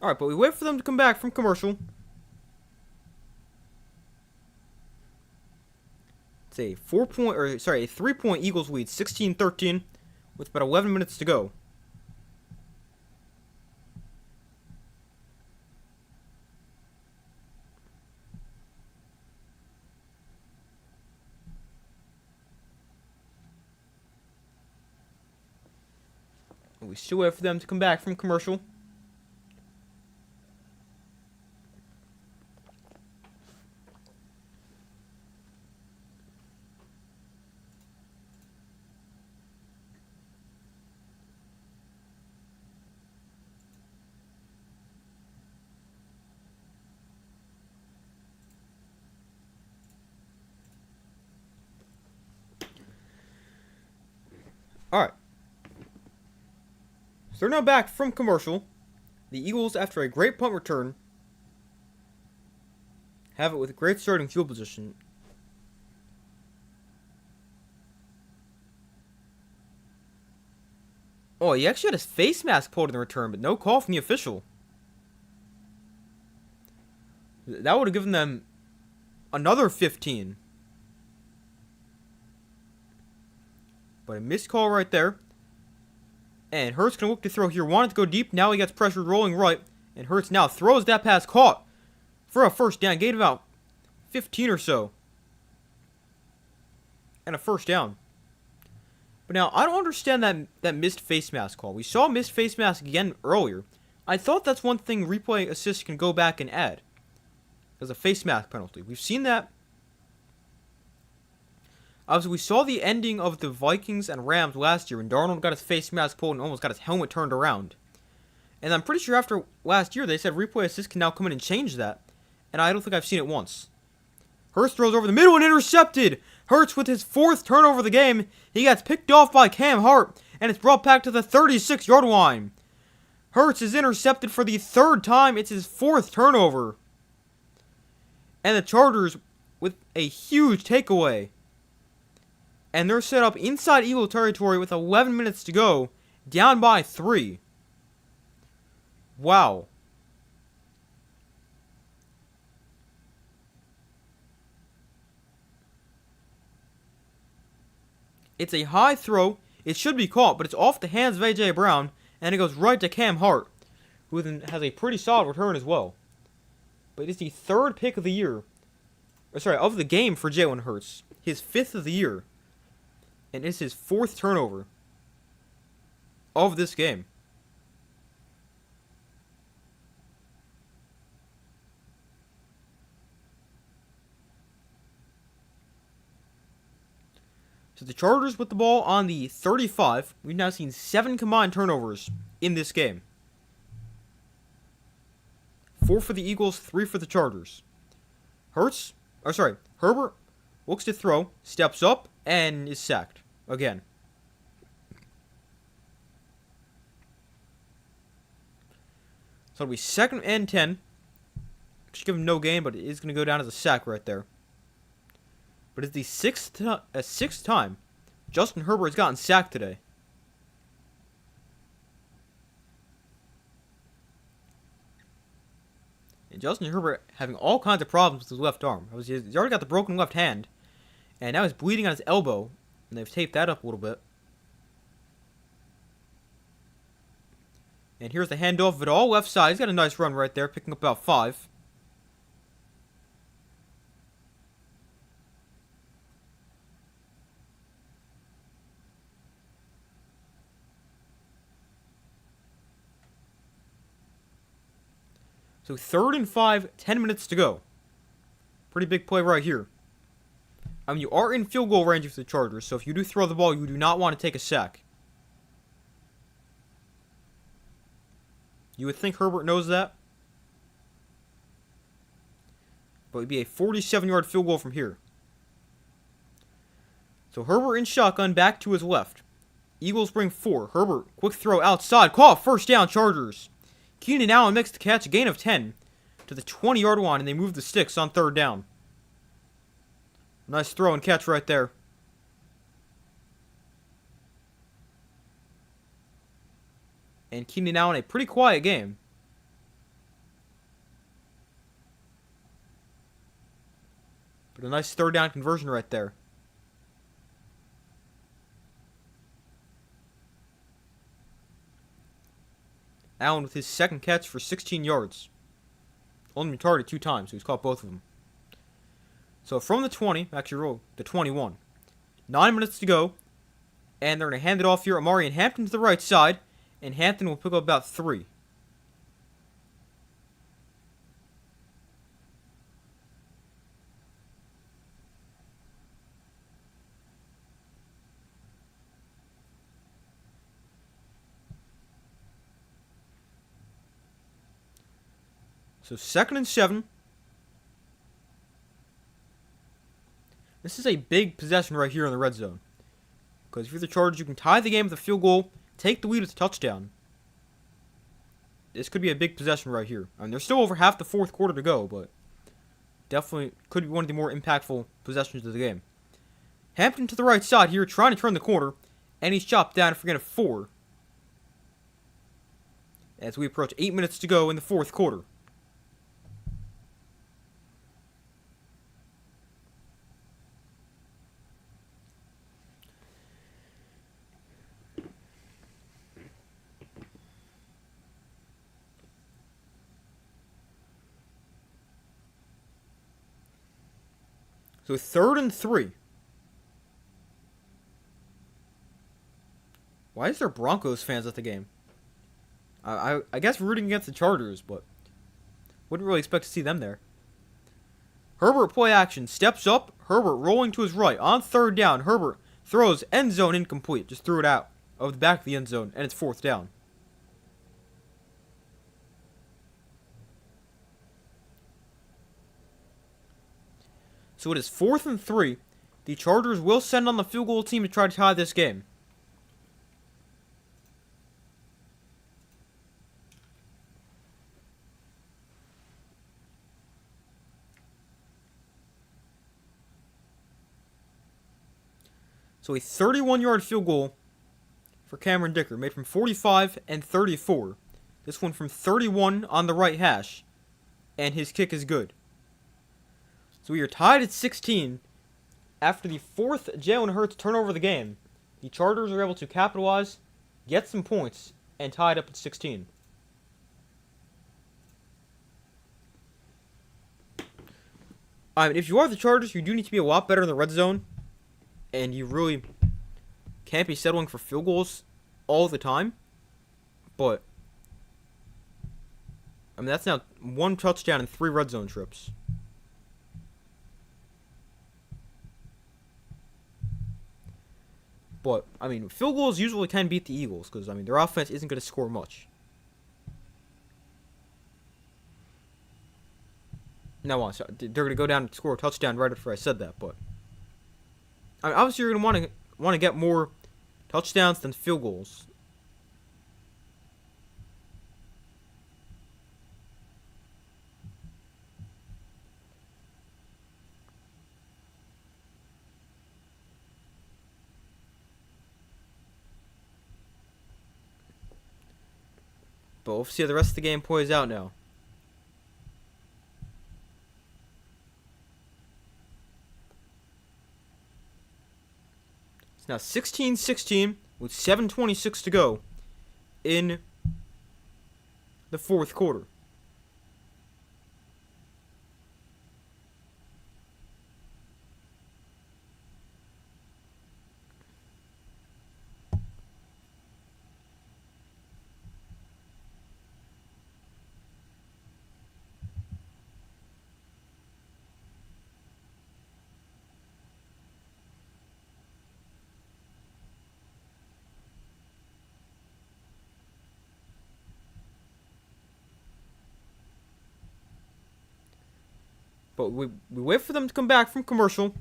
Alright, but we wait for them to come back from commercial. It's a 3-point Eagles lead, 16-13, with about 11 minutes to go. We still wait for them to come back from commercial. Alright. So they're now back from commercial. The Eagles, after a great punt return, have it with a great starting field position. Oh, he actually had his face mask pulled in the return, but no call from the official. That would have given them another 15. But a missed call right there. And Hurts going to look to throw here. Wanted to go deep. Now he gets pressured rolling right. And Hurts now throws that pass caught for a first down. Gained about 15 or so. And a first down. But now, I don't understand that missed face mask call. We saw missed face mask again earlier. I thought that's one thing replay assist can go back and add. As a face mask penalty. We've seen that. Obviously, we saw the ending of the Vikings and Rams last year when Darnold got his face mask pulled and almost got his helmet turned around. And I'm pretty sure after last year, they said replay assist can now come in and change that. And I don't think I've seen it once. Hurts throws over the middle and intercepted. Hurts with his 4th turnover of the game. He gets picked off by Cam Hart. And it's brought back to the 36-yard line. Hurts is intercepted for the 3rd time. It's his 4th turnover. And the Chargers with a huge takeaway. And they're set up inside Eagle territory with 11 minutes to go, down by 3. Wow. It's a high throw. It should be caught, but it's off the hands of A.J. Brown, and it goes right to Cam Hart, who then has a pretty solid return as well. But it is the 3rd pick of the year. Of the game for Jalen Hurts. His 5th of the year. And it's his 4th turnover of this game. So the Chargers with the ball on the 35. We've now seen 7 combined turnovers in this game. 4 for the Eagles, 3 for the Chargers. Herbert looks to throw, steps up, and is sacked again. So it'll be 2nd and 10. Should give him no gain, but it is going to go down as a sack right there. But it's the 6th time Justin Herbert has gotten sacked today. And Justin Herbert having all kinds of problems with his left arm. He's already got the broken left hand, and now he's bleeding on his elbow, and they've taped that up a little bit. And here's the handoff of it all left side. He's got a nice run right there, picking up about 5. So 3rd and 5, 10 minutes to go. Pretty big play right here. You are in field goal range with the Chargers, so if you do throw the ball, you do not want to take a sack. You would think Herbert knows that. But it would be a 47-yard field goal from here. So Herbert in shotgun, back to his left. Eagles bring 4. Herbert, quick throw outside. Caught, 1st down, Chargers. Keenan Allen makes the catch, a gain of 10 to the 20-yard line, and they move the sticks on 3rd down. Nice throw and catch right there. And Keenan Allen, a pretty quiet game. But a nice 3rd down conversion right there. Allen with his 2nd catch for 16 yards. Only been targeted 2 times, so he's caught both of them. So from the 20, actually the 21. 9 minutes to go. And they're going to hand it off here. Amari and Hampton to the right side. And Hampton will pick up about 3. So 2nd and 7. This is a big possession right here in the red zone. Because if you're the Chargers, you can tie the game with a field goal, take the lead with a touchdown. This could be a big possession right here. There's still over half the 4th quarter to go, but definitely could be one of the more impactful possessions of the game. Hampton to the right side here, trying to turn the corner, and he's chopped down for a 4. As we approach 8 minutes to go in the 4th quarter. So 3rd and 3. Why is there Broncos fans at the game? I guess rooting against the Chargers, but wouldn't really expect to see them there. Herbert play action, steps up. Herbert rolling to his right on 3rd down. Herbert throws, end zone incomplete. Just threw it out of the back of the end zone, and it's 4th down. So it is 4th and 3. The Chargers will send on the field goal team to try to tie this game. So So a 31-yard field goal for Cameron Dicker, made from 45 and 34. This one from 31 on the right hash, and his kick is good. So we are tied at 16 after the fourth Jalen Hurts turnover of the game. The Chargers are able to capitalize, get some points, and tie it up at 16. If you are the Chargers, you do need to be a lot better in the red zone, and you really can't be settling for field goals all the time. But that's now 1 touchdown and 3 red zone trips. But field goals usually can beat the Eagles because their offense isn't going to score much. No, they're going to go down and score a touchdown right after I said that. But obviously you're going to want to get more touchdowns than field goals. But we'll see how the rest of the game plays out now. It's now 16-16 with 7:26 to go in the fourth quarter. But we wait for them to come back from commercial.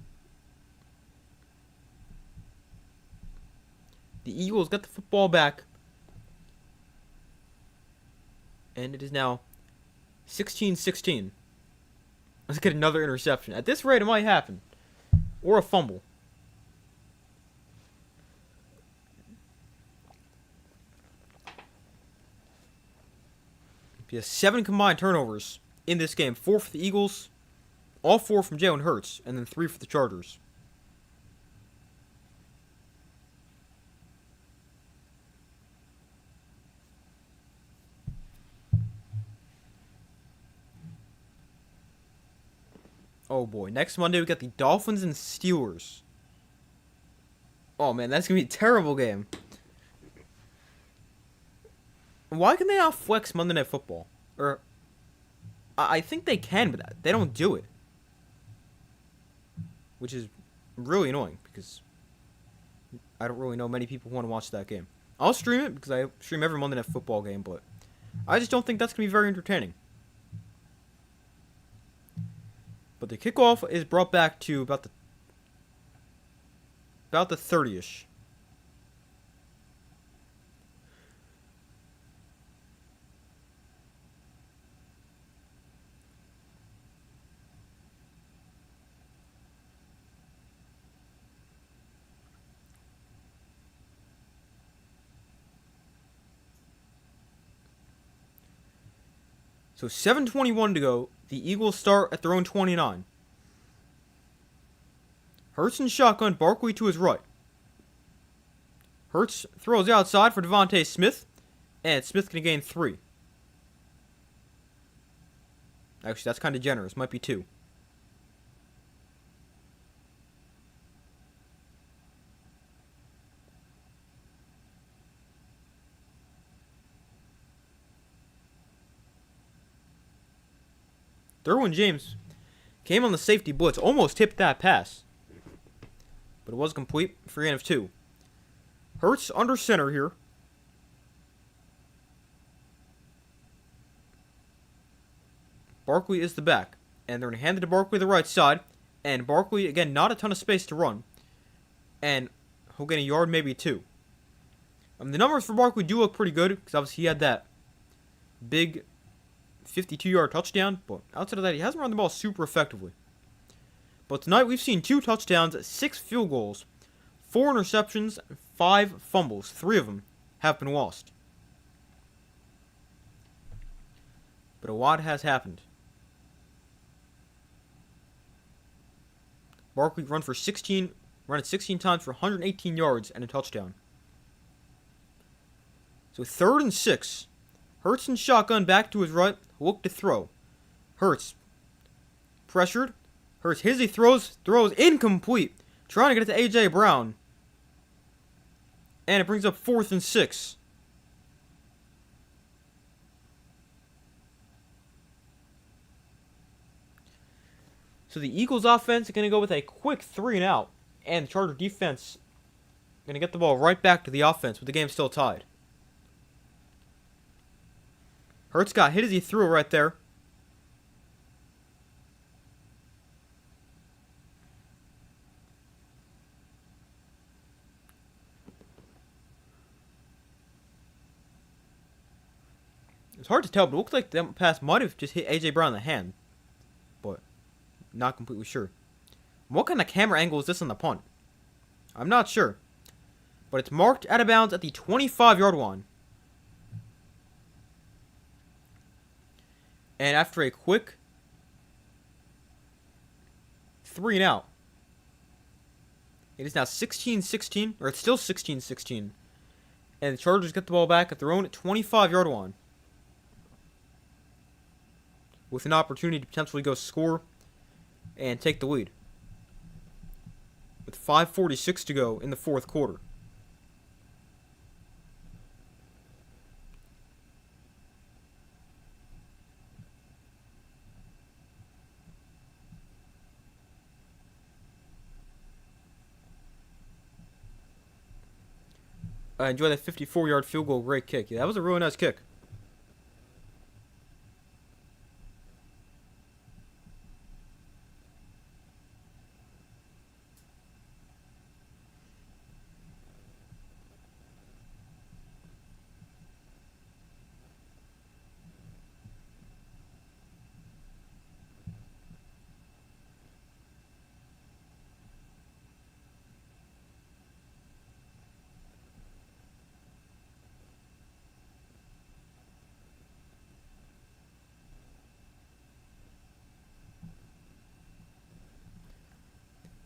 The Eagles got the football back. And it is now 16-16. Let's get another interception. At this rate, it might happen. Or a fumble. He has 7 combined turnovers in this game. 4 for the Eagles. All 4 from Jalen Hurts, and then 3 for the Chargers. Oh boy, next Monday we got the Dolphins and Steelers. Oh man, that's going to be a terrible game. Why can they not flex Monday Night Football? Or, I think they can, but they don't do it. Which is really annoying, because I don't really know many people who want to watch that game. I'll stream it, because I stream every Monday Night Football game, but I just don't think that's going to be very entertaining. But the kickoff is brought back to about the 30-ish. So 7:21 to go. The Eagles start at their own 29. Hurts in shotgun, Barkley to his right. Hurts throws outside for Devontae Smith, and Smith can gain 3. Actually, that's kind of generous. Might be 2. Derwin James came on the safety blitz, almost tipped that pass. But it was complete for a gain of 2. Hurts under center here. Barkley is the back. And they're going to hand it to Barkley the right side. And Barkley, again, not a ton of space to run. And he'll get a yard, maybe 2. The numbers for Barkley do look pretty good, because obviously he had that big 52-yard touchdown, but outside of that, he hasn't run the ball super effectively. But tonight, we've seen 2 touchdowns, 6 field goals, 4 interceptions, and 5 fumbles. 3 of them have been lost. But a lot has happened. Barkley ran it 16 times for 118 yards and a touchdown. So 3rd and 6. Hurts in shotgun back to his right. Look to throw. Hurts pressured. Hurts his he throws incomplete. Trying to get it to A.J. Brown. And it brings up 4th and 6. So the Eagles offense is going to go with a quick 3 and out. And the Charger defense going to get the ball right back to the offense with the game still tied. Hurts got hit as he threw it right there. It's hard to tell, but it looks like that pass might have just hit A.J. Brown in the hand. But not completely sure. What kind of camera angle is this on the punt? I'm not sure. But it's marked out of bounds at the 25-yard line. And after a quick 3 and out, it is now 16-16, or it's still 16-16. And the Chargers get the ball back at their own 25-yard line, with an opportunity to potentially go score and take the lead. With 5:46 to go in the 4th quarter. I enjoy that 54-yard field goal. Great kick. Yeah, that was a really nice kick.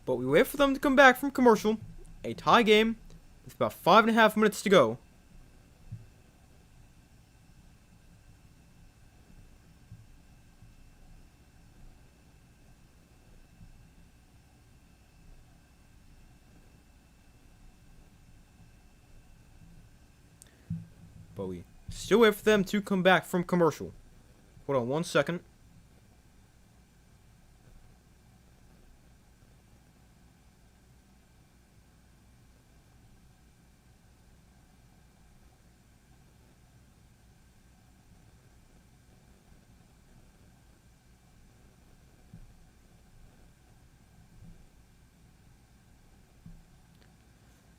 But we wait for them to come back from commercial. A tie game with about 5.5 minutes to go. But we still wait for them to come back from commercial. Hold on 1 second.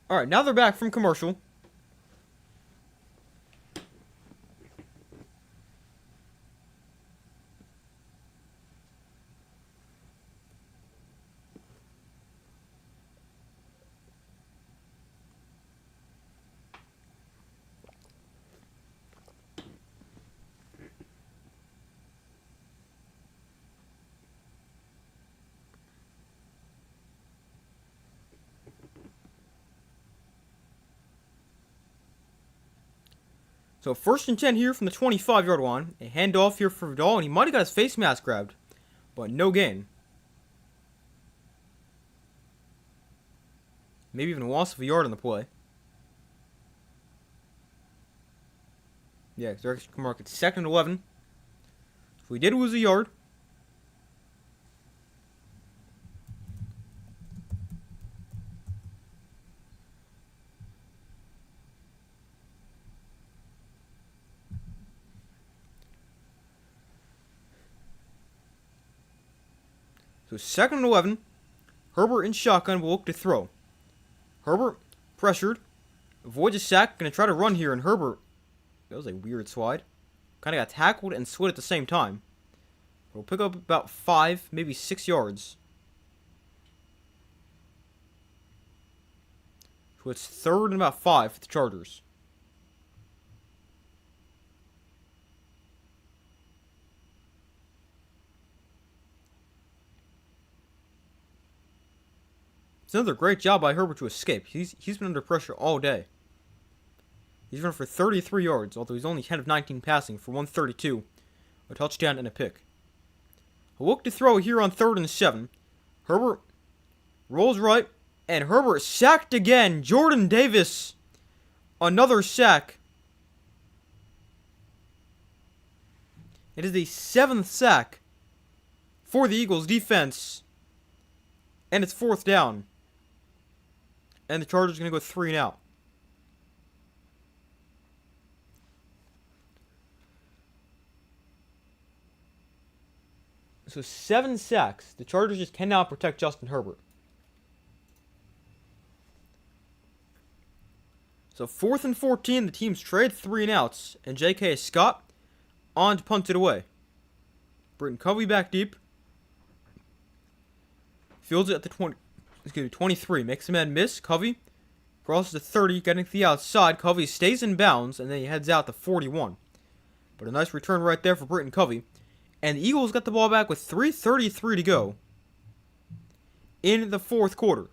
Alright, now they're back from commercial. So 1st and 10 here from the 25-yard line. A handoff here for Vidal, and he might have got his face mask grabbed. But no gain. Maybe even a loss of a yard on the play. Yeah, because they're actually going to mark it 2nd and 11. So we did lose a yard. So 2nd and 11. Herbert in shotgun will look to throw. Herbert pressured. Avoids a sack. Going to try to run here. And Herbert, that was a weird slide. Kind of got tackled and slid at the same time. We'll pick up about 5, maybe 6 yards. So it's 3rd and about 5 for the Chargers. It's another great job by Herbert to escape. He's been under pressure all day. He's run for 33 yards, although he's only 10 of 19 passing for 132, a touchdown and a pick. A look to throw here on 3rd and 7. Herbert rolls right, and Herbert sacked again. Jordan Davis, another sack. It is the 7th sack for the Eagles defense, and it's 4th down. And the Chargers are going to go 3 and out. So 7 sacks. The Chargers just cannot protect Justin Herbert. So 4th and 14, the teams trade 3 and outs, and J.K. Scott on to punt it away. Britton Covey back deep. Fields it at the 23. Makes a man miss. Covey crosses the 30, getting to the outside. Covey stays in bounds, and then he heads out to 41. But a nice return right there for Britton Covey. And the Eagles got the ball back with 3:33 to go in the 4th quarter.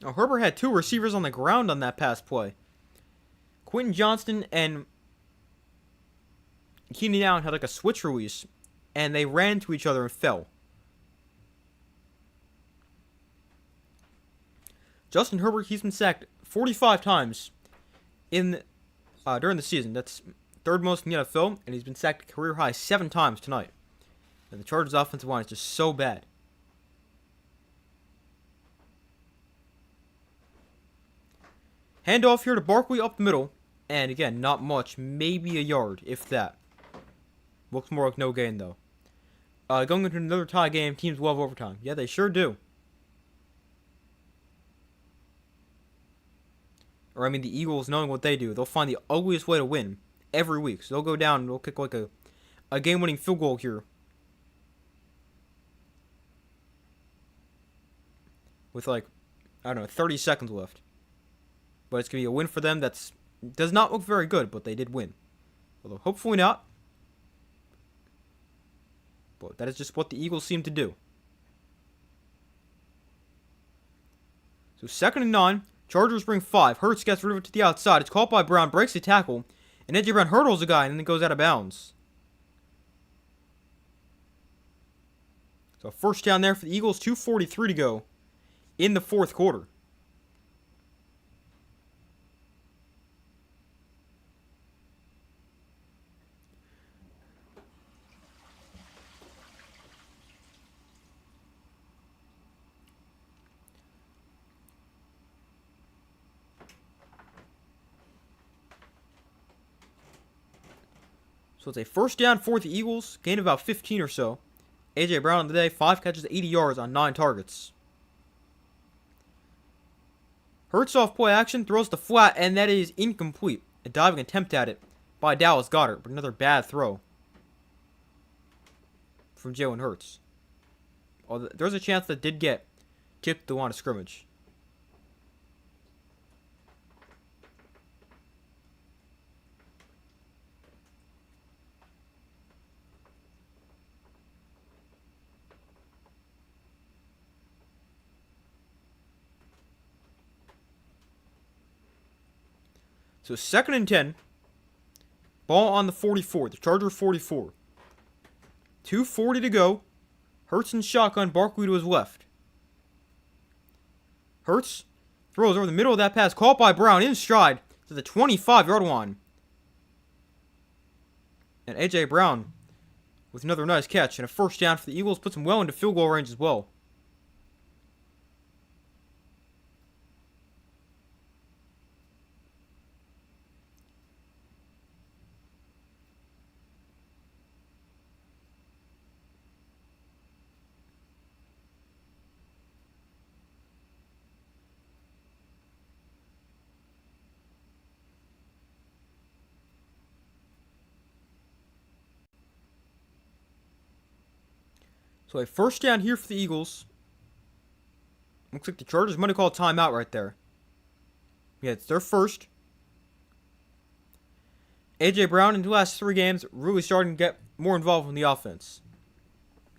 Now, Herbert had 2 receivers on the ground on that pass play. Quentin Johnston and Keenan Allen had like a switch release, and they ran to each other and fell. Justin Herbert, he's been sacked 45 times during the season. That's 3rd most in the NFL, and he's been sacked a career high 7 times tonight. And the Chargers' offensive line is just so bad. Handoff here to Barkley up the middle, and again, not much, maybe a yard, if that. Looks more like no gain though. Going into another tie game, teams love overtime. Yeah, they sure do. Or, I mean, the Eagles, knowing what they do, they'll find the ugliest way to win every week. So they'll go down and they'll kick like a game-winning field goal here. With 30 seconds left. But it's going to be a win for them that does not look very good, but they did win. Although, hopefully not. But that is just what the Eagles seem to do. So 2nd and 9. Chargers bring 5. Hurts gets rid of it to the outside. It's caught by Brown, breaks the tackle, and A.J. Brown hurdles a guy and then goes out of bounds. So 1st down there for the Eagles, 2:43 to go in the 4th quarter. So it's a 1st down for the Eagles, gain of about 15 or so. A.J. Brown on the day, 5 catches, 80 yards on 9 targets. Hurts off play action, throws the flat, and that is incomplete. A diving attempt at it by Dallas Goedert, but another bad throw from Jalen Hurts. Although there's a chance that did get tipped the line of scrimmage. So 2nd and 10. Ball on the 44. The Charger 44. 2:40 to go. Hurts in shotgun. Barkley to his left. Hurts throws over the middle of that pass. Caught by Brown in stride to the 25-yard line. And A.J. Brown with another nice catch. And a 1st down for the Eagles. Puts him well into field goal range as well. So a first down here for the Eagles. Looks like the Chargers might have called timeout right there. Yeah, it's their first. A.J. Brown in the last 3 games really starting to get more involved in the offense.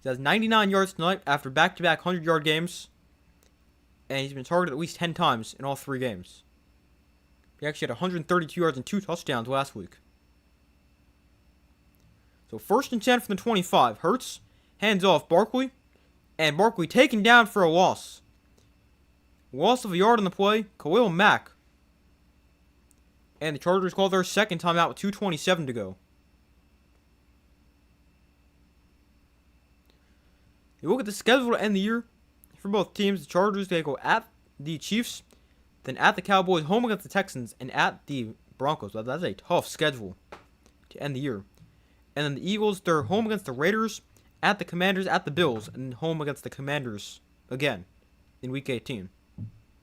He has 99 yards tonight after back-to-back 100-yard games. And he's been targeted at least 10 times in all 3 games. He actually had 132 yards and 2 touchdowns last week. So 1st and 10 from the 25. Hurts hands off Barkley. And Barkley taken down for a loss. Loss of a yard on the play. Khalil Mack. And the Chargers call their second timeout with 2:27 to go. You look at the schedule to end the year for both teams. The Chargers, they go at the Chiefs, then at the Cowboys, home against the Texans, and at the Broncos. That's a tough schedule to end the year. And then the Eagles, they're home against the Raiders, at the Commanders, at the Bills, and home against the Commanders again in Week 18.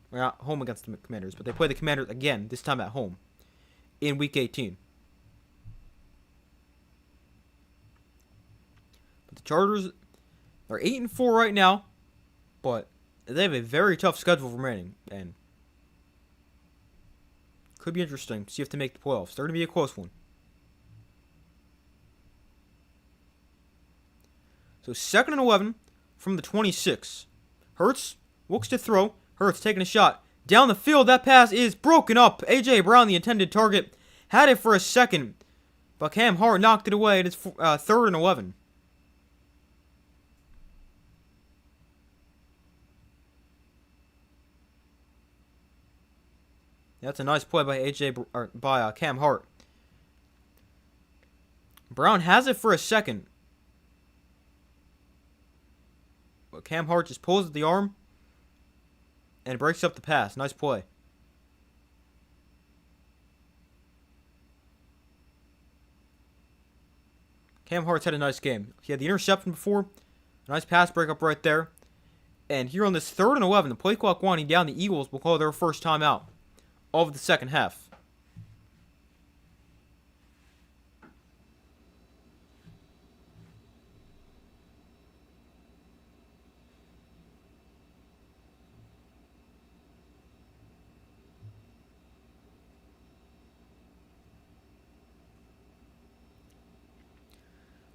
We're not home against the Commanders, but they play the Commanders again, this time at home, in Week 18. But the Chargers are 8-4 right now, but they have a very tough schedule remaining, and could be interesting. See if they make the playoffs. They're going to be a close one. So 2nd and 11 from the 26. Hurts looks to throw. Hurts taking a shot. Down the field, that pass is broken up. A.J. Brown, the intended target, had it for a second, but Cam Hart knocked it away. It's 3rd and 11. That's a nice play by Cam Hart. Brown has it for a second, but Cam Hart just pulls at the arm and breaks up the pass. Nice play. Cam Hart's had a nice game. He had the interception before. Nice pass breakup right there. And here on this 3rd and 11, the play clock winding down, the Eagles will call their first timeout of the second half.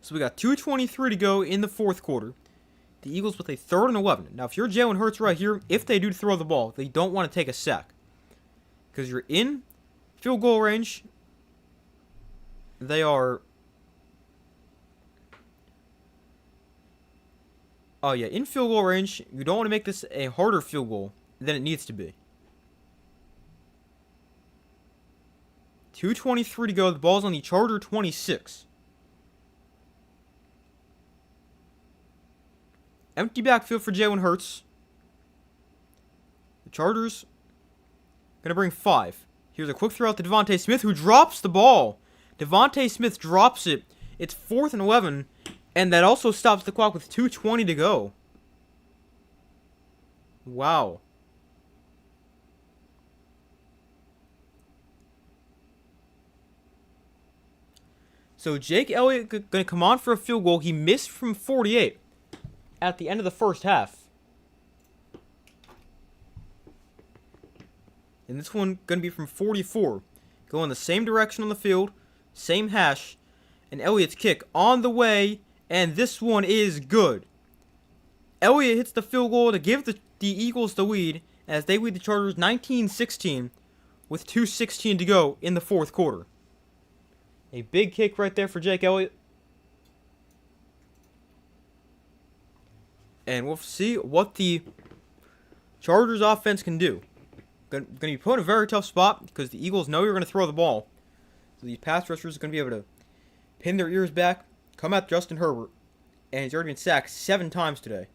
So we got 2:23 to go in the 4th quarter. The Eagles with a 3rd and 11. Now, if you're Jalen Hurts right here, if they do throw the ball, they don't want to take a sack, because you're in field goal range. They are... Oh, yeah, in field goal range. You don't want to make this a harder field goal than it needs to be. 2:23 to go. The ball's on the Charger 26. Empty backfield for Jalen Hurts. The Chargers going to bring 5. Here's a quick throw out to Devontae Smith, who drops the ball. Devontae Smith drops it. It's 4th and 11, and that also stops the clock with 2:20 to go. Wow. So Jake Elliott going to come on for a field goal. He missed from 48 at the end of the first half. And this one going to be from 44. Going the same direction on the field, same hash. And Elliott's kick on the way, and this one is good. Elliott hits the field goal to give the Eagles the lead as they lead the Chargers 19-16 with 2:16 to go in the 4th quarter. A big kick right there for Jake Elliott. And we'll see what the Chargers offense can do. Going to be put in a very tough spot because the Eagles know you're going to throw the ball. So these pass rushers are going to be able to pin their ears back, come at Justin Herbert. And he's already been sacked 7 times today.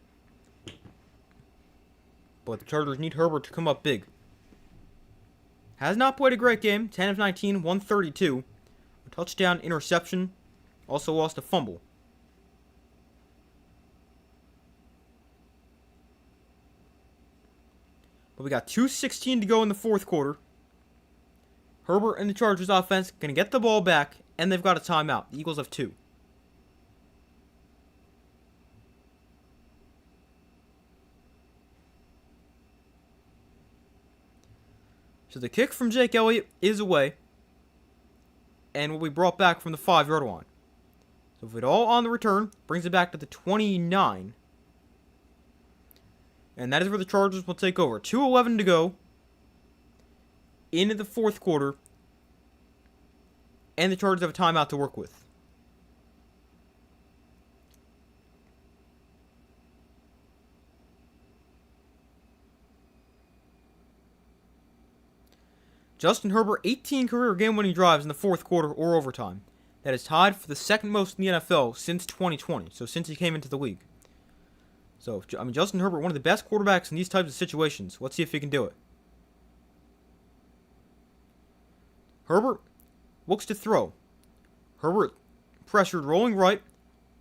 But the Chargers need Herbert to come up big. Has not played a great game. 10 of 19, 132. A touchdown, interception. Also lost a fumble. But we got 2:16 to go in the 4th quarter. Herbert and the Chargers offense going to get the ball back, and they've got a timeout. The Eagles have 2. So the kick from Jake Elliott is away and will be brought back from the 5-yard line. So if it all on the return, brings it back to the 29. And that is where the Chargers will take over. 2:11 to go into the fourth quarter. And the Chargers have a timeout to work with. Justin Herbert, 18 career game-winning drives in the fourth quarter or overtime. That is tied for the second most in the NFL since 2020, so since he came into the league. So, Justin Herbert, one of the best quarterbacks in these types of situations. Let's see if he can do it. Herbert looks to throw. Herbert pressured, rolling right,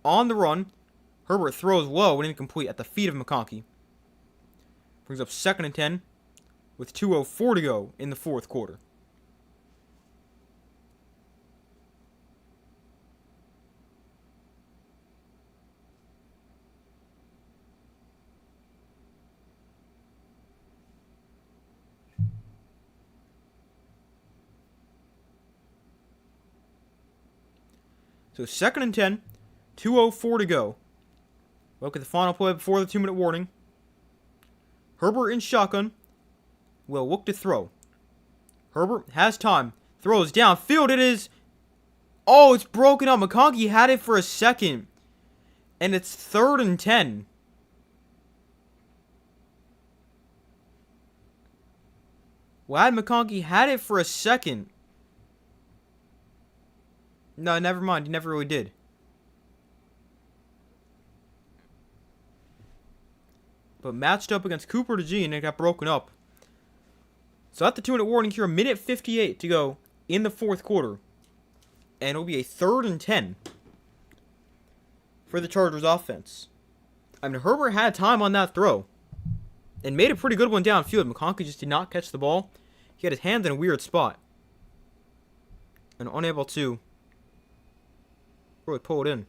on the run. Herbert throws low and incomplete at the feet of McConkey. Brings up 2nd and 10 with 2:04 to go in the fourth quarter. So 2nd and 10, 2:04 to go. Look at the final play before the 2-minute warning. Herbert in shotgun will look to throw. Herbert has time. Throws downfield. It is... Oh, it's broken up. McConkey had it for a second. And it's 3rd and 10. Ladd McConkey had it for a second. No, never mind. He never really did. But matched up against Cooper DeJean, and it got broken up. So at the 2-minute warning here, 1:58 to go in the fourth quarter. And it'll be a 3rd and 10 for the Chargers offense. I mean, Herbert had time on that throw. And made a pretty good one downfield. McConkey just did not catch the ball. He had his hands in a weird spot. And unable to really pull it in.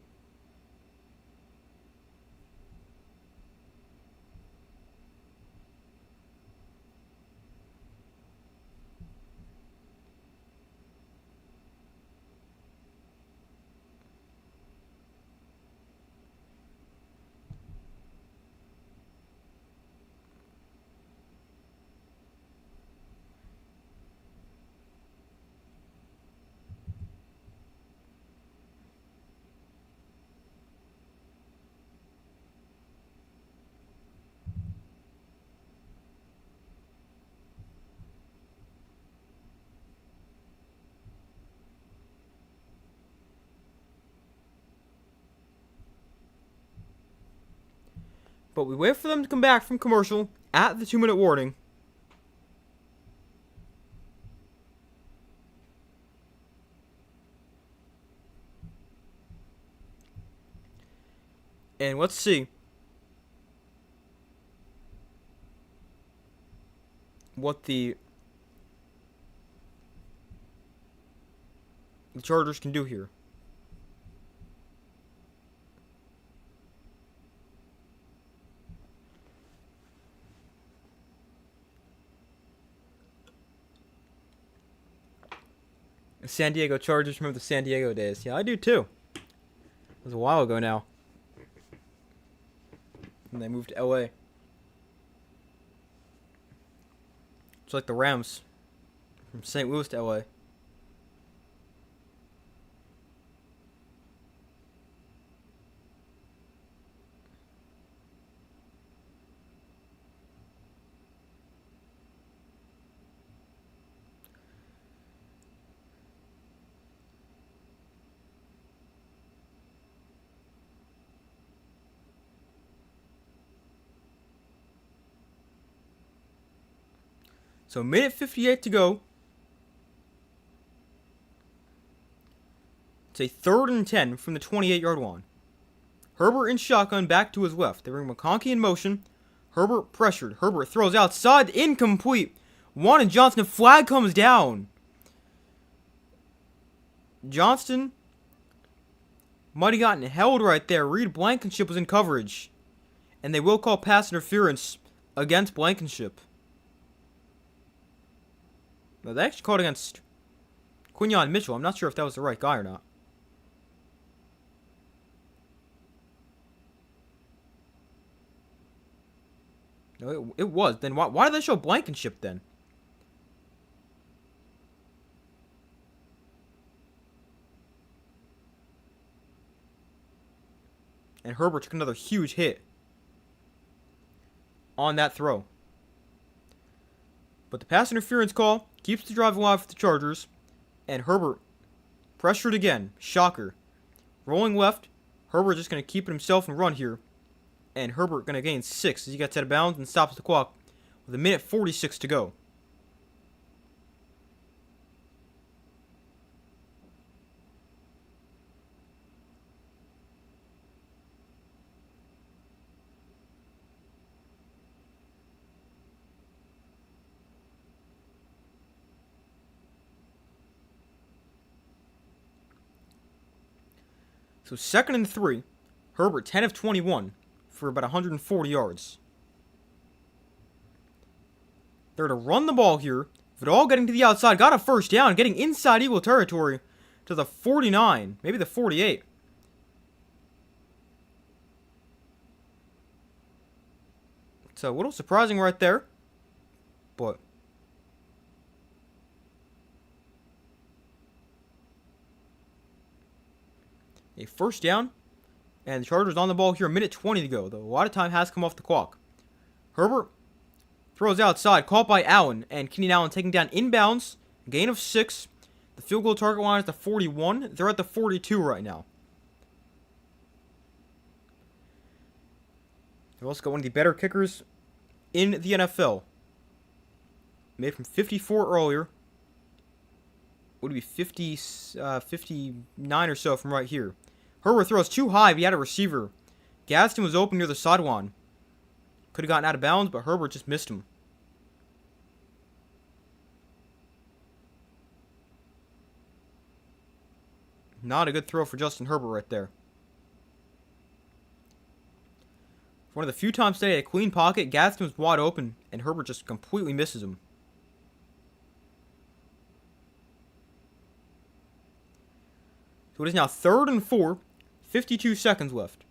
But we wait for them to come back from commercial at the 2-minute warning. And let's see what the Chargers can do here. San Diego Chargers, remember the San Diego days. Yeah, I do too. It was a while ago now. And they moved to LA. It's like the Rams from St. Louis to LA. So 1:58 to go. It's a 3rd and 10 from the 28-yard line. Herbert in shotgun back to his left. They bring McConkey in motion. Herbert pressured. Herbert throws outside. Incomplete. Juwan Johnson. Flag comes down. Johnston might have gotten held right there. Reed Blankenship was in coverage. And they will call pass interference against Blankenship. No, they actually called against Quinyon Mitchell. I'm not sure if that was the right guy or not. No, it was. Then why did they show Blankenship then? And Herbert took another huge hit on that throw. But the pass interference call keeps the drive alive for the Chargers. And Herbert pressured again. Shocker. Rolling left. Herbert just going to keep it himself and run here. And Herbert going to gain 6 as he gets out of bounds and stops the clock with 1:46 to go. So 2nd and 3. Herbert 10 of 21 for about 140 yards. They're to run the ball here. Vidal getting to the outside. Got a first down. Getting inside Eagle territory to the 49. Maybe the 48. It's a little surprising right there. But a first down. And the Chargers on the ball here. 1:20 to go. Though a lot of time has come off the clock. Herbert throws outside. Caught by Allen. And Keenan Allen taking down inbounds. Gain of 6. The field goal target line is the 41. They're at the 42 right now. They've also got one of the better kickers in the NFL. Made from 54 earlier. Would it be 59 or so from right here. Herbert throws too high, but he had a receiver. Gadsden was open near the sideline. Could have gotten out of bounds, but Herbert just missed him. Not a good throw for Justin Herbert right there. For one of the few times today, a clean pocket, Gadsden was wide open, and Herbert just completely misses him. So it is now 3rd and 4, 52 seconds left.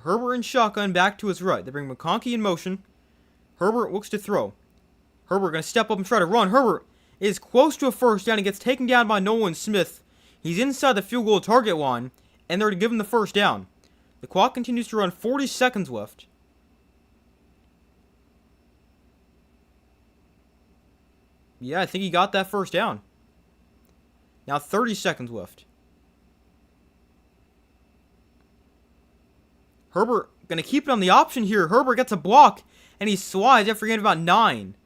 Herbert in shotgun back to his right. They bring McConkey in motion. Herbert looks to throw. Herbert going to step up and try to run. Herbert is close to a first down and gets taken down by Nolan Smith. He's inside the field goal target line, and they're to give him the first down. The clock continues to run. 40 seconds left. Yeah, I think he got that first down. Now 30 seconds left. Herbert going to keep it on the option here. Herbert gets a block, and he slides after getting about 9.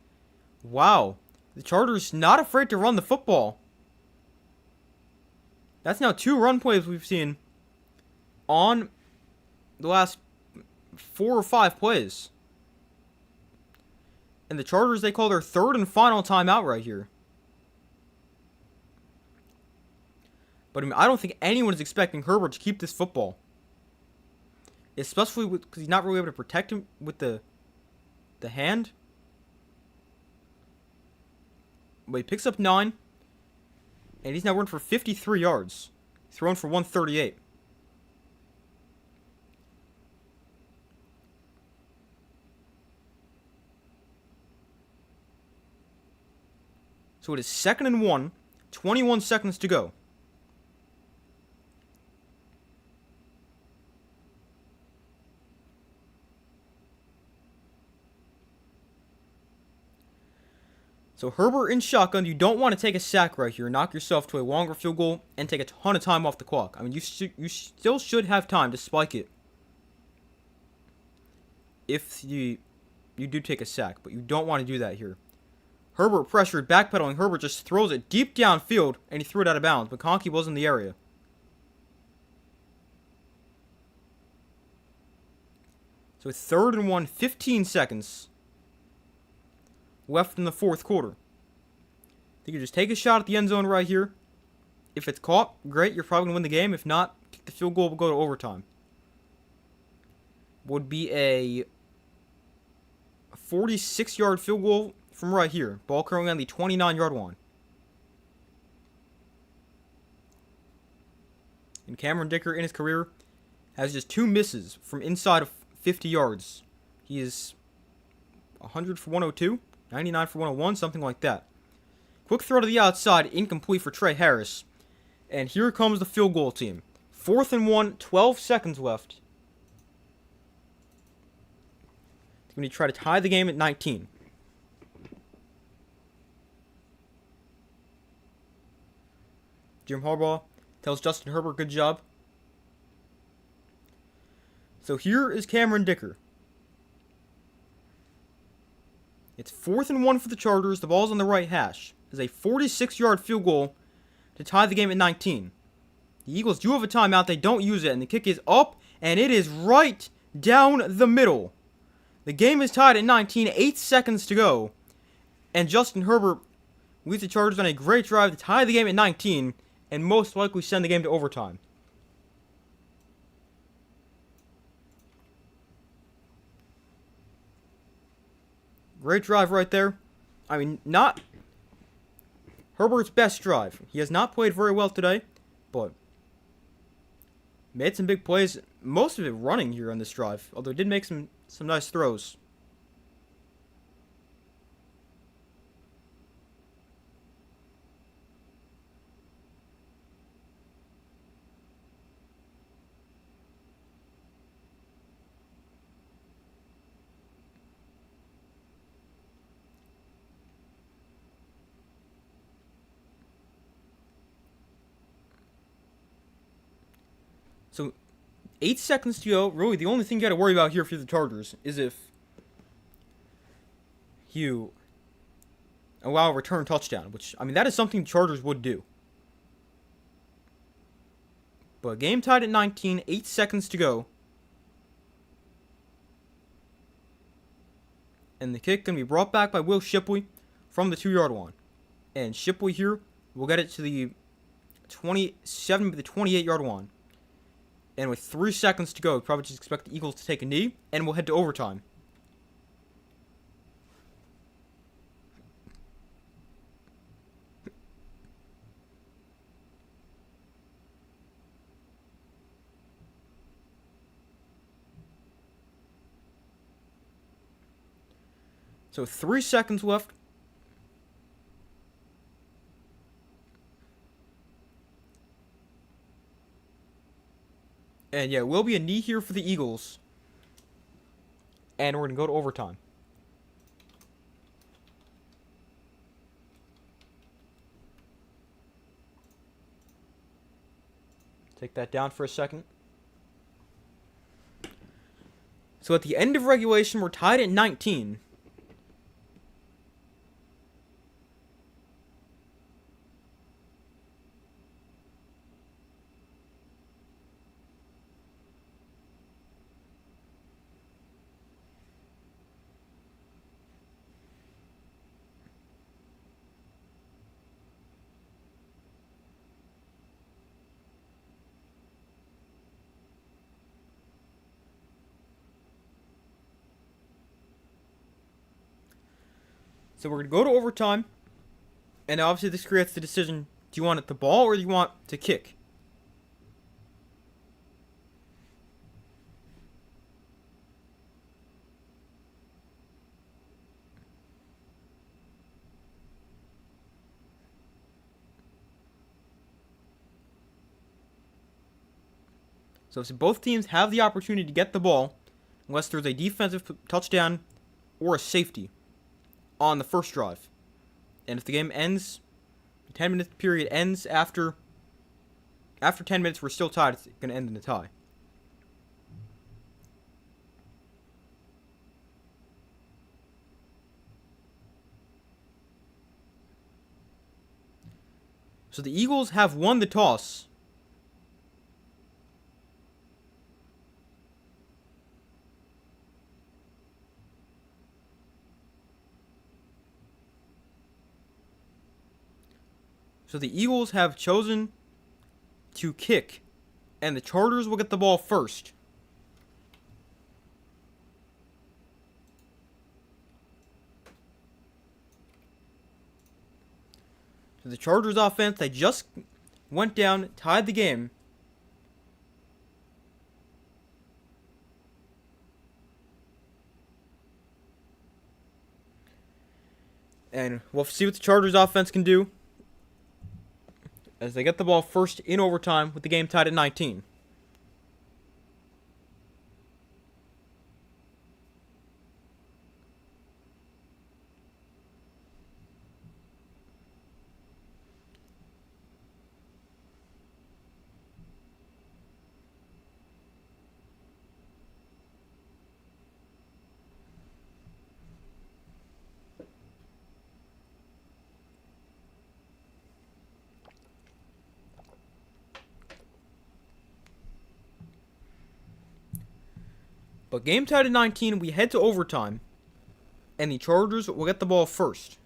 Wow. The Chargers not afraid to run the football. That's now 2 run plays we've seen on the last 4 or 5 plays. And the Chargers, they call their 3rd and final timeout right here. But I mean, I don't think anyone is expecting Herbert to keep this football. Especially because he's not really able to protect him with the hand. But he picks up 9. And he's now running for 53 yards. Thrown for 138. So it is 2nd and 1. 21 seconds to go. So Herbert in shotgun, you don't want to take a sack right here. Knock yourself to a longer field goal and take a ton of time off the clock. I mean, you still should have time to spike it if you do take a sack, but you don't want to do that here. Herbert pressured, backpedaling. Herbert just throws it deep downfield, and he threw it out of bounds. McConkey was in the area. So 3rd and 1, 15 seconds left in the 4th quarter. I think you just take a shot at the end zone right here. If it's caught, great, you're probably going to win the game. If not, kick the field goal, will go to overtime. Would be a 46-yard field goal from right here. Ball currently on the 29-yard line. And Cameron Dicker in his career has just 2 misses from inside of 50 yards. He is 100 for 102, 99 for 101, something like that. Quick throw to the outside, incomplete for Trey Harris. And here comes the field goal team. 4th and 1, 12 seconds left. He's going to try to tie the game at 19. Jim Harbaugh tells Justin Herbert, good job. So here is Cameron Dicker. It's 4th and 1 for the Chargers. The ball's on the right hash. It's a 46-yard field goal to tie the game at 19. The Eagles do have a timeout. They don't use it, and the kick is up, and it is right down the middle. The game is tied at 19, 8 seconds to go. And Justin Herbert leads the Chargers on a great drive to tie the game at 19, and most likely send the game to overtime. Great drive right there. I mean, not Herbert's best drive. He has not played very well today, but made some big plays. Most of it running here on this drive, although he did make some nice throws. So, 8 seconds to go. Really, the only thing you got to worry about here for the Chargers is if you allow a return touchdown, which, I mean, that is something the Chargers would do. But game tied at 19, 8 seconds to go. And the kick going to be brought back by Will Shipley from the 2-yard line. And Shipley here will get it to the 27 to the 28-yard line. And with 3 seconds to go, probably just expect the Eagles to take a knee, and we'll head to overtime. So 3 seconds left. And yeah, it will be a knee here for the Eagles. And we're going to go to overtime. Take that down for a second. So at the end of regulation, we're tied at 19. So we're going to go to overtime. And obviously this creates the decision, do you want it the ball or do you want to kick? So both teams have the opportunity to get the ball unless there's a defensive touchdown or a safety on the first drive. And if the game ends, the 10-minute period ends after 10 minutes, we're still tied. It's going to end in a tie. So the Eagles have won the toss. So the Eagles have chosen to kick, and the Chargers will get the ball first. So the Chargers offense, they just went down, tied the game. And we'll see what the Chargers offense can do as they get the ball first in overtime with the game tied at 19. But game tied at 19, we head to overtime, and the Chargers will get the ball first.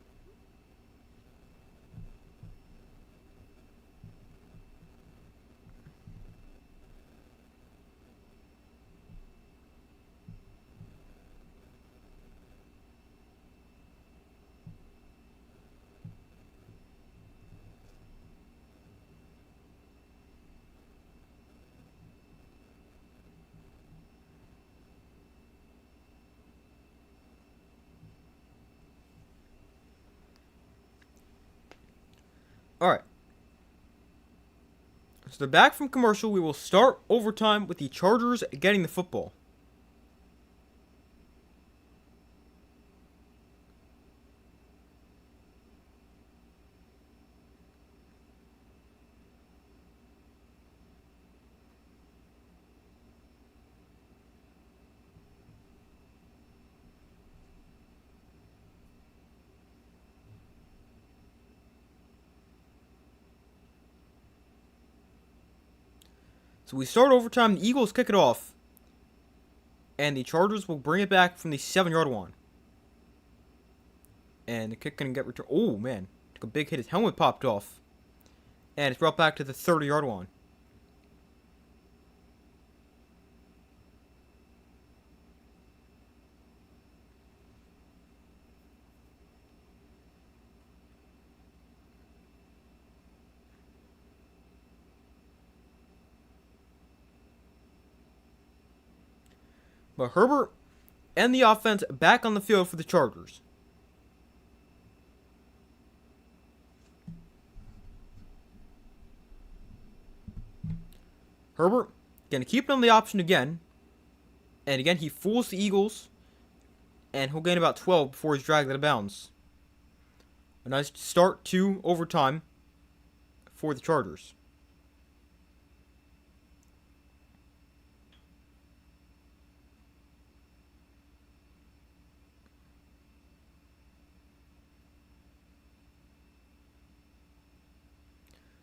Alright. So they're back from commercial. We will start overtime with the Chargers getting the football. So we start overtime. The Eagles kick it off. And the Chargers will bring it back from the 7-yard line. And the kick can get returned. Oh, man. Took a big hit. His helmet popped off. And it's brought back to the 30-yard line. But Herbert and the offense back on the field for the Chargers. Herbert going to keep it on the option again. And again, he fools the Eagles. And he'll gain about 12 before he's dragged out of bounds. A nice start to overtime for the Chargers.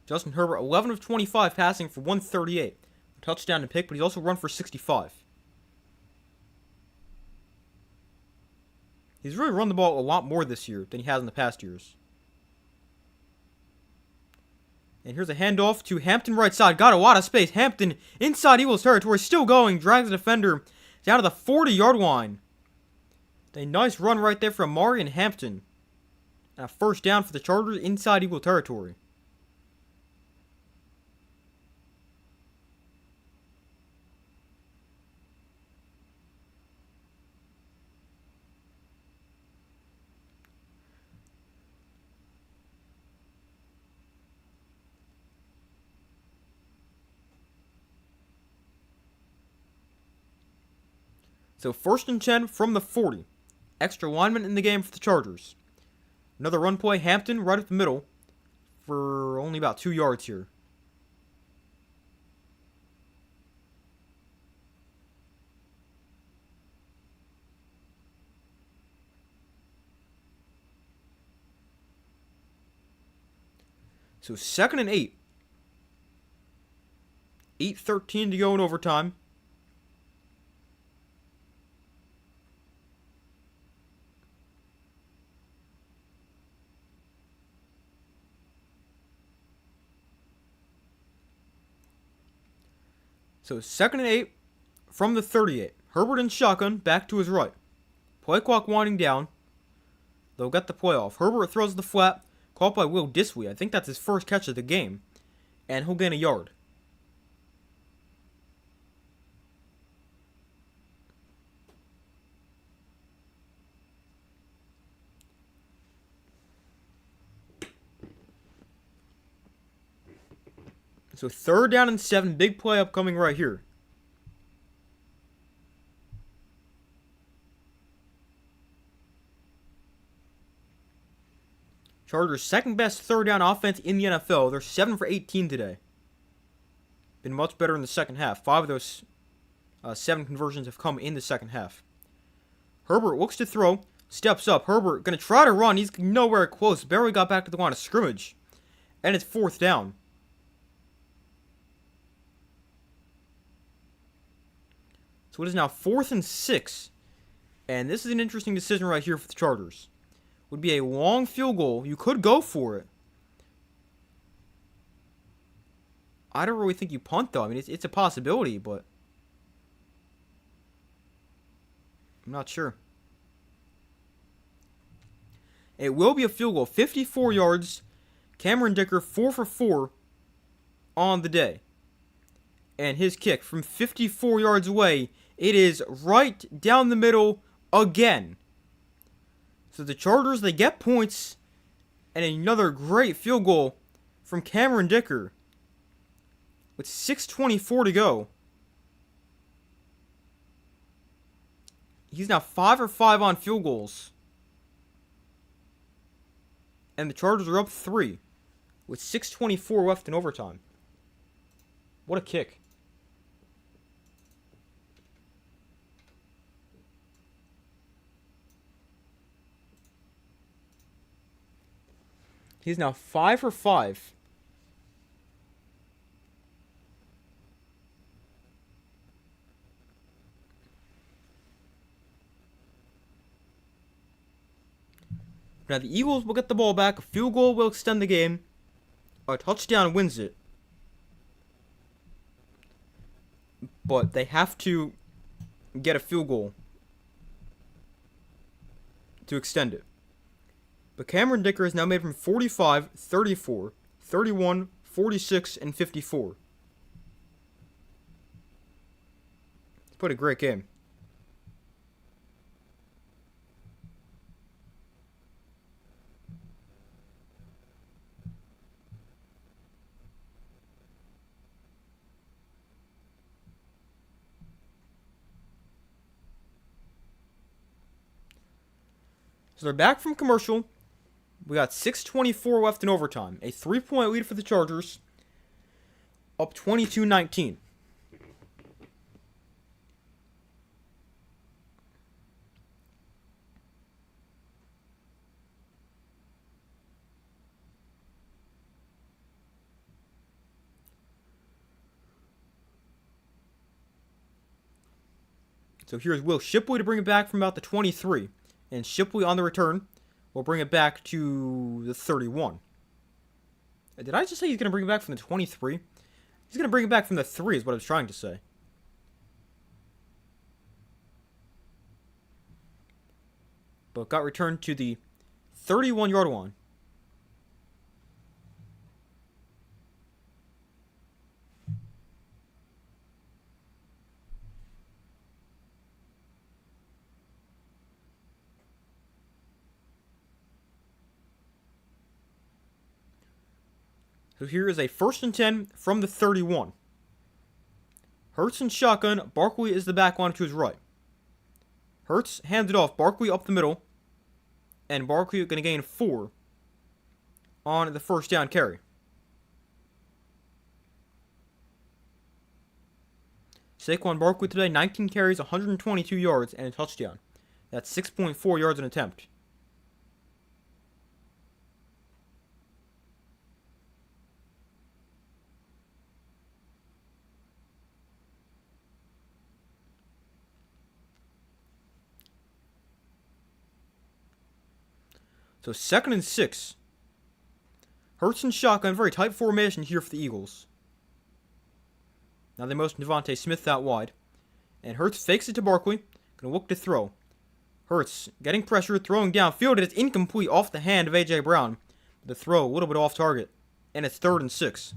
Justin Herbert, 11 of 25 passing for 138. Touchdown and pick, but he's also run for 65. He's really run the ball a lot more this year than he has in the past years. And here's a handoff to Hampton right side. Got a lot of space. Hampton inside Eagles territory. Still going. Drags the defender down to the 40-yard line. A nice run right there from Marion Hampton. And a first down for the Chargers inside Eagle territory. So 1st and 10 from the 40. Extra lineman in the game for the Chargers. Another run play. Hampton right up the middle for only about 2 yards here. So 2nd and 8. 8:13 to go in overtime. So 2nd and 8 from the 38. Herbert in shotgun, back to his right. Play clock winding down. They'll get the play off. Herbert throws the flat Caught by Will Diswee. I think that's his first catch of the game. And he'll gain a yard. So 3rd down and 7. Big play upcoming right here. Chargers' second best 3rd down offense in the NFL. They're 7 for 18 today. Been much better in the second half. 5 of those 7 conversions have come in the second half. Herbert looks to throw. Steps up. Herbert going to try to run. He's nowhere close. Barely got back to the line of scrimmage. And it's 4th down. So it is now 4th and 6. And this is an interesting decision right here for the Chargers. Would be a long field goal. You could go for it. I don't really think you punt, though. I mean, it's a possibility, but I'm not sure. It will be a field goal. 54 yards. Cameron Dicker, 4 for 4 on the day. And his kick from 54 yards away, it is right down the middle again. So the Chargers, they get points, and another great field goal from Cameron Dicker with 6:24 to go. He's now 5 for 5 on field goals. And the Chargers are up 3 with 6:24 left in overtime. What a kick. He's now 5 for 5. Now the Eagles will get the ball back. A field goal will extend the game. A touchdown wins it. But they have to get a field goal to extend it. But Cameron Dicker is now made from 45, 34, 31, 46, and 54. He's played a great game. So they're back from commercial. We got 6:24 left in overtime. A 3-point lead for the Chargers. Up 22-19. So here's Will Shipley to bring it back from about the 23. And Shipley on the return will bring it back to the 31. Did I just say he's going to bring it back from the 23? He's going to bring it back from the 3 is what I was trying to say. But got returned to the 31-yard line. So here is a 1st and 10 from the 31. Hurts in shotgun. Barkley is the back line to his right. Hurts hands it off. Barkley up the middle. And Barkley going to gain 4 on the 1st down carry. Saquon Barkley today, 19 carries, 122 yards, and a touchdown. That's 6.4 yards an attempt. So 2nd and 6. Hurts and shotgun, very tight formation here for the Eagles. Now they motion Devontae Smith out wide. And Hurts fakes it to Barkley. Gonna look to throw. Hurts getting pressure, throwing downfield, and it's incomplete off the hand of A.J. Brown. The throw a little bit off target. And it's 3rd and 6.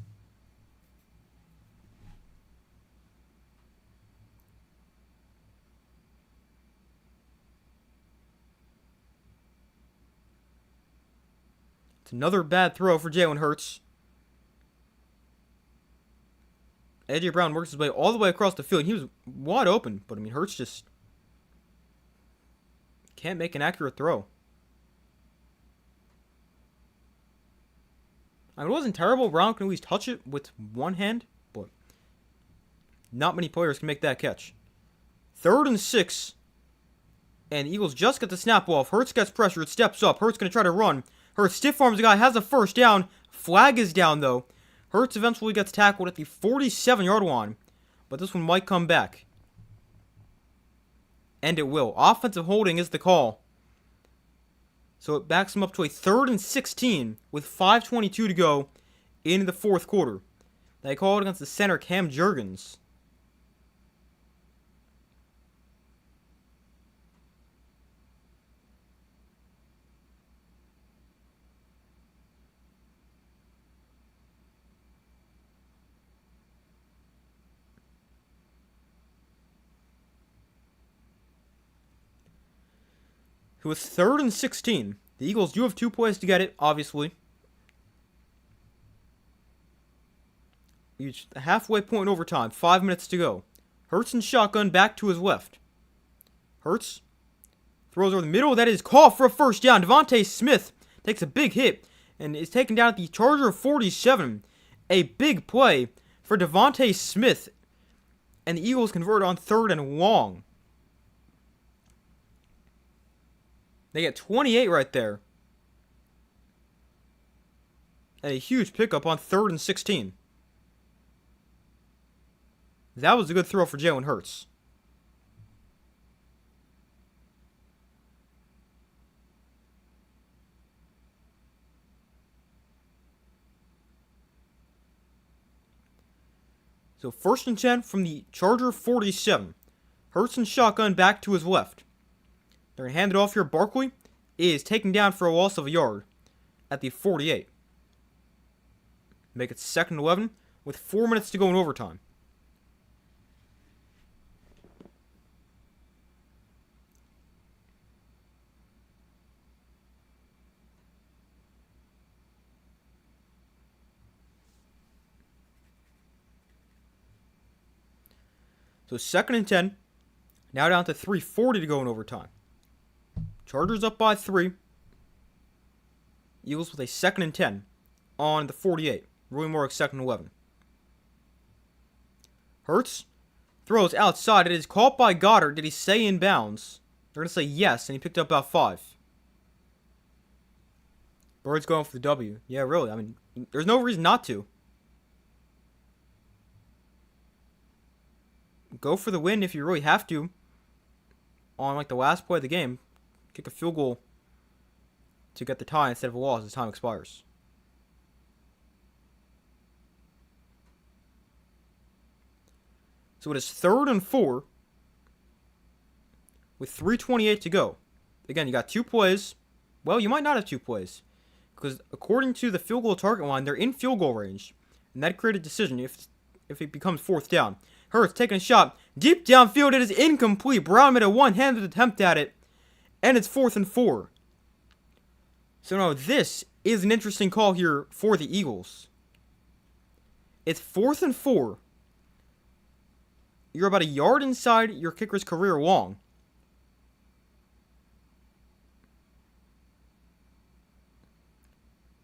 It's another bad throw for Jalen Hurts. A.J. Brown works his way all the way across the field. He was wide open, but I mean, Hurts just can't make an accurate throw. I mean, it wasn't terrible. Brown can at least touch it with one hand, but not many players can make that catch. 3rd and 6, and the Eagles just get the snap off. Hurts gets pressure. It steps up. Hurts going to try to run. Hurts stiff arms the guy, has a first down. Flag is down, though. Hurts eventually gets tackled at the 47-yard line, but this one might come back. And it will. Offensive holding is the call. So it backs him up to a 3rd and 16 with 5:22 to go in the 4th quarter. They called against the center, Cam Jurgens. It was 3rd and 16. The Eagles do have 2 plays to get it, obviously. Each a halfway point in overtime. 5 minutes to go. Hurts in shotgun back to his left. Hurts throws over the middle. That is called for a first down. Devontae Smith takes a big hit and is taken down at the Charger 47. A big play for Devontae Smith. And the Eagles convert on 3rd and long. They get 28 right there. And a huge pickup on 3rd and 16. That was a good throw for Jalen Hurts. So 1st and 10 from the Charger 47. Hurts and shotgun back to his left. They're going to hand it off here. Barkley is taken down for a loss of a yard at the 48. Make it 2nd and 11 with 4 minutes to go in overtime. So 2nd and 10. Now down to 3:40 to go in overtime. Chargers up by 3. Eagles with a 2nd and 10 on the 48. Roy Moore 2nd and 11. Hurts throws outside. It is caught by Goddard. Did he say in bounds? They're going to say yes, and he picked up about 5. Birds going for the W. Yeah, really. I mean, there's no reason not to. Go for the win if you really have to. On like the last play of the game. Kick a field goal to get the tie instead of a loss as time expires. So it is 3rd and 4 with 3:28 to go. Again, you got 2 plays. Well, you might not have 2 plays because according to the field goal target line, they're in field goal range, and that created a decision if it becomes 4th down. Hurts taking a shot deep downfield. It is incomplete. Brown made a one-handed attempt at it. And it's 4th and 4. So now this is an interesting call here for the Eagles. It's 4th and 4. You're about a yard inside your kicker's career long.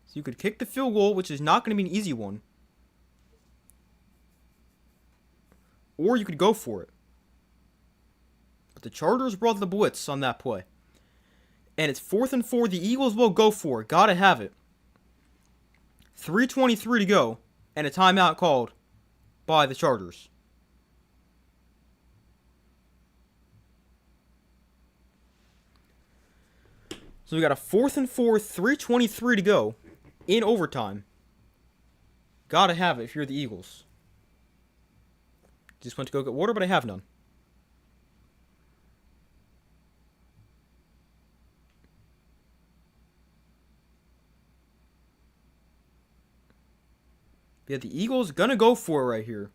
So you could kick the field goal, which is not going to be an easy one. Or you could go for it. But the Chargers brought the blitz on that play. And it's 4th and 4. The Eagles will go for it. Gotta have it. 3:23 to go. And a timeout called by the Chargers. So we got a 4th and 4, 3:23 to go in overtime. Gotta have it if you're the Eagles. Just went to go get water, but I have none. Yeah, the Eagles gonna go for it right here.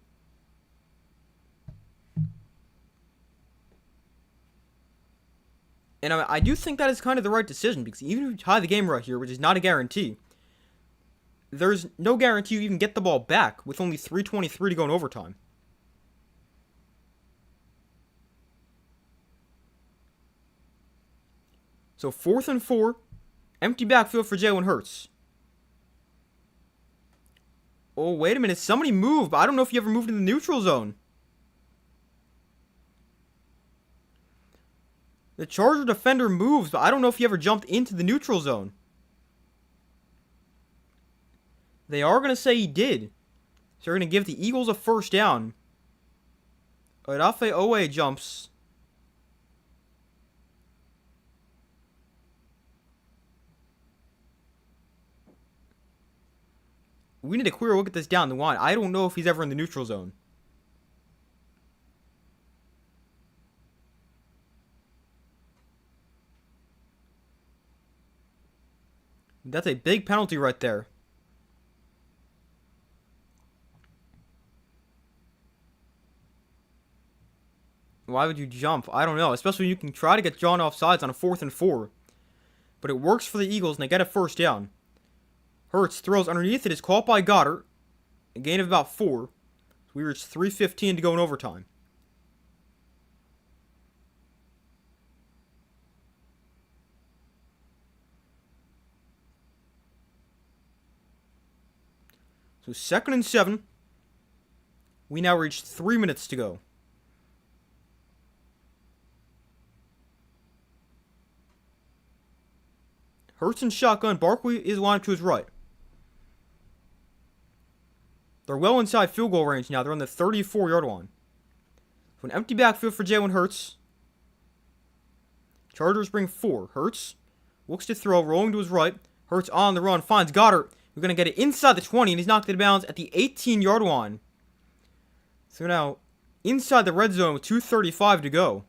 And I do think that is kind of the right decision, because even if you tie the game right here, which is not a guarantee, there's no guarantee you even get the ball back with only 3:23 to go in overtime. So 4th and 4, empty backfield for Jalen Hurts. Oh, wait a minute, somebody moved, but I don't know if he ever moved in the neutral zone. The Charger defender moves, but I don't know if he ever jumped into the neutral zone. They are going to say he did. So they're going to give the Eagles a first down. Odafe Owe jumps. We need a clear look at this down the line. I don't know if he's ever in the neutral zone. That's a big penalty right there. Why would you jump? I don't know. Especially when you can try to get John off sides on a 4th and 4. But it works for the Eagles and they get a first down. Hurts throws underneath. It is caught by Goddard. A gain of about 4. So we reach 3:15 to go in overtime. So 2nd and 7. We now reach 3 minutes to go. Hurts in shotgun. Barkley is lined up to his right. They're well inside field goal range now. They're on the 34-yard line. So an empty backfield for Jalen Hurts. Chargers bring 4. Hurts looks to throw, rolling to his right. Hurts on the run, finds Goddard. We're going to get it inside the 20, and he's knocked out of bounds at the 18-yard line. So now, inside the red zone with 2:35 to go.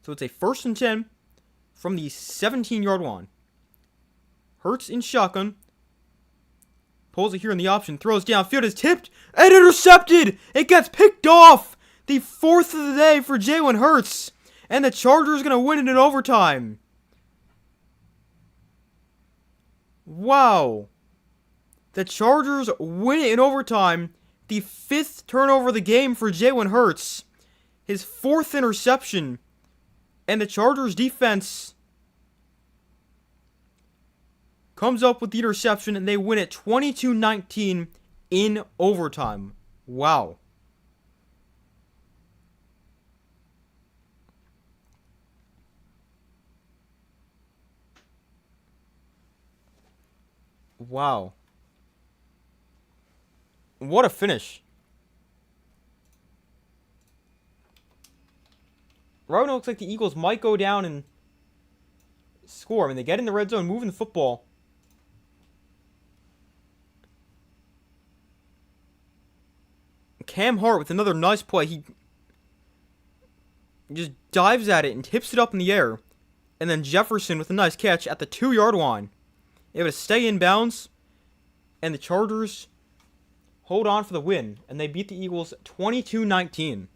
So it's a 1st and 10 from the 17-yard line. Hurts in shotgun. Pulls it here in the option. Throws downfield. Is tipped and intercepted. It gets picked off. The 4th of the day for Jalen Hurts. And the Chargers going to win it in overtime. Wow. The Chargers win it in overtime. The 5th turnover of the game for Jalen Hurts. His 4th interception. And the Chargers defense comes up with the interception, and they win it 22-19 in overtime. Wow. Wow. What a finish. Right now, it looks like the Eagles might go down and score. I mean, they get in the red zone, moving the football. Cam Hart with another nice play. He just dives at it and tips it up in the air. And then Jefferson with a nice catch at the 2-yard line. Able to stay in bounds. And the Chargers hold on for the win. And they beat the Eagles 22-19.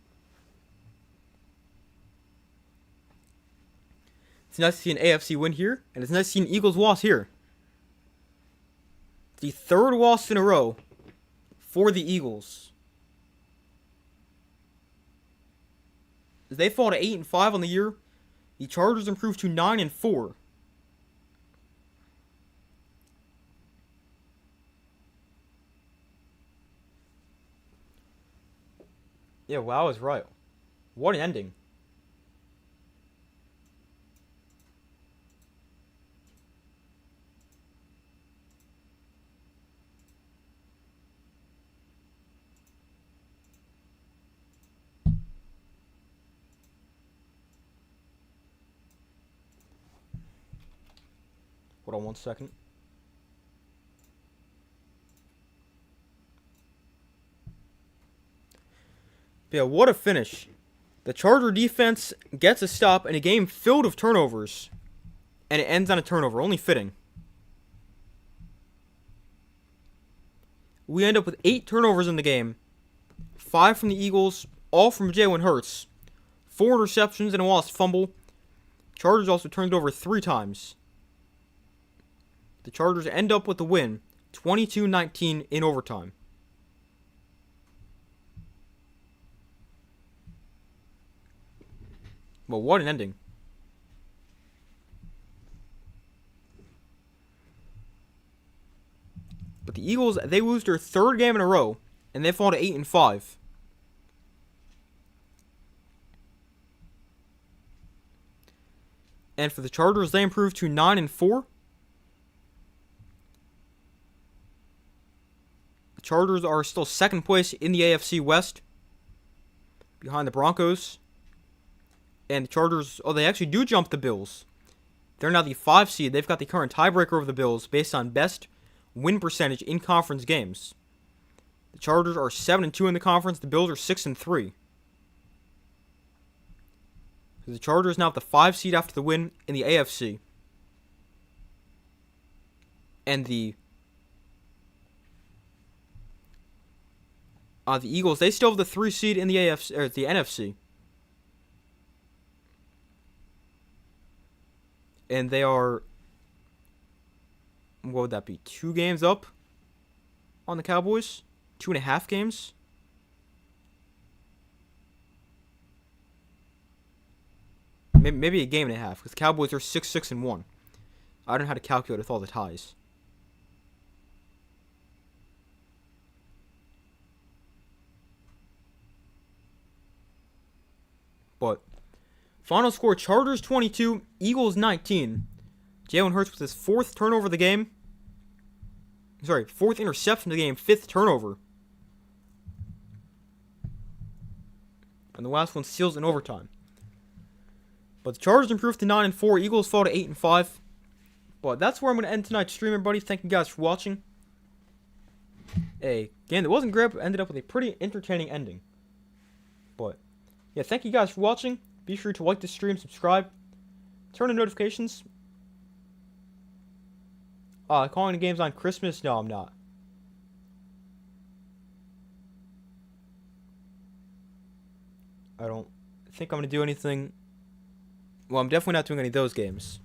It's nice to see an AFC win here, and it's nice to see an Eagles loss here. The 3rd loss in a row for the Eagles. As they fall to 8-5 on the year, the Chargers improve to 9-4. Yeah, wow is right. What an ending. Hold on 1 second. – But yeah, what a finish. The Charger defense gets a stop in a game filled with turnovers. And it ends on a turnover, only fitting. We end up with 8 turnovers in the game. 5 from the Eagles, all from Jalen Hurts. 4 interceptions and a lost fumble. Chargers also turned it over 3 times. The Chargers end up with the win, 22-19 in overtime. Well, what an ending. But the Eagles, they lose their 3rd game in a row, and they fall to 8-5. And for the Chargers, they improve to 9-4. The Chargers are still 2nd place in the AFC West, behind the Broncos. And the Chargers, they actually do jump the Bills. They're now the 5 seed. They've got the current tiebreaker over the Bills based on best win percentage in conference games. The Chargers are 7-2 in the conference. The Bills are 6-3. So the Chargers now have the 5 seed after the win in the AFC. And the Eagles, they still have the 3 seed in the AFC or the NFC. And they are, what would that be, 2 games up on the Cowboys? 2.5 games? Maybe a game and a half, because the Cowboys are 6-1. I don't know how to calculate with all the ties. But final score, Chargers 22, Eagles 19. Jalen Hurts with his 4th turnover of the game. 4th interception of the game, 5th turnover. And the last one seals in overtime. But the Chargers improved to 9-4, Eagles fall to 8-5. But that's where I'm going to end tonight's stream, everybody. Thank you guys for watching. A game that wasn't great, but ended up with a pretty entertaining ending. But yeah, thank you guys for watching. Be sure to like the stream, subscribe, turn on notifications. Calling the games on Christmas? No, I'm not. I don't think I'm going to do anything. Well, I'm definitely not doing any of those games.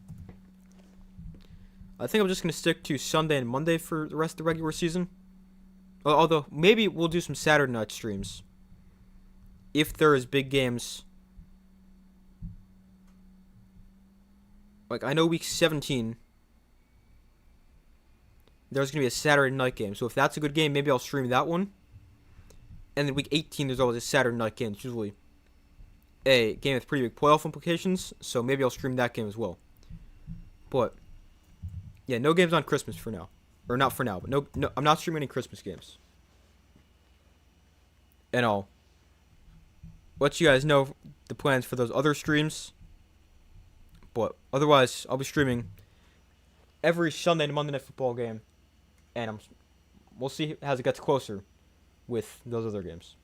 I think I'm just going to stick to Sunday and Monday for the rest of the regular season. Although, maybe we'll do some Saturday night streams. If there is big games. Like, I know week 17, there's going to be a Saturday night game. So if that's a good game, maybe I'll stream that one. And then week 18, there's always a Saturday night game. It's usually a game with pretty big playoff implications. So maybe I'll stream that game as well. But yeah, no games on Christmas for now. Or not for now, but no, I'm not streaming any Christmas games. And I'll let you guys know the plans for those other streams. But otherwise, I'll be streaming every Sunday and Monday Night Football game. And we'll see as it gets closer with those other games.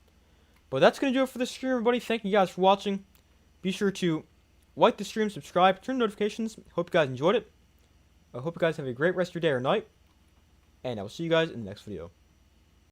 But that's going to do it for this stream, everybody. Thank you guys for watching. Be sure to like the stream, subscribe, turn notifications. Hope you guys enjoyed it. I hope you guys have a great rest of your day or night. And I will see you guys in the next video.